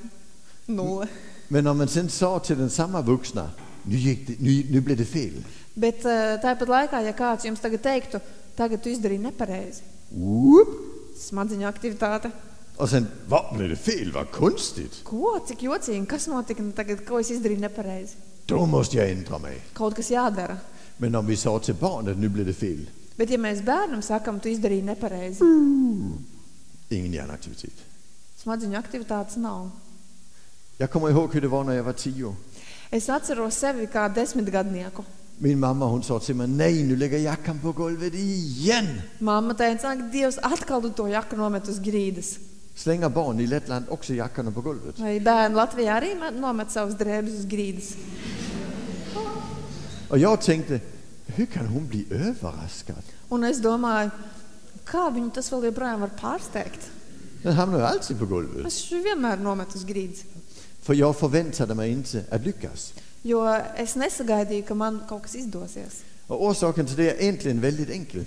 0. Men om man sen sa till den samma vuxna, nu blev det fel. Bet tāpat laikā, ja kāds jums tagad teiktu, tagad tu izdarīji nepareizi. Whoop. Smadzeņu aktivitāte. Och sen, vad blev det fel? Vad konstigt. Ko, cik jocīgi, kas notika tagad, ko es izdarīju nepareizi? Då måste jag ändra mig. Kaut kas jādara. Men om vi sa till barnet, nu blev det fel. Bet ja mēs bērnam sakam, tu izdarīji nepareizi, Ingen hjärnaktivitet. smadzeņu aktivitātes nav. Jag kommer ihåg hur det var när jag var 10. Es atceros sevi kā 10-gadnieku. Min mamma, hon sa till mig, nej, nu lägger jackan på golvet igen. Mamma teica, ak, Dievs, atkal tu to jaku nomet uz grīdas. Slänger barn i Lettland också jackorna på golvet? Vai bērni Latvijā arī nomet savus drēbes uz grīdas? Och jag tänkte, hur kan hon bli överraskad? Un es domāju, kā viņu tas vēl joprojām var pārsteigt? Den hamnar ju alltid på golvet. Es vienmēr nometu uz grīdas. För jag förväntade mig inte att lyckas. Jo es nesagaidīju, ka man kaut kas izdosies. Och orsaken till det är egentligen väldigt enkel.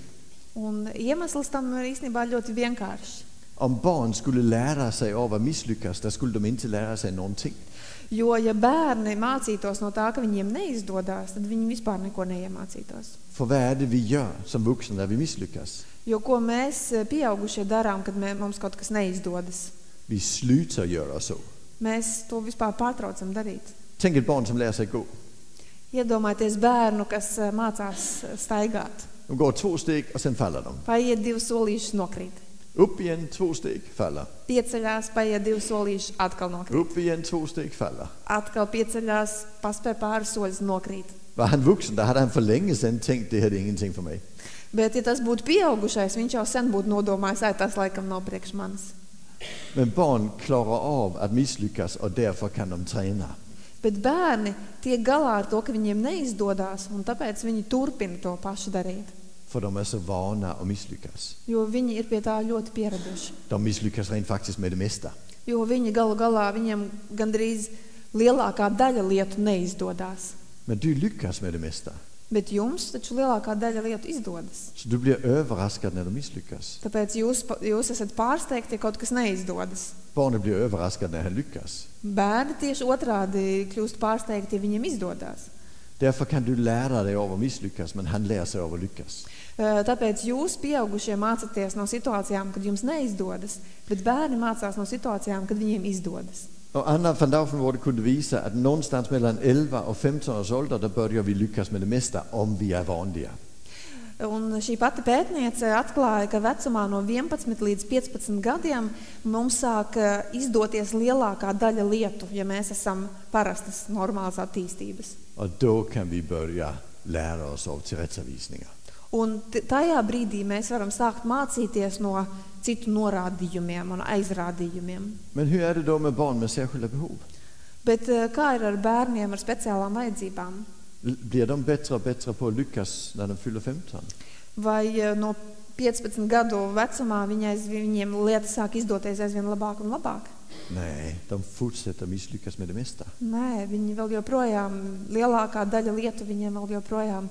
Un iemesls tam ir īstenībā ļoti vienkāršs. Om barn skulle lära sig av att misslyckas, då skulle de inte lära sig någonting. Jo, ja bērni mācītos no tā, ka viņiem neizdodās, tad viņi vispār neko neiemācītos. För vad är det vi gör som vuxna när vi misslyckas? Jo, ko mēs pieaugušie darām, kad mums kaut kas neizdodas? Vi slutar göra så. Mēs to vispār pārtraucam darīt. Tänk ett barn som lär sig gå. Iedomājieties bērnu, kas mācās staigāt. De går 2 steg och sen faller de. Paiet 2 solīšus, nokrīt. Upp igen, 2 steg, faller. Pieceļās, paiet 2 solīšus, atkal nokrīt. Upp igen, 2 steg, faller. Atkal pieceļās, paspēj pāris soļus, nokrīt. Var han vuxen, då hade han för länge sedan tänkt, det här är ingenting för mig. Bet, ja tas būtu pieaugušais, viņš jau sen būtu nodomājis, tas laikam nav priekš manis. Men barn klarar av att misslyckas och därför kan de träna. Bet bērni tiek galā ar to, ka viņiem neizdodās, un tāpēc viņi turpina to pašu darīt. För de är så vana att misslyckas. Jo viņi ir pie tā ļoti pieraduši. De misslyckas rent faktiskt med det mesta. Jo viņi galu galā, viņiem gandrīz lielākā daļa lietu neizdodās. Men du lyckas med det mesta. Bet jums taču lielākā daļa lietu izdodas. Så du blir överraskad när de misslyckas. Tāpēc jūs esat pārsteigti, ja kaut kas neizdodas. Barnet blir överraskad när han lyckas. Bērni tieši otrādi kļūst pārsteigti, ja viņiem izdodas. Därför kan du lära dig av att misslyckas, men han lär sig av att lyckas. Tāpēc jūs pieaugušie mācāties no situācijām, kad jums neizdodas, bet bērni mācās no situācijām, kad viņiem izdodas. Och Anna van Dauvenvoorde kunde visa att någonstans mellan 11 och 15 års ålder, där börjar vi lyckas med det mesta om vi är vanliga. Un šī pati pētniece atklāja, ka vecumā no 11 līdz 15 gadiem mums sāk izdoties lielākā daļa lietu, ja mēs esam parastas, normālas attīstības. Och då kan vi börja lära oss av tillrättavisningar. Un tajā brīdī mēs varam sākt mācīties no citu norādījumiem un aizrādījumiem. Men hur är det då med barn med särskilda behov? Bet kā ir ar bērniem ar speciālām vajadzībām? Blir de bättre och bättre på att lyckas när de fyller 15? Vai no 15 gadu vecumā viņiem lietas sāk izdoties aizvien labāk un labāk? Nej, de fortsätter misslyckas med det mesta. Nē, viņi vēl joprojām, lielākā daļa lietu viņiem vēl joprojām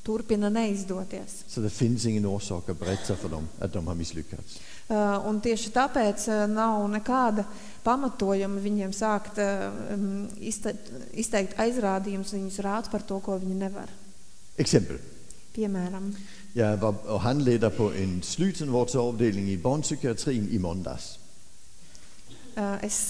turpina neizdoties. Så det finns ingen orsak att berätta för dem att de har misslyckats. Un tieši tāpēc nav nekāda pamatojuma viņiem sākt izteikt aizrādījumus, viņus rāt par to, ko viņi nevar. Exempel. Piemēram, Jag var och handledare på en slutenvårdsavdelning i barnpsykiatrin i måndags. es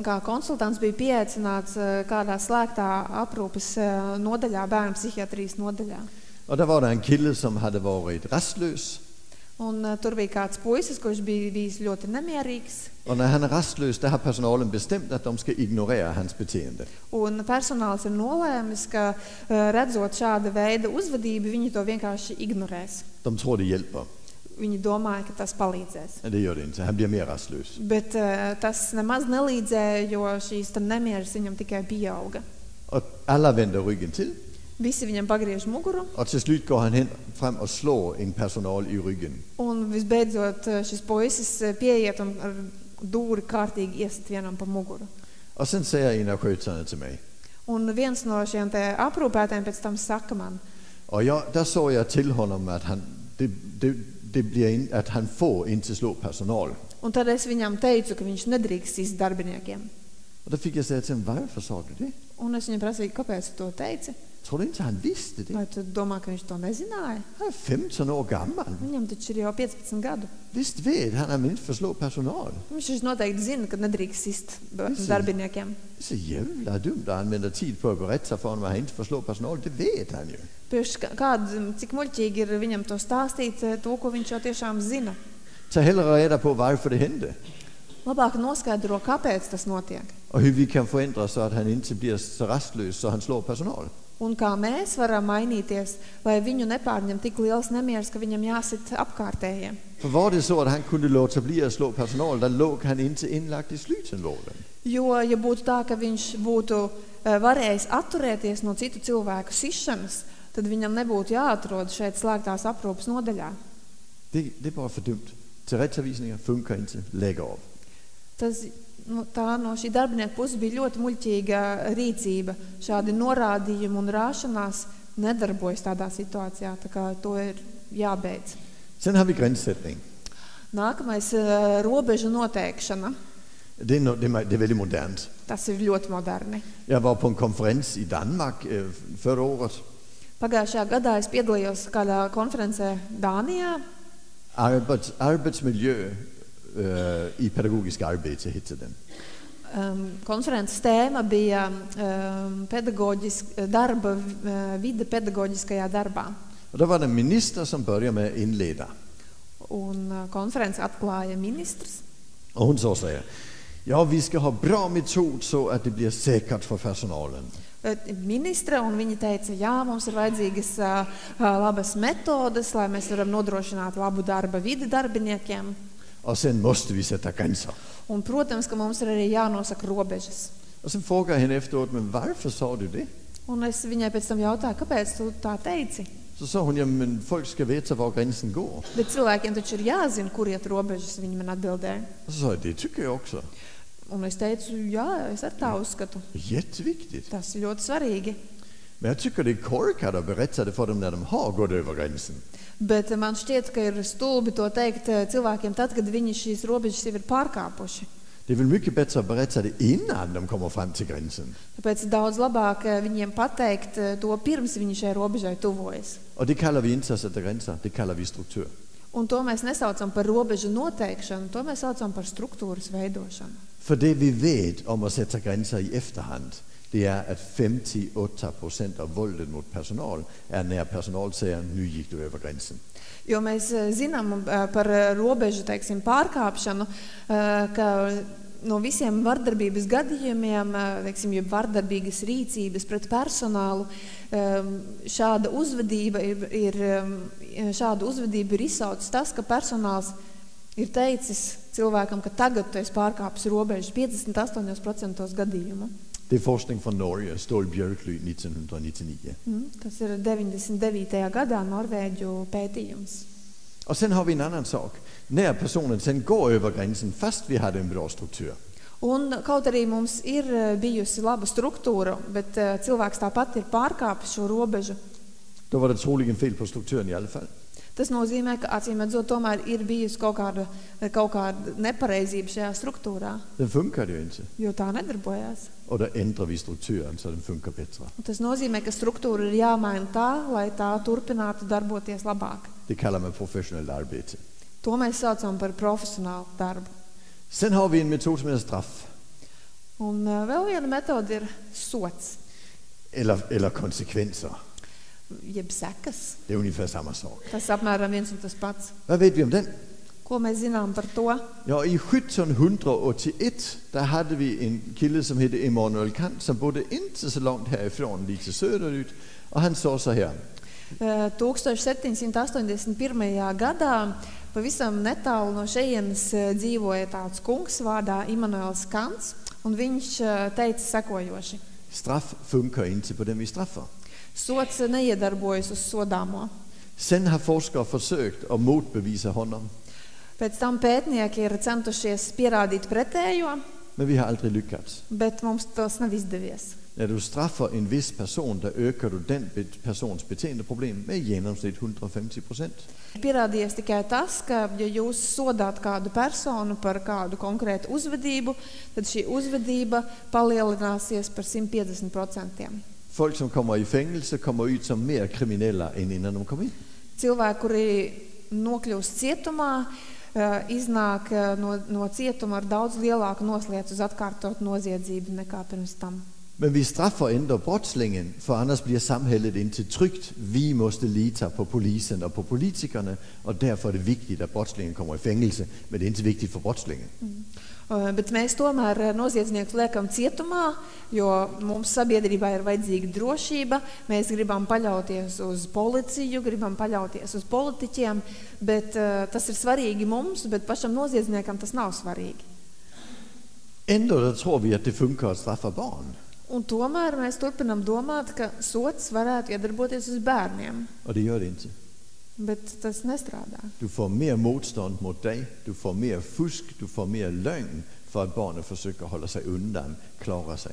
kā konsultants biju pieaicināts kādā slēgtā aprūpes nodaļā, bērnu psihiatrijas nodaļā. Och där var det en kille som hade varit rastlös. Un tur bija kāds puisis, kurš bija bijis ļoti nemierīgs. Och när han är rastlös, där har personalen bestämt att de ska ignorera hans beteende. Un personāls ir nolēmis, ka redzot šāda veida uzvedību, viņi to vienkārši ignorēs. De tror det hjälper, Viņi domāja, ka tas palīdzēs. men det gör det inte. Han blir mer rastlös. Bet tas nemaz nelīdzēja, jo šīs nemieras viņam tikai pieauga. Och alla vänder ryggen till. Visi viņam pagriež muguru, Och till slut går han fram och slår en personal i ryggen. un visbeidzot šis puisis pieiet un ar dūri kārtīgi iesit vienam pa muguru. Och sen säger en av skötarna till mig. Un viens no šiem te aprūpētājiem pēc tam saka man, Och där sa jag till honom att att han får inte slå personal. un tad es viņam teicu, ka viņš nedrīkst sist darbiniekiem. Och då fick jag säga till honom, varför sa du det? Un es viņam prasīju, kāpēc tu to teici? Tror du inte han visste det? Vai tu domā, ka viņš to nezināja? Han är 15 år gammal. Viņam taču ir jau 15 gadu. Visst vet han att man inte får slå personal. Viņš taču noteikti zina, ka nedrīkst sist darbiniekiem. Det är så jävla dumt att använda tid på att berätta för honom att han inte får slå personal. Det vet han ju. Cik muļķīgi ir viņam to stāstīt, to, ko viņš jau tiešām zina. Ta hellre reda på varför det hände. Labāk noskaidro, kāpēc tas notiek. Och hur vi kan förändra så att han inte blir så rastlös så han slår personal. Un kā mēs varam mainīties, lai viņu nepārņem tik liels nemieris, ka viņam jāsit apkārtējiem. För var det så att han kunde låta bli att slå personal, där låg han inte inlagt i slutenvården. Jo, ja būtu tā, ka viņš būtu varējis atturēties no citu cilvēku sišanas, tad viņam nebūtu jāatrod šeit slēgtās aprūpes nodaļā. Det är bara för dumt. Tillrättavisningar funkar inte. Lägg av. Tā no šī darbinieka puses bija ļoti muļķīga rīcība. Šādi norādījumi un rāšanās nedarbojas tādā situācijā, tā kā to ir jābeidz. Sen har vi gränssättning. Nākamais robežu noteikšana. Det är väldigt modernt. Tas ir ļoti moderni. Jag var på en konferens i Danmark förra året. Pagājušajā gadā es piedalījos kādā konferencē Dānijā. Arbetsmiljö i pedagogisk arbete hette den. Konferences tēma bija darba vide pedagoģiskajā darbā. Och då var det en minister som började med att inleda. Un konferences atklāja ministrs. Och hon sa så här: ja, vi ska ha bra metod så att det blir säkert för personalen. Ministra, un viņa teica, jā, mums ir vajadzīgas labas metodes, lai mēs varam nodrošināt labu darba vidi darbiniekiem. Och sen måste vi sätta gränser. Un, protams, ka mums ir arī jānosaka robežas. Och sen frågar jag henne efteråt, men varför sa du det? Un es viņai pēc tam jautāju, kāpēc tu tā teici? Så sa hon, ja, men folk ska veta var gränsen går. Bet cilvēkiem taču ir jāzina, kur iet robežas, viņa man atbildēja. Och så sa jag, det tycker jag också. Un es teicu, jā, es ar tā uzskatu. Jätteviktigt. Tas ir ļoti svarīgi. Men jag tycker det är korkat att berätta det för dem när de har gått över gränsen. Bet man šķiet, ka ir stulbi to teikt cilvēkiem tad, kad viņi šīs robežas jau ir pārkāpuši. Det är väl mycket bättre att berätta det innan de kommer fram till gränsen. Tāpēc daudz labāk viņiem pateikt to pirms viņi šai robežai tuvojas. Och det kallar vi inte att sätta gränser, det kallar vi struktur. Un to mēs nesaucam par robežu noteikšanu, to mēs saucam par struktūras veidošanu. For det vi ved om at sætte grænser i efterhand, det er, at 58% av volden mot personal er når personal siger, nu gik du over grænsen. Jo mēs zinām par robežu, teiksim, pārkāpšanu, ka no visiem vardarbības gadījumiem, teiksim, jeb vardarbīgas rīcības pret personālu, šāda uzvedība ir izsaucis tas, ka personāls ir teicis cilvēkam, ka tagad tu esi pārkāpis robežu 58% gadījumu. Det er forskning fra Norge, Stål Bjørkly 1999. Tas ir 99. gadā Norvēģu pētījums. Og sen har vi en anden sak. Når personen sen går over grænsen, fast vi har en bra struktur. Un kaut arī mums ir bijusi laba struktūra, bet cilvēks tāpat ir pārkāpis šo robežu. Da var det trolig en fejl på strukturen i alle fald. Tas nozīmē, ka acīmredzot tomēr ir bijusi kaut kāda nepareizība šajā struktūrā, Den funkar det jo ikke. jo tā nedarbojās. Og der ændrer vi strukturen, så den funkar bedre. Un tas nozīmē, ka struktūra ir jāmaina tā, lai tā turpinātu darboties labāk. Det kalder man professionelt arbejde. To mēs saucam par profesionālu darbu. Sen har vi en metode, som hedder straf. Un vēl viena metode ir sots, Eller konsekvenser. jeb sekas. Det er ungefær samme sak. Tas apmēram viens un tas pats. Hvad ved vi om den? Ko mēs zinām par to? Ja, i 1781, der havde vi en kilde, som hed Immanuel Kant, som bodde ikke så langt herifrån, lige til søderut, og han så så her. 1781. gadā pavisam netālu no šejienes dzīvoja tāds kungs vārdā Immanuels Kants, un viņš teica sekojoši. Straf funkar inte på dem vi straffer. Sots neiedarbojas uz sodāmo. Sen har forskere forsøgt at modbevise honom, Pēc tam pētnieki ir centušies pierādīt pretējo, men vi har aldrig lykkats. bet mums tas nav izdevies. Når du straffer en vis person, der øger du den persons beteendeproblem med i gennemsnit 150%. Pierādījies tikai tas, ka, ja jūs sodāt kādu personu par kādu konkrētu uzvedību, tad šī uzvedība palielināsies par 150%. Folk, som kommer i fængelse, kommer ud som mere kriminelle, end inden de kom ind. Cilvēki, kuri nokļūst cietumā, iznāk no cietuma ar daudz lielāku noslēdz uz atkārtot noziedzību nekā pirms tam. Men vi straffer ændre brottslingen, for annars bliver samhället inte trygt. Vi måste lita på polisen og på politikerne, og derfor er det vigtigt, at brottslingen kommer i fængelse, men det er ikke vigtigt for brottslingen. Bet mēs tomēr noziedzniekus liekam cietumā, jo mums sabiedrībā ir vajadzīga drošība, mēs gribam paļauties uz policiju, gribam paļauties uz politiķiem, bet tas ir svarīgi mums, bet pašam noziedzniekam tas nav svarīgi. Ändå der tror vi, at det funkar at straffe barn. Un tomēr mēs turpinam domāt, ka sots varētu iedarboties uz bērniem, Og det gør det ikke. bet tas nestrādā. Du får mere modstand mod dig, du får mere fusk, du får mere løgn, for at barnet forsøger at holde sig undan, klarer sig.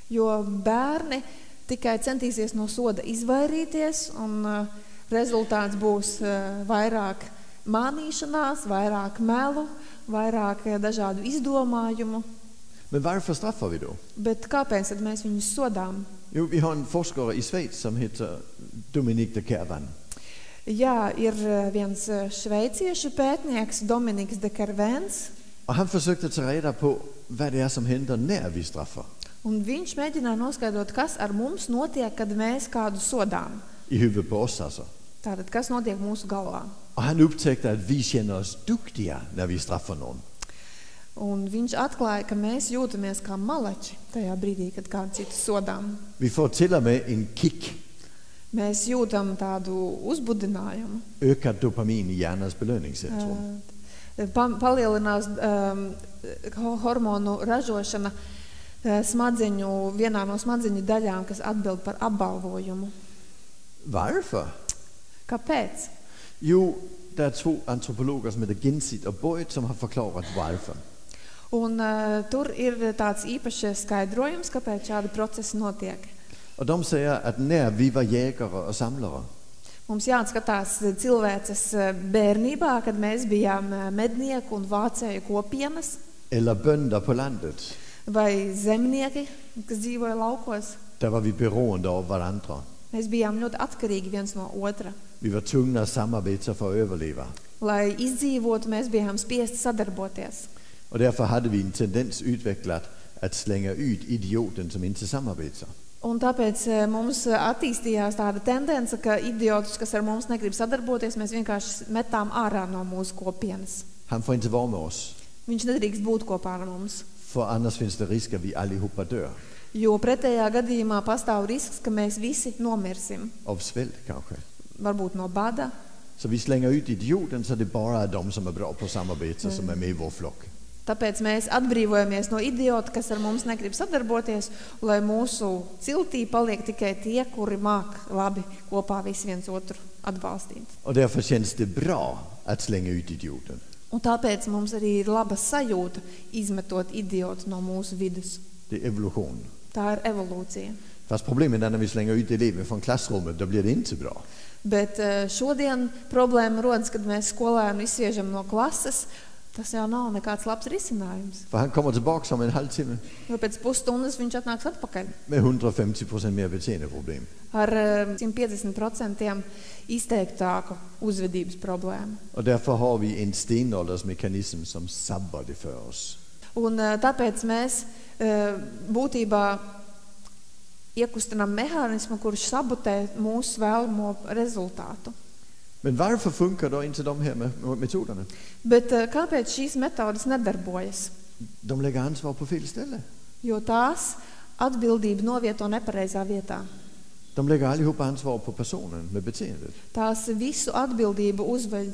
Jo bērni tikai centīsies no soda izvairīties, un rezultāts būs vairāk mānīšanās, vairāk melu, vairāk dažādu izdomājumu. Men hvorfor straffer vi då? Bet kāpēc tad mēs viņus sodām? Jo, vi har en forsker i Schweiz, som heter Dominique de Kervan. Jā, ir viens šveiciešu pētnieks, Dominiks de Kervens, Og han forsøgte at tage reda på, hvad det er, som hænder, når vi straffer. un viņš mēģināja noskaidrot, kas ar mums notiek, kad mēs kādu sodām. I huvudet på os altså. Tātad, kas notiek mūsu galvā? Og han optægte, at vi kender os dygtigere, når vi straffer nogen. Un viņš atklāja, ka mēs jūtamies kā malači tajā brīdī, kad kādu citu sodām. Vi får til og med en kick, Mēs jūtam tādu uzbudinājumu. øget dopamin i hjernens belønningscentrum. Palielinās hormonu ražošana vienā no smadzeņu daļām, kas atbild par apbalvojumu. Hvorfor? Kāpēc? Jo, der er 2 antropologer, som heter Gensit og Boyd, som har forklaret hvorfor. Un tur ir tāds īpašs skaidrojums, kāpēc šādi procesi notiek. Og de siger, at når vi var jægere og samlere, Mums jāatskatās cilvēces bērnībā, kad mēs bijām mednieku un vācēju kopienas, eller bønder på landet, vai zemnieki, kas dzīvoja laukos. der var vi beroende af hverandre. Mēs bijām ļoti atkarīgi viens no otra. Vi var tvungne at samarbejde for at overleve. Lai izdzīvotu, mēs bijām spiesti sadarboties. Och därför hade vi en tendens utvecklat att slänga ut idioten som inte samarbetar. Un tāpēc mums attīstījās tāda tendence, ka idiotus, kas ar mums negrib sadarboties, mēs vienkārši metām ārā no mūsu kopienas. Han får inte vara med oss, Viņš nedrīkst būt kopā ar mums. för annars finns det risk att vi allihopa dör. Jo pretējā gadījumā pastāv risks, ka mēs visi nomirsim. Av svält kanske. Varbūt no bada. Så vi slänger ut idioten så det bara är de som är bra på samarbete som är med i vår flock. Tāpēc mēs atbrīvojamies no idiota, kas ar mums negrib sadarboties, lai mūsu ciltī paliek tikai tie, kuri māk labi kopā visi viens otru atbalstīt. Och därför känns det bra att slänga ut idioten. Un tāpēc mums arī ir laba sajūta izmetot idiotu no mūsu vidus. Det är evolution. Tā ir evolūcija. Fast problemet är när vi slänger ut elever från klassrummet, då blir det inte bra. Bet šodien problēma rodas, kad mēs skolēnu izsviežam no klases. Tas jau nav nekāds labs risinājums. För han kommer tillbaka om en halvtimme Jo pēc pusstundas viņš atnāks atpakaļ med 150% mer beteendeproblem. ar 150% izteiktāku uzvedības problēmu. Och därför har vi en stenåldersmekanism som sabbar det för oss. Un tāpēc mēs būtībā iekustinām mehānismu, kurš sabotē mūsu vēlamo rezultātu. Men varför funkar då inte de här metoderna? Bet kāpēc šīs metodas nedarbojas? De lägger ansvar på fel ställe. Jo tās atbildību novieto nepareizā vietā. De lägger allihopa ansvar på personen med beteendet. Tās visu atbildību uzveļ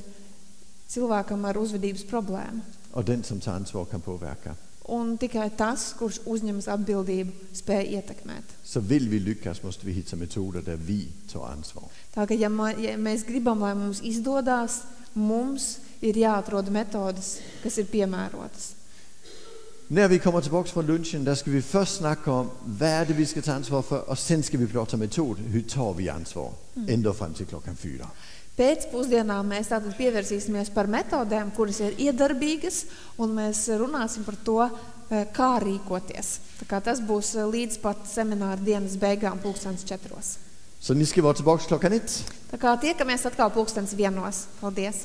cilvēkam ar uzvedības problēmu. Och den som tar ansvar kan påverka. Un tikai tas, kurš uzņemas atbildību, spēj ietekmēt. Så vill vi lyckas måste vi hitta metoder där vi tar ansvar. Tā ka, ja mēs gribam, lai mums izdodās, mums ir jāatrod metodas, kas ir piemērotas. När vi kommer tillbaka från lunchen, där ska vi först snacka om vad är det vi ska ta ansvar för och sen ska vi prata metod. Hur tar vi ansvar? Ända fram till 4:00. Pēc pusdienām mēs tātad pievērsīsimies par metodēm, kuras ir iedarbīgas, un mēs runāsim par to, kā rīkoties. Tā kā tas būs līdz pat semināra dienas beigām 4:00. Så ni ska vara tillbaka 1:00. Tā kā tiekamies atkal 1:00. Paldies!